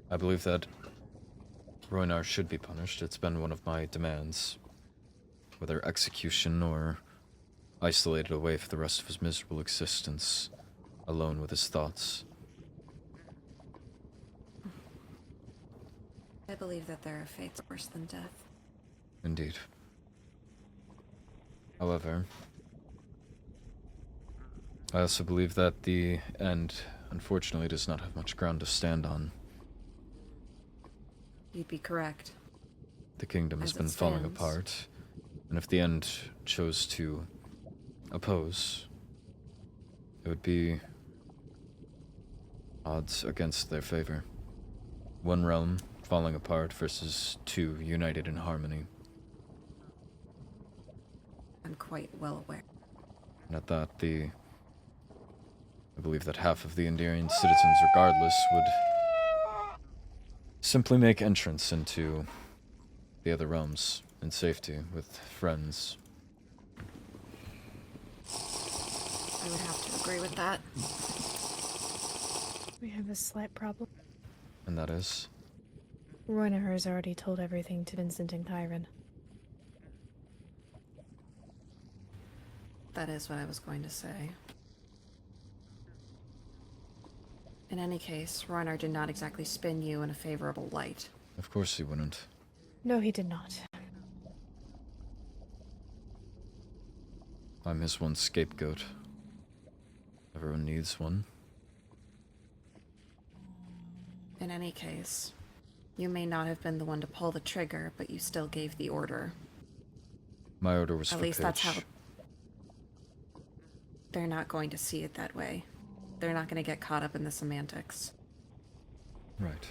I believe that Roinar should be punished. It's been one of my demands. Whether execution or isolated away for the rest of his miserable existence. alone with his thoughts. I believe that there are fates worse than death. Indeed. However, I also believe that the end, unfortunately, does not have much ground to stand on. You'd be correct. The kingdom has As it been falling stands. apart, and if the end chose to oppose, it would be odds against their favor. One realm falling apart versus two united in harmony. I'm quite well aware. And at that, I believe that half of the Endirian citizens, regardless, would simply make entrance into the other realms in safety with friends. I would have to agree with that. We have a slight problem. And that is? Royner has already told everything to Vincent and Kyron. That is what I was going to say. In any case, Royner did not exactly spin you in a favorable light. Of course he wouldn't. No, he did not. I'm his one scapegoat. Everyone needs one. In any case, you may not have been the one to pull the trigger, but you still gave the order. My order was At for least that's how... pitch. They're not going to see it that way. They're not going to get caught up in the semantics. Right.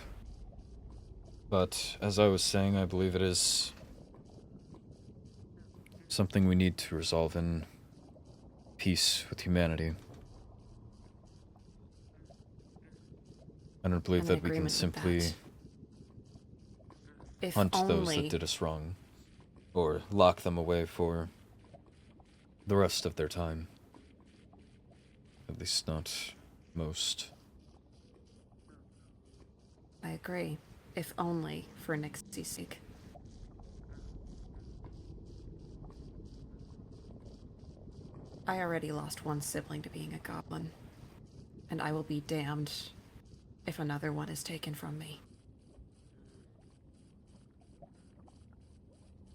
But, as I was saying, I believe it is something we need to resolve in peace with humanity. I don't believe I'm in that we can agreement with simply that. If hunt those only- that did us wrong, or lock them away for the rest of their time. At least not most. I agree. If only for Nixie's sake. I already lost one sibling to being a goblin, and I will be damned if another one is taken from me.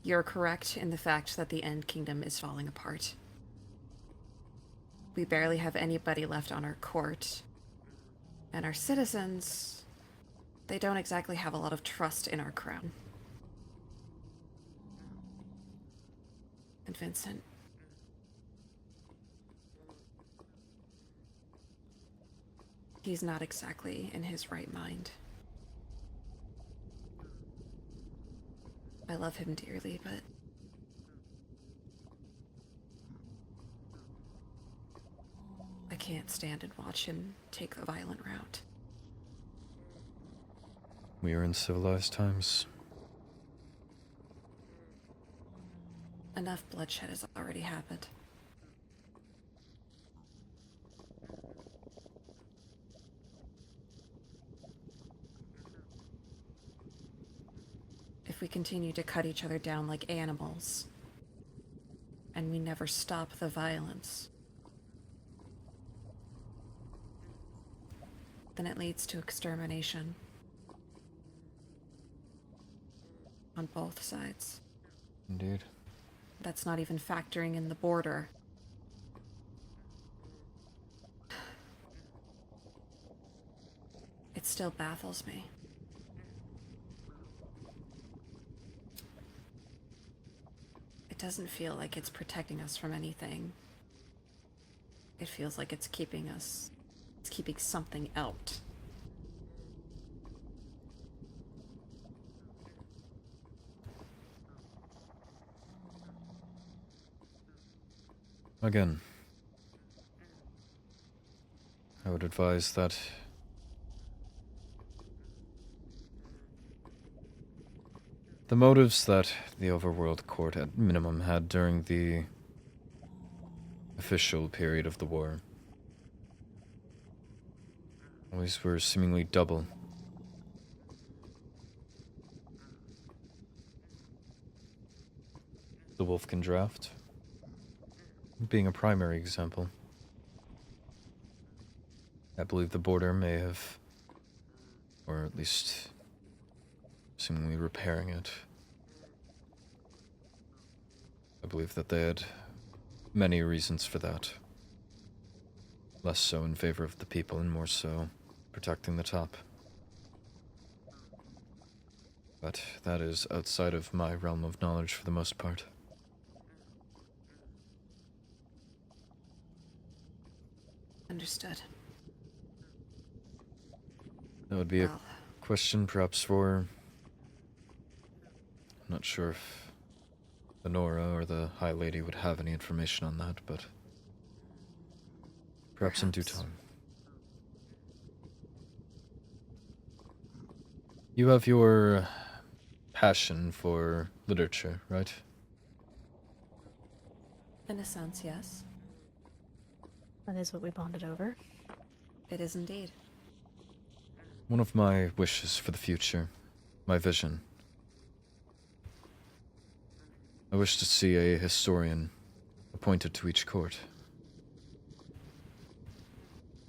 You're correct in the fact that the End Kingdom is falling apart. We barely have anybody left on our court, and our citizens, they don't exactly have a lot of trust in our crown. And Vincent, he's not exactly in his right mind. I love him dearly, but I can't stand and watch him take the violent route. We are in civilized times. Enough bloodshed has already happened. If we continue to cut each other down like animals, and we never stop the violence, then it leads to extermination. On both sides. Indeed. That's not even factoring in the border. It still baffles me. It doesn't feel like it's protecting us from anything. It feels like it's keeping something out. Again, I would advise that the motives that the Overworld Court at minimum had during the official period of the war always were seemingly double. The Wolfkin draft being a primary example. I believe the border may have, or at least seemingly repairing it. I believe that they had many reasons for that. Less so in favor of the people and more so protecting the top. But that is outside of my realm of knowledge for the most part. Understood. That would be a Well, question perhaps for... I'm not sure if Lenora or the High Lady would have any information on that, but perhaps in due time. You have your passion for literature, right? in a sense, yes. That is what we bonded over. It is indeed. One of my wishes for the future, my vision. I wish to see a historian appointed to each court.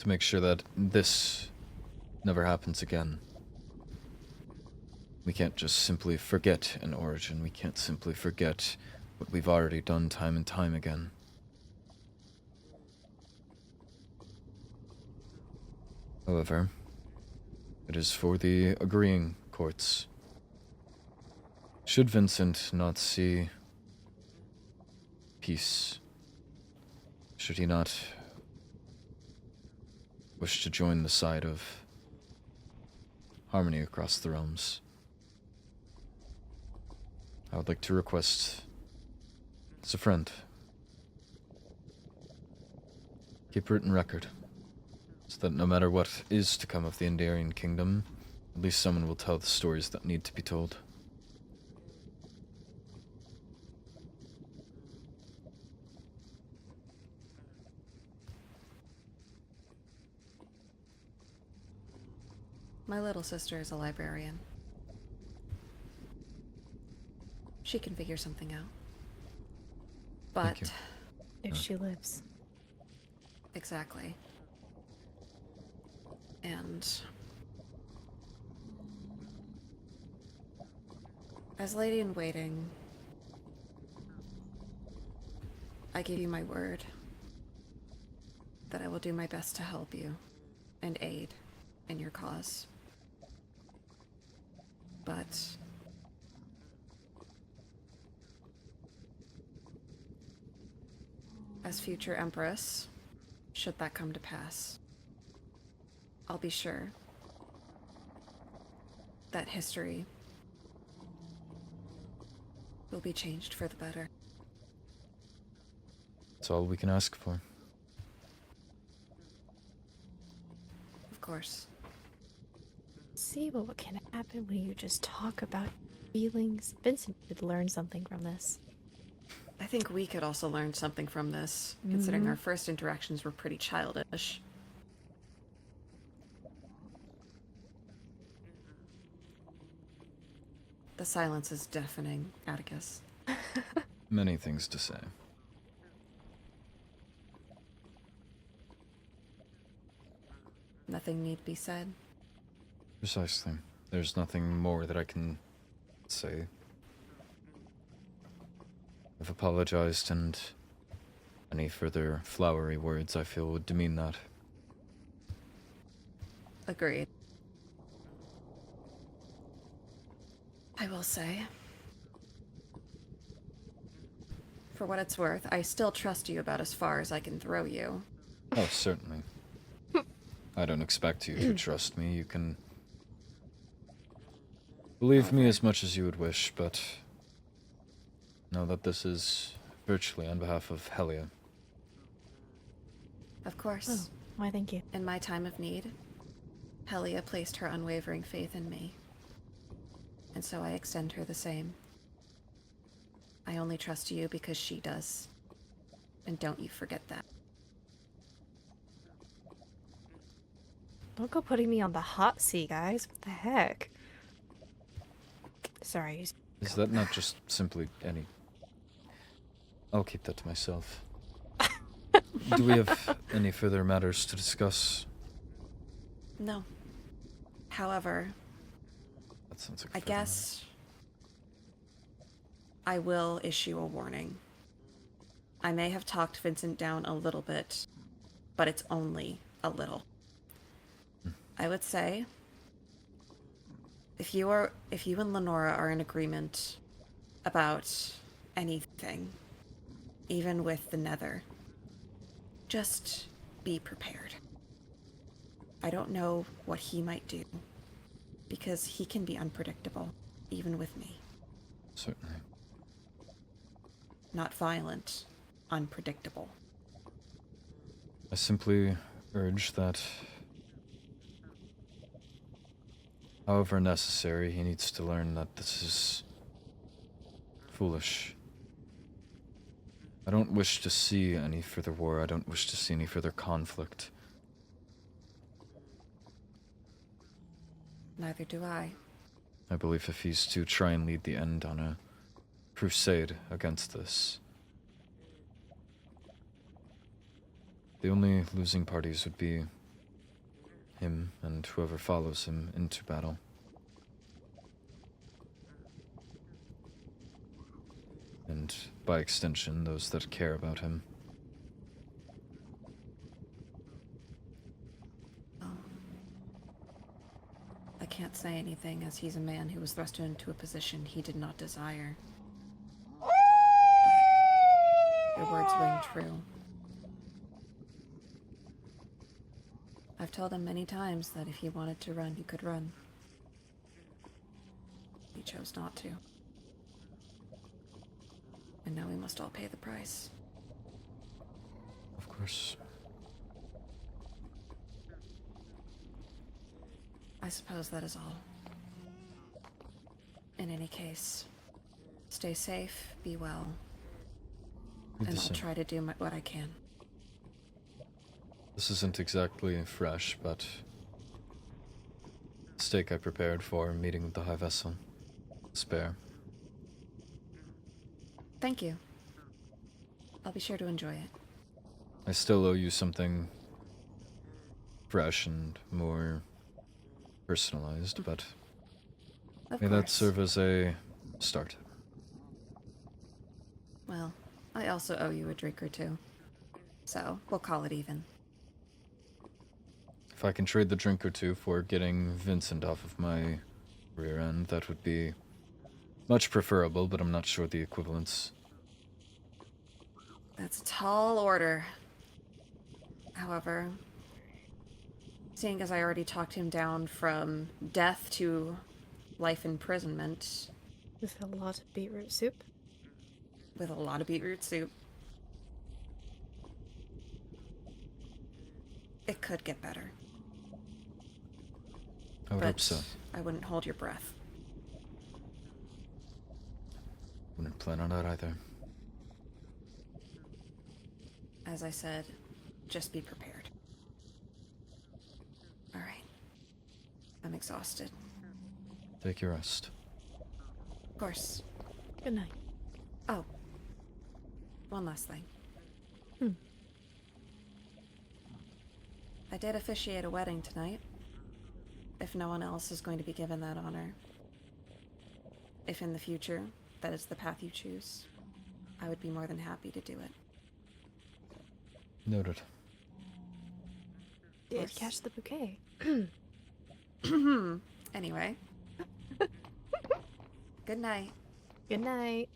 To make sure that this never happens again. We can't just simply forget an origin. We can't simply forget what we've already done time and time again. However, it is for the agreeing courts. Should Vincent not see peace, should he not wish to join the side of harmony across the realms, I would like to request, as a friend, keep written record, so that no matter what is to come of the Endarian Kingdom, at least someone will tell the stories that need to be told. My little sister is a librarian. She can figure something out. Thank you. But If she lives. exactly. And as Lady in Waiting, I give you my word that I will do my best to help you and aid in your cause. But as future Empress, should that come to pass, I'll be sure that history will be changed for the better. That's all we can ask for. Of course. See, but what can happen when you just talk about feelings? Vincent could learn something from this. I think we could also learn something from this, considering our first interactions were pretty childish. The silence is deafening, Atticus. Many things to say. Nothing need be said. Precisely. There's nothing more that I can say. I've apologized, and any further flowery words I feel would demean that. Agreed. I will say, for what it's worth, I still trust you about as far as I can throw you. Oh, certainly. I don't expect you to trust me. You can believe me as much as you would wish, but know that this is virtually on behalf of Helia. Of course. Oh, why thank you. In my time of need, Helia placed her unwavering faith in me. And so I extend her the same. I only trust you because she does. And don't you forget that. Don't go putting me on the hot seat, guys. What the heck? Sorry. Is that not just simply any... I'll keep that to myself. Do we have any further matters to discuss? No. However, That sounds like a I fair amount. guess I will issue a warning. I may have talked Vincent down a little bit, but it's only a little. I would say if you and Lenora are in agreement about anything, even with the Nether, just be prepared. I don't know what he might do, because he can be unpredictable, even with me. Certainly. Not violent, unpredictable. I simply urge that, however necessary, he needs to learn that this is foolish. I don't wish to see any further war. I don't wish to see any further conflict. Neither do I. I believe if he's to try and lead the end on a crusade against this, the only losing parties would be him and whoever follows him into battle. And by extension, those that care about him. I can't say anything, as he's a man who was thrust into a position he did not desire. But your words ring true. I've told him many times that if he wanted to run, he could run. He chose not to. And now we must all pay the price. Of course. I suppose that is all. In any case, stay safe, be well, and I'll try to do what I can. This isn't exactly fresh, but the steak I prepared for meeting with the High Vessel. Spare. Thank you. I'll be sure to enjoy it. I still owe you something fresh and more personalized, but Of may course. that serve as a start. Well, I also owe you a drink or two. So, we'll call it even. If I can trade the drink or two for getting Vincent off of my rear end, that would be much preferable, but I'm not sure the equivalence. That's a tall order. However, seeing as I already talked him down from death to life imprisonment. With a lot of beetroot soup? With a lot of beetroot soup. It could get better. I would hope so. I wouldn't hold your breath. Wouldn't plan on that either. As I said, just be prepared. Alright. I'm exhausted. Take your rest. Of course. Good night. Oh. One last thing. I did officiate a wedding tonight. If no one else is going to be given that honor. If in the future, that is the path you choose, I would be more than happy to do it. Noted. Did catch the bouquet. Anyway. Good night. Good night.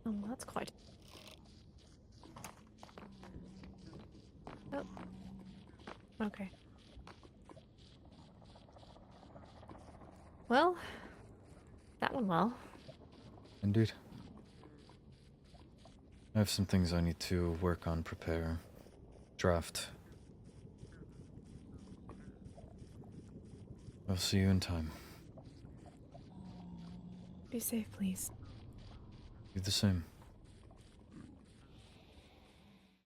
Oh, that's quite... Oh. Okay. Well, that went well. Indeed. I have some things I need to work on, prepare, draft. I'll see you in time. Be safe, please. You the same.